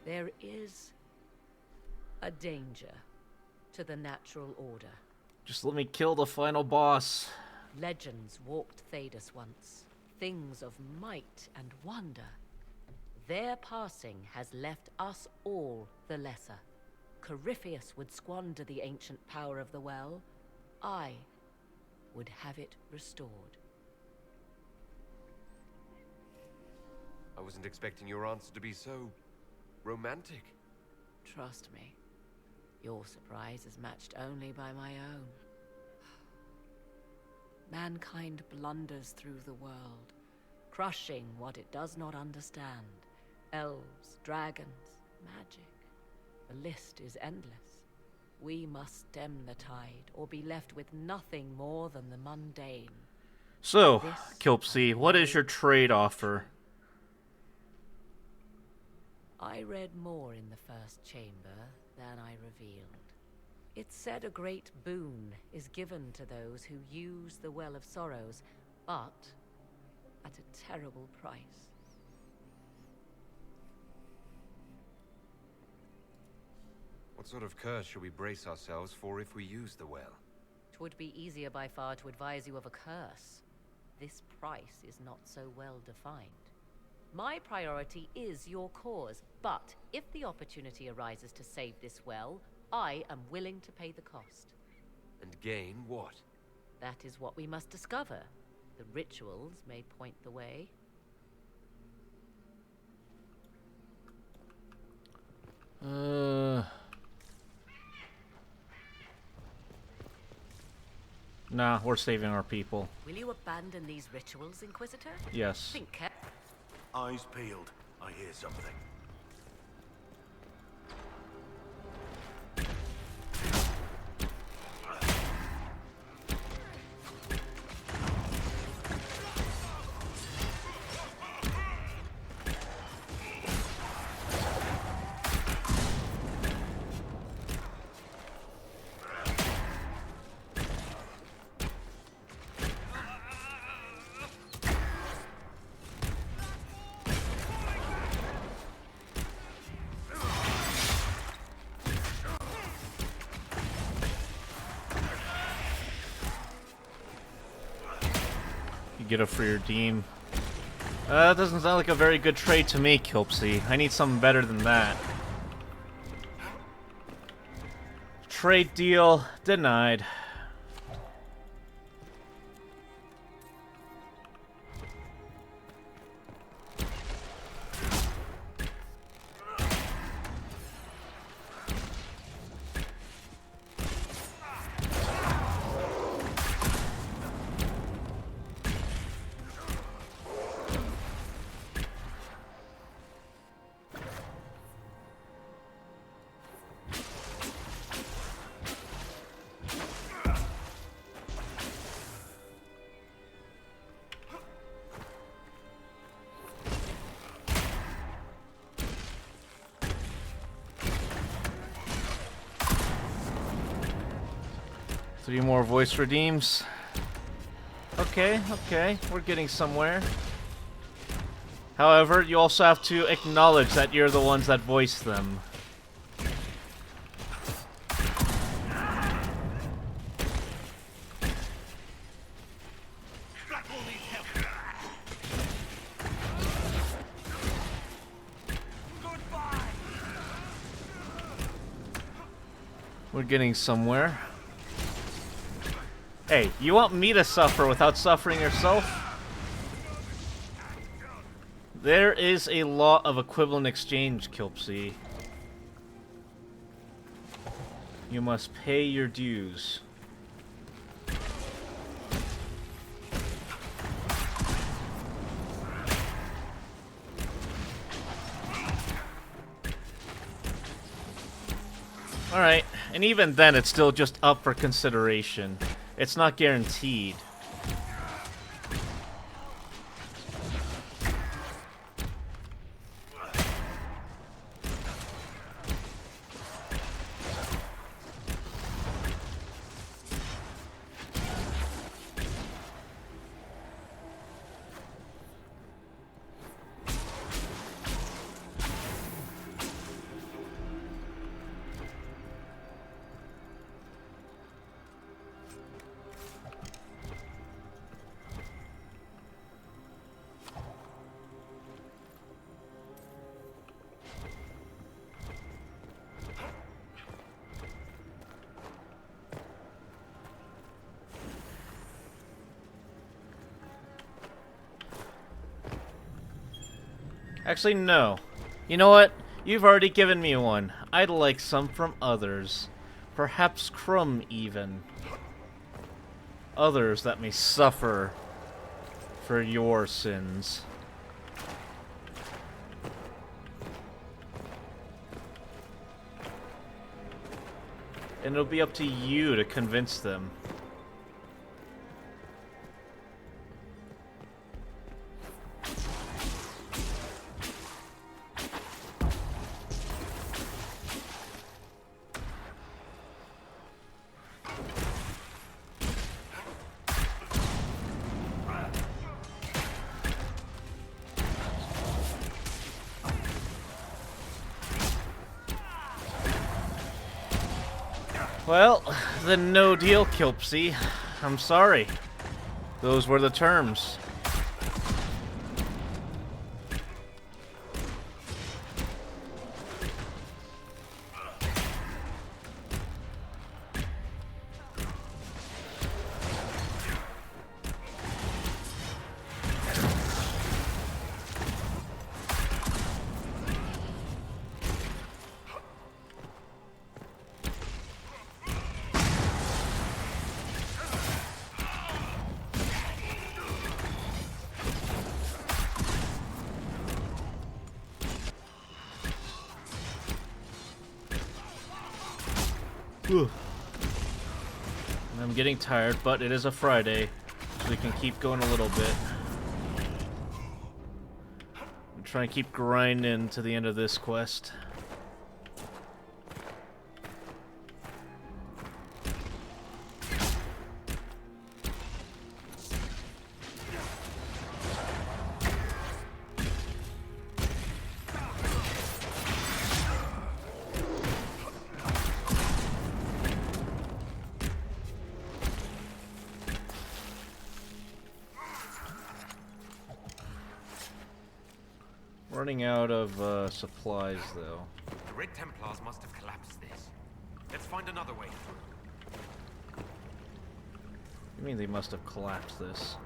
There is a danger to the natural order.
Just let me kill the final boss.
Legends walked Thedas once, things of might and wonder. Their passing has left us all the lesser. Corypheus would squander the ancient power of the well. I would have it restored.
I wasn't expecting your answer to be so romantic.
Trust me, your surprise is matched only by my own. Mankind blunders through the world, crushing what it does not understand. Elves, dragons, magic. The list is endless. We must stem the tide, or be left with nothing more than the mundane.
So, Kilpsy, what is your trade offer?
I read more in the first chamber than I revealed. It said a great boon is given to those who use the Well of Sorrows, but at a terrible price.
What sort of curse should we brace ourselves for if we use the well?
'Twould be easier by far to advise you of a curse. This price is not so well defined. My priority is your cause, but if the opportunity arises to save this well, I am willing to pay the cost.
And gain what?
That is what we must discover. The rituals may point the way.
Nah, we're saving our people.
Will you abandon these rituals, Inquisitor?
Yes.
Think care-
Eyes peeled. I hear something.
You get a free redeem. That doesn't sound like a very good trade to me, Kilpsy. I need something better than that. Trade deal denied. Three more voice redeems. Okay, okay, we're getting somewhere. However, you also have to acknowledge that you're the ones that voice them. We're getting somewhere. Hey, you want me to suffer without suffering yourself? There is a law of equivalent exchange, Kilpsy. You must pay your dues. Alright, and even then it's still just up for consideration. It's not guaranteed. Actually, no. You know what? You've already given me one. I'd like some from others. Perhaps crumb, even. Others that may suffer for your sins. And it'll be up to you to convince them. Well, then no deal, Kilpsy. I'm sorry. Those were the terms. Whew. I'm getting tired, but it is a Friday, so we can keep going a little bit. I'm trying to keep grinding to the end of this quest. Running out of supplies, though.
The Red Templars must have collapsed this. Let's find another way through.
You mean they must have collapsed this?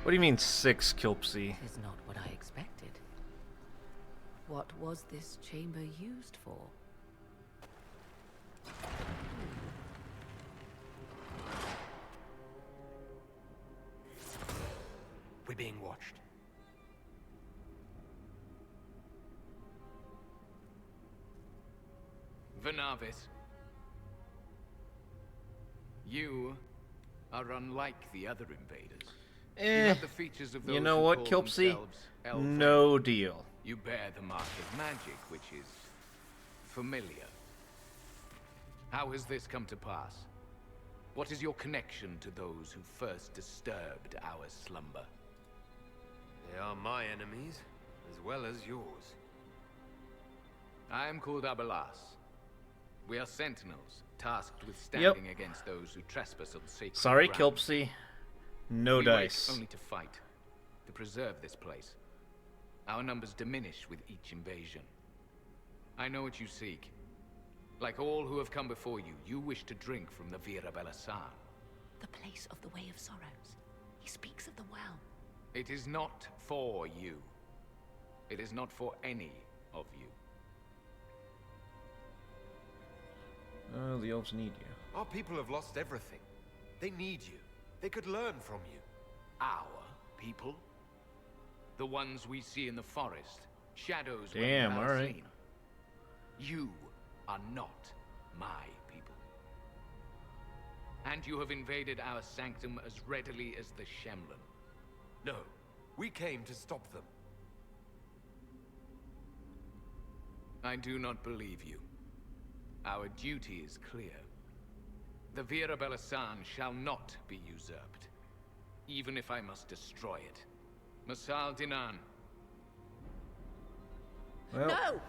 What do you mean 6, Kilpsy?
Is not what I expected. What was this chamber used for?
We're being watched.
Vernavis. You are unlike the other invaders. You have the features of those
you know
who
what,
call
Kilpsy?
themselves elf.
No deal.
You bear the mark of magic, which is familiar. How has this come to pass? What is your connection to those who first disturbed our slumber?
They are my enemies, as well as yours.
I am called Abelas. We are sentinels, tasked with standing against those who trespass on sacred
Sorry,
ground.
Kilpsy. No
We
dice.
wait only to fight, to preserve this place. Our numbers diminish with each invasion. I know what you seek. Like all who have come before you, you wish to drink from the Vira Belasan.
The place of the Way of Sorrows. He speaks of the well.
It is not for you. It is not for any of you.
Oh, the elves need you.
Our people have lost everything. They need you. They could learn from you.
Our people? The ones we see in the forest. Shadows.
Damn,
when
alright.
unseen. You are not my people. And you have invaded our sanctum as readily as the Shemlin.
No, we came to stop them.
I do not believe you. Our duty is clear. The Vira Belasan shall not be usurped, even if I must destroy it. Masal Dinan.
Well.
No!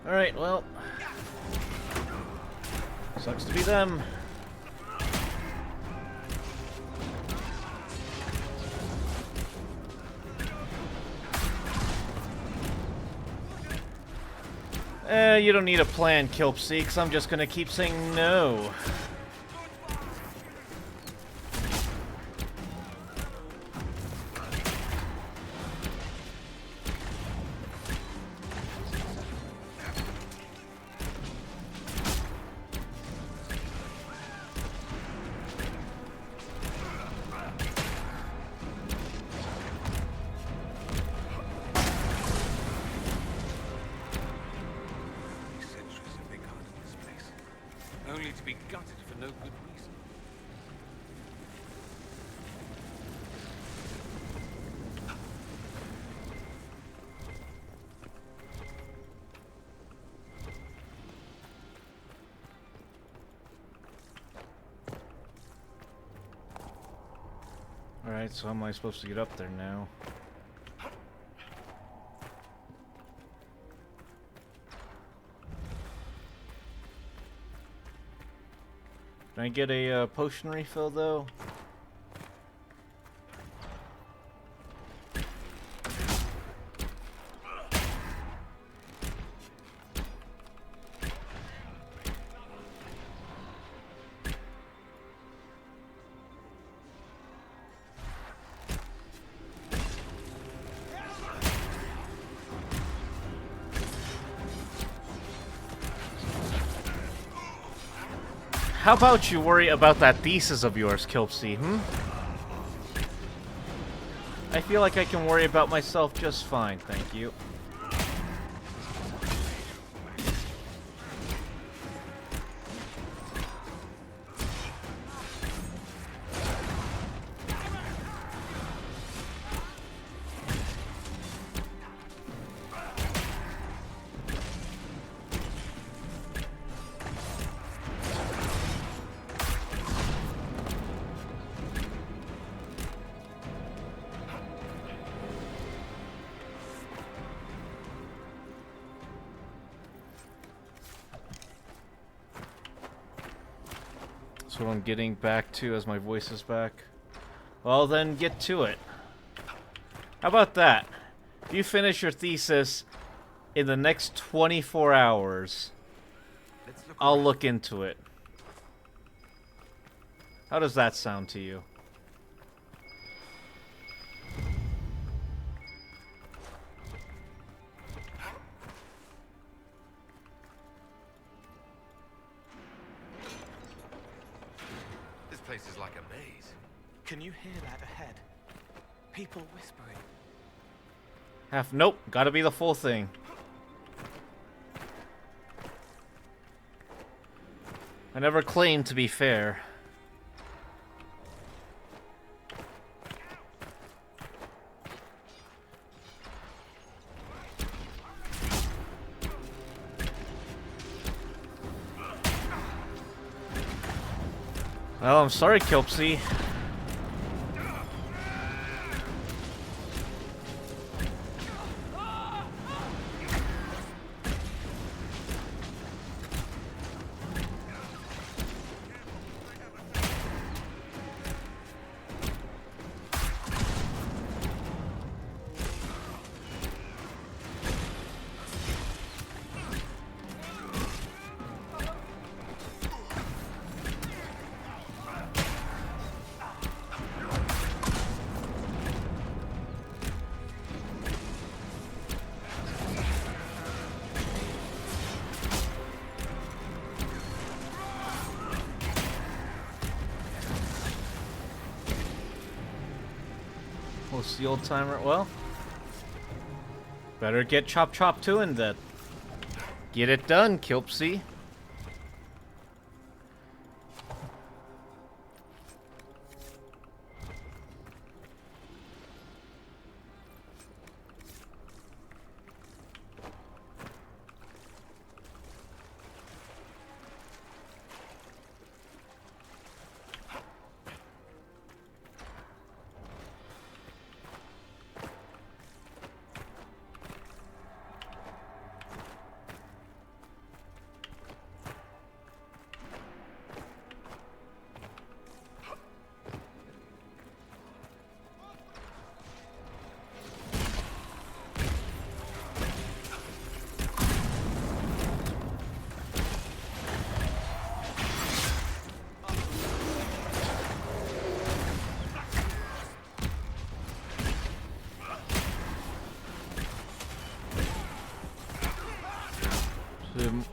Alright, well. Sucks to be them. You don't need a plan, Kilpsy, 'cause I'm just gonna keep saying no.
Only to be gutted for no good reason.
Alright, so how am I supposed to get up there now? Can I get a potion refill, though? How about you worry about that thesis of yours, Kilpsy, I feel like I can worry about myself just fine, thank you. That's what I'm getting back to as my voice is back. Well, then get to it. How about that? If you finish your thesis in the next 24 hours, I'll look into it. How does that sound to you?
This place is like a maze.
Can you hear that ahead? People whispering.
Nope, gotta be the full thing. I never claimed to be fair. Well, I'm sorry, Kilpsy. What's the old timer? Well, better get Chop Chop to in then. Get it done, Kilpsy.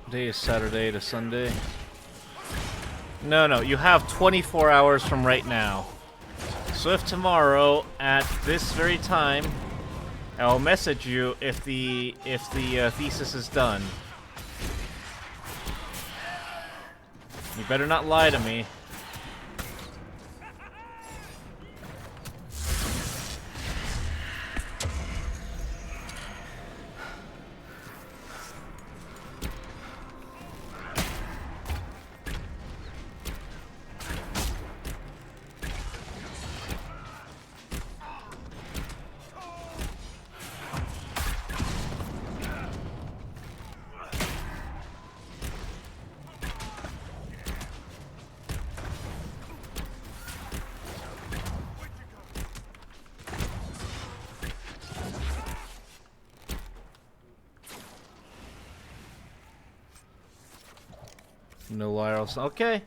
Today is Saturday to Sunday. No, you have 24 hours from right now. So if tomorrow at this very time, I'll message you if the thesis is done. You better not lie to me. No wireless. Okay.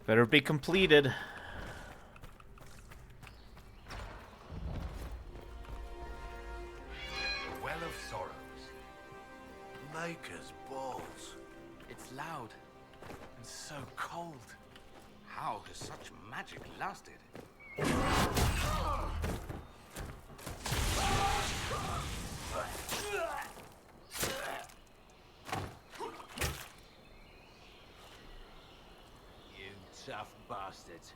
Better be completed.
The Well of Sorrows. Maker's balls.
It's loud and so cold.
How has such magic lasted?
Tough bastards.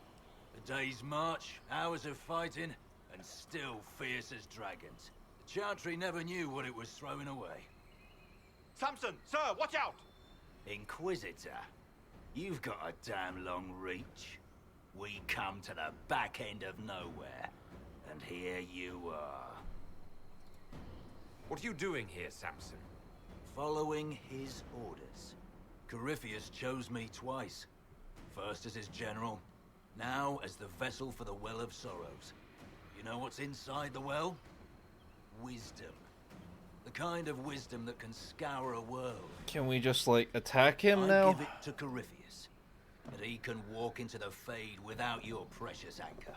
A day's march, hours of fighting, and still fierce as dragons. The Chantry never knew what it was throwing away.
Samson, sir, watch out!
Inquisitor, you've got a damn long reach. We come to the back end of nowhere, And here you are.
What are you doing here, Samson?
Following his orders. Corypheus chose me twice. First as his general, now as the vessel for the Well of Sorrows. You know what's inside the well? Wisdom. The kind of wisdom that can scour a world.
Can we just, like, attack him now?
I give it to Corypheus, that he can walk into the Fade without your precious anchor.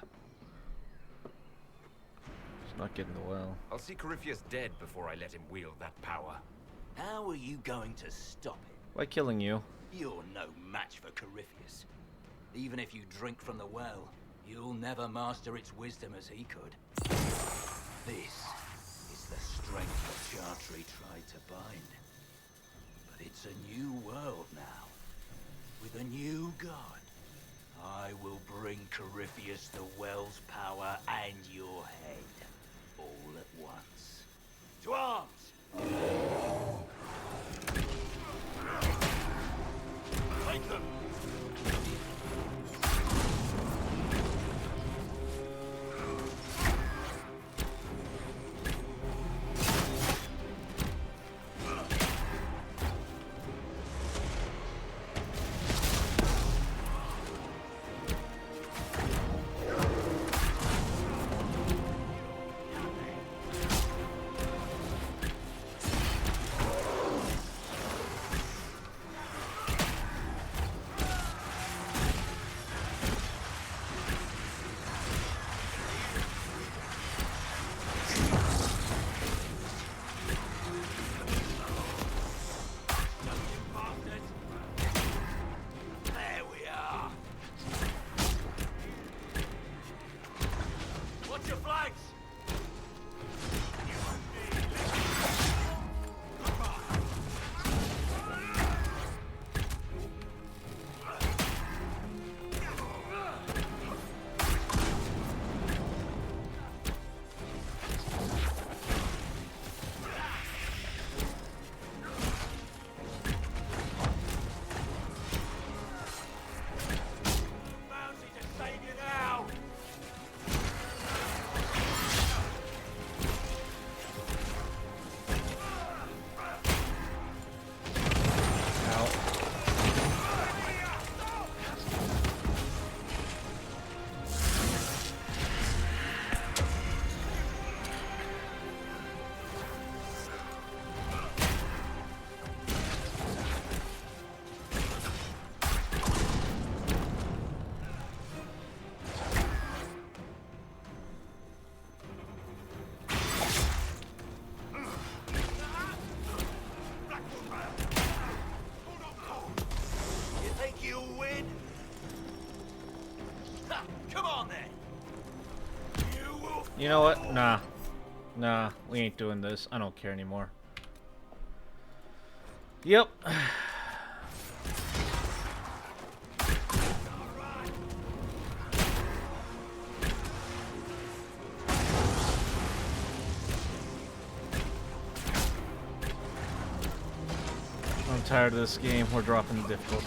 He's not getting the well.
I'll see Corypheus dead before I let him wield that power.
How are you going to stop it?
By killing you.
You're no match for Corypheus. Even if you drink from the well, you'll never master its wisdom as he could. This is the strength that Chantry tried to bind. But it's a new world now, with a new god. I will bring Corypheus the well's power and your head, all at once. To arms! Take them!
You know what? Nah. Nah, we ain't doing this. I don't care anymore. Yep. I'm tired of this game. We're dropping the difficulty.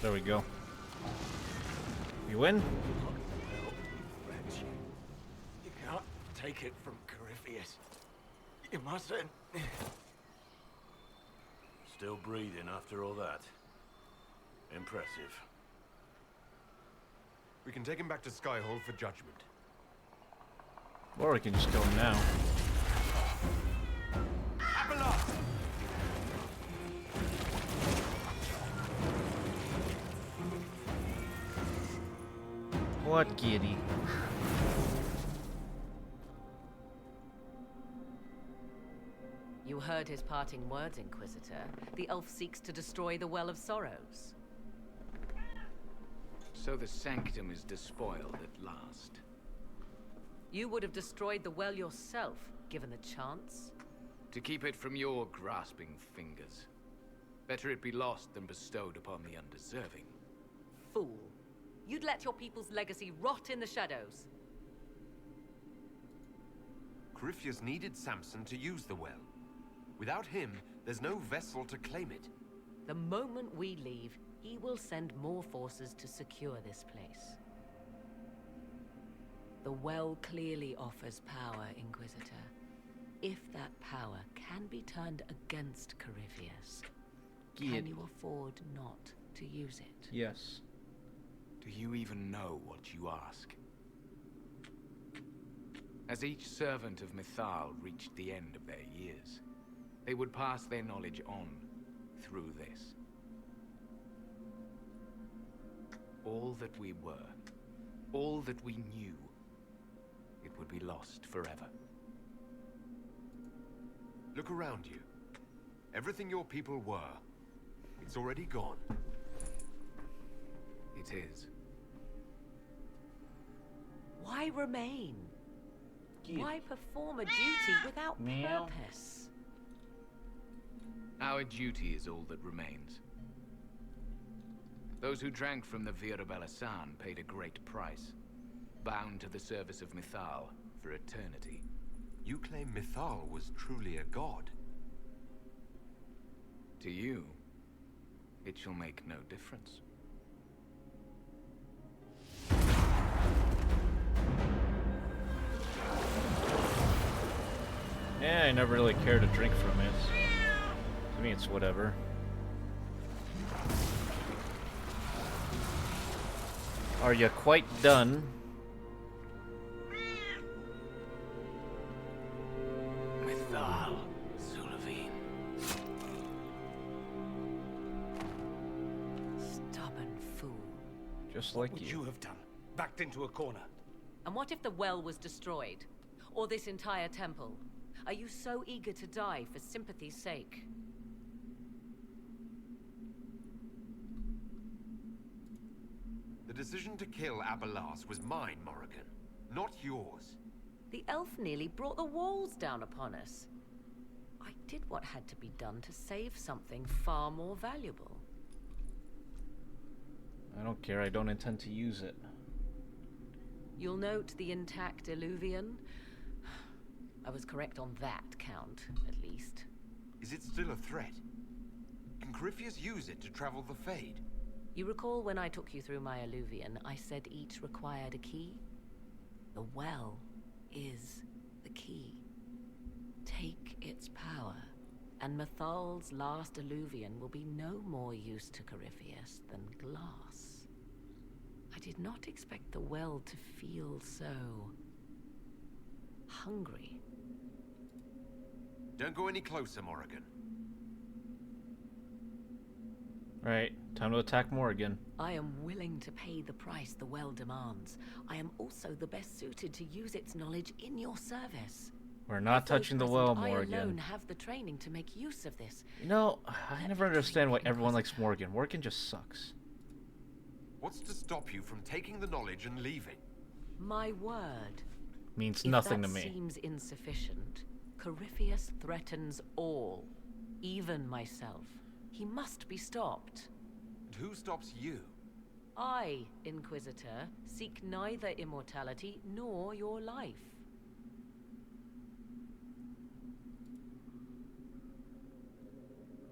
There we go. You win?
You can't take it from Corypheus. You mustn't.
Still breathing after all that. Impressive.
We can take him back to Skyhall for judgment.
Or we can just kill him now. What giddy?
You heard his parting words, Inquisitor. The elf seeks to destroy the Well of Sorrows.
So the sanctum is despoiled at last.
You would have destroyed the well yourself, given the chance.
To keep it from your grasping fingers. Better it be lost than bestowed upon the undeserving.
Fool. You'd let your people's legacy rot in the shadows.
Corypheus needed Samson to use the well. Without him, there's no vessel to claim it.
The moment we leave, he will send more forces to secure this place. The well clearly offers power, Inquisitor. If that power can be turned against Corypheus, can you afford not to use it?
Yes.
Do you even know what you ask? As each servant of Mythal reached the end of their years, they would pass their knowledge on through this. All that we were, all that we knew, it would be lost forever.
Look around you. Everything your people were, it's already gone.
It is.
Why remain? Why perform a duty without purpose?
Our duty is all that remains. Those who drank from the Virabella San paid a great price, bound to the service of Mythal for eternity.
You claim Mythal was truly a god?
To you, it shall make no difference.
Yeah, I never really cared to drink from it. To me, it's whatever. Are you quite done?
Mythal, Zulavine.
Stubborn fool.
Just
What
like
would
you.
you have done? Backed into a corner?
And what if the well was destroyed? Or this entire temple? Are you so eager to die for sympathy's sake?
The decision to kill Abelas was mine, Morrigan, not yours.
The elf nearly brought the walls down upon us. I did what had to be done to save something far more valuable.
I don't care, I don't intend to use it.
You'll note the intact Illuvian. I was correct on that count, at least.
Is it still a threat? Can Corypheus use it to travel the Fade?
You recall when I took you through my Illuvian, I said each required a key? The well is the key. Take its power, and Mythal's last Illuvian will be no more use to Corypheus than glass. I did not expect the well to feel so hungry.
Don't go any closer, Morrigan.
Right, time to attack Morrigan.
I am willing to pay the price the well demands. I am also the best suited to use its knowledge in your service.
We're not touching the well,
I
Morrigan.
alone have the training to make use of this.
You know, I never understand why everyone likes Morrigan. Morrigan just sucks.
What's to stop you from taking the knowledge and leaving?
My word.
Means
If
nothing
that
to me.
seems insufficient, Corypheus threatens all, even myself. He must be stopped.
And who stops you?
I, Inquisitor, seek neither immortality nor your life.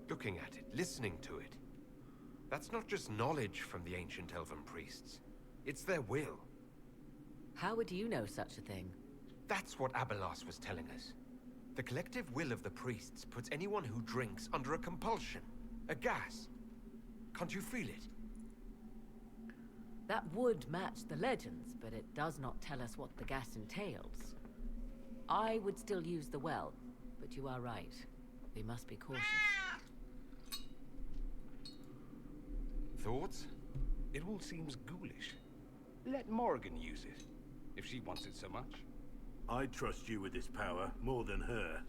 Looking at it, listening to it. That's not just knowledge from the ancient elven priests. It's their will.
How would you know such a thing?
That's what Abelas was telling us. The collective will of the priests puts anyone who drinks under a compulsion. A gas. Can't you feel it?
That would match the legends, but it does not tell us what the gas entails. I would still use the well, but you are right. We must be cautious.
Thoughts? It all seems ghoulish. Let Morrigan use it, if she wants it so much.
I trust you with this power more than her.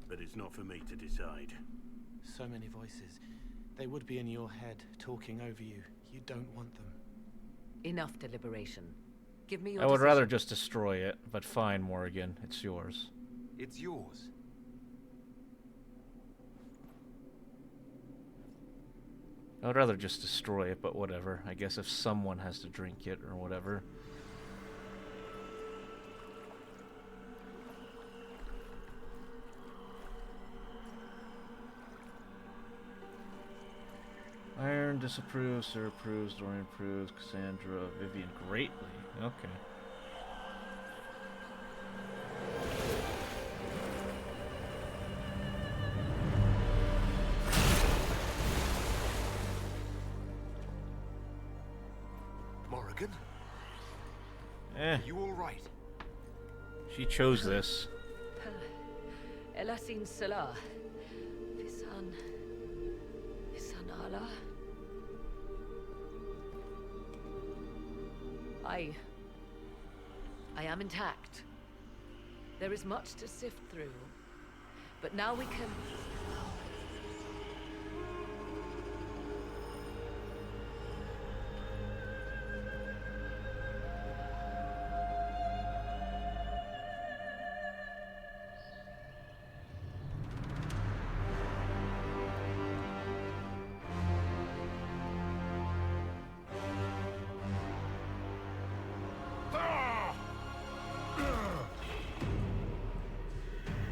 But it's not for me to decide.
So many voices. They would be in your head, talking over you. You don't want them.
Enough deliberation. Give me your
I would
decision.
rather just destroy it, but fine, Morrigan. It's yours.
It's yours.
I would rather just destroy it, but whatever. I guess if someone has to drink it or whatever. Iron disapproves, Sir approves, Dorian approves, Cassandra, Vivian greatly. Okay.
Morrigan?
Eh.
Are you all right?
She chose this.
Elasin Salah. Visan Allah. I am intact. There is much to sift through, but now we can...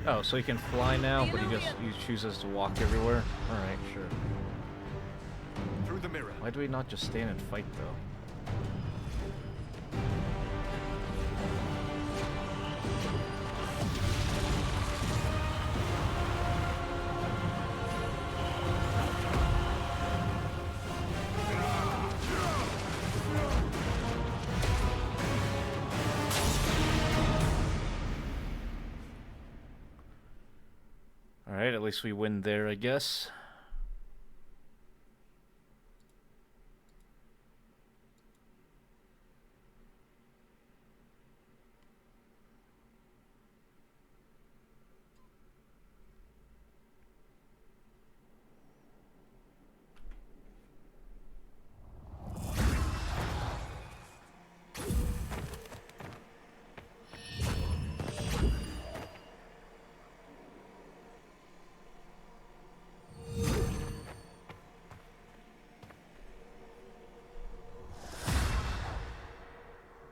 Oh, so he can fly now, but he chooses to walk everywhere? Alright, sure.
Through the mirror.
Why do we not just stand and fight, though? Alright, at least we win there, I guess.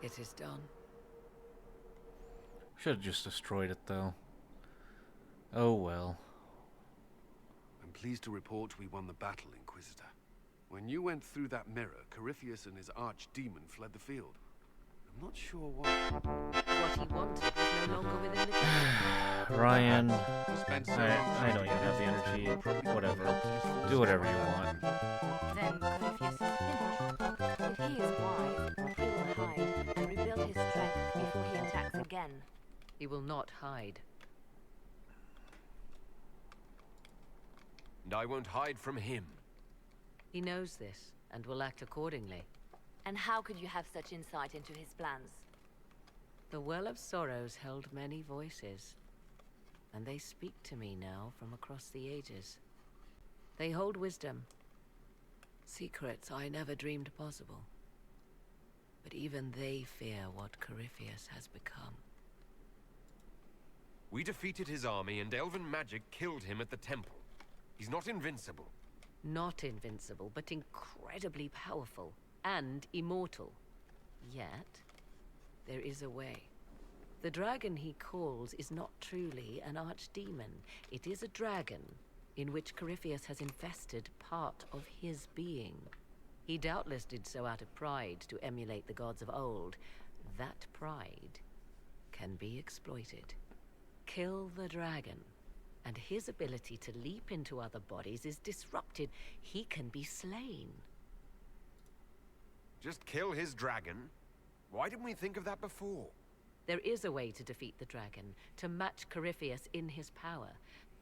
It is done.
Should have just destroyed it, though. Oh well.
I'm pleased to report we won the battle, Inquisitor. When you went through that mirror, Corypheus and his archdemon fled the field. I'm not sure what...
What he wanted was no longer within the temple.
Ryan,
so
I don't even have the energy. Whatever. Do whatever you want.
Then Corypheus is finished. If he is wise, he will hide and rebuild his strength before he attacks again.
He will not hide.
And I won't hide from him.
He knows this, and will act accordingly.
And how could you have such insight into his plans?
The Well of Sorrows held many voices, and they speak to me now from across the ages. They hold wisdom, secrets I never dreamed possible. But even they fear what Corypheus has become.
We defeated his army, and elven magic killed him at the temple. He's not invincible.
Not invincible, but incredibly powerful and immortal. Yet, there is a way. The dragon he calls is not truly an archdemon. It is a dragon in which Corypheus has invested part of his being. He doubtless did so out of pride to emulate the gods of old. That pride can be exploited. Kill the dragon, and his ability to leap into other bodies is disrupted. He can be slain.
Just kill his dragon? Why didn't we think of that before?
There is a way to defeat the dragon, to match Corypheus in his power.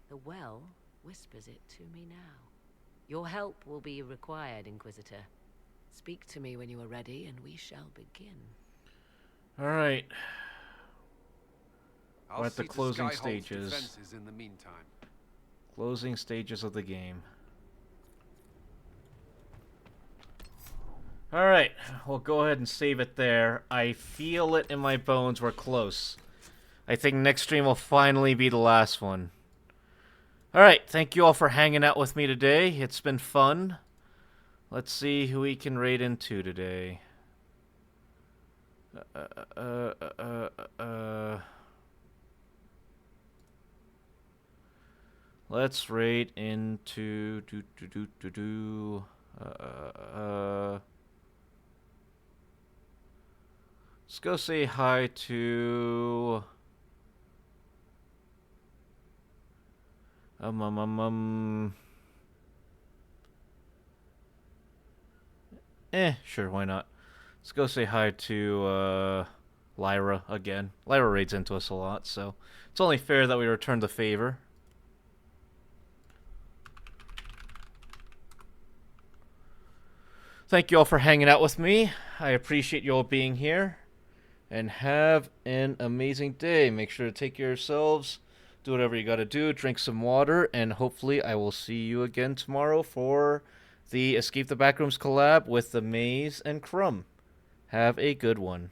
The well whispers it to me now. Your help will be required, Inquisitor. Speak to me when you are ready, and we shall begin.
Alright.
I'll
We're at the
see to
closing
Skyholt's
stages.
defenses in the meantime.
Closing stages of the game. Alright, we'll go ahead and save it there. I feel it in my bones, we're close. I think next stream will finally be the last one. Alright, thank you all for hanging out with me today. It's been fun. Let's see who we can raid into today. Let's raid into let's go say hi to sure, why not? Let's go say hi to Lyra again. Lyra raids into us a lot, so it's only fair that we return the favor. Thank you all for hanging out with me. I appreciate you all being here. And have an amazing day. Make sure to take care of yourselves. Do whatever you gotta do. Drink some water. And hopefully I will see you again tomorrow for the Escape the Backrooms collab with the Maze and Crumb. Have a good one.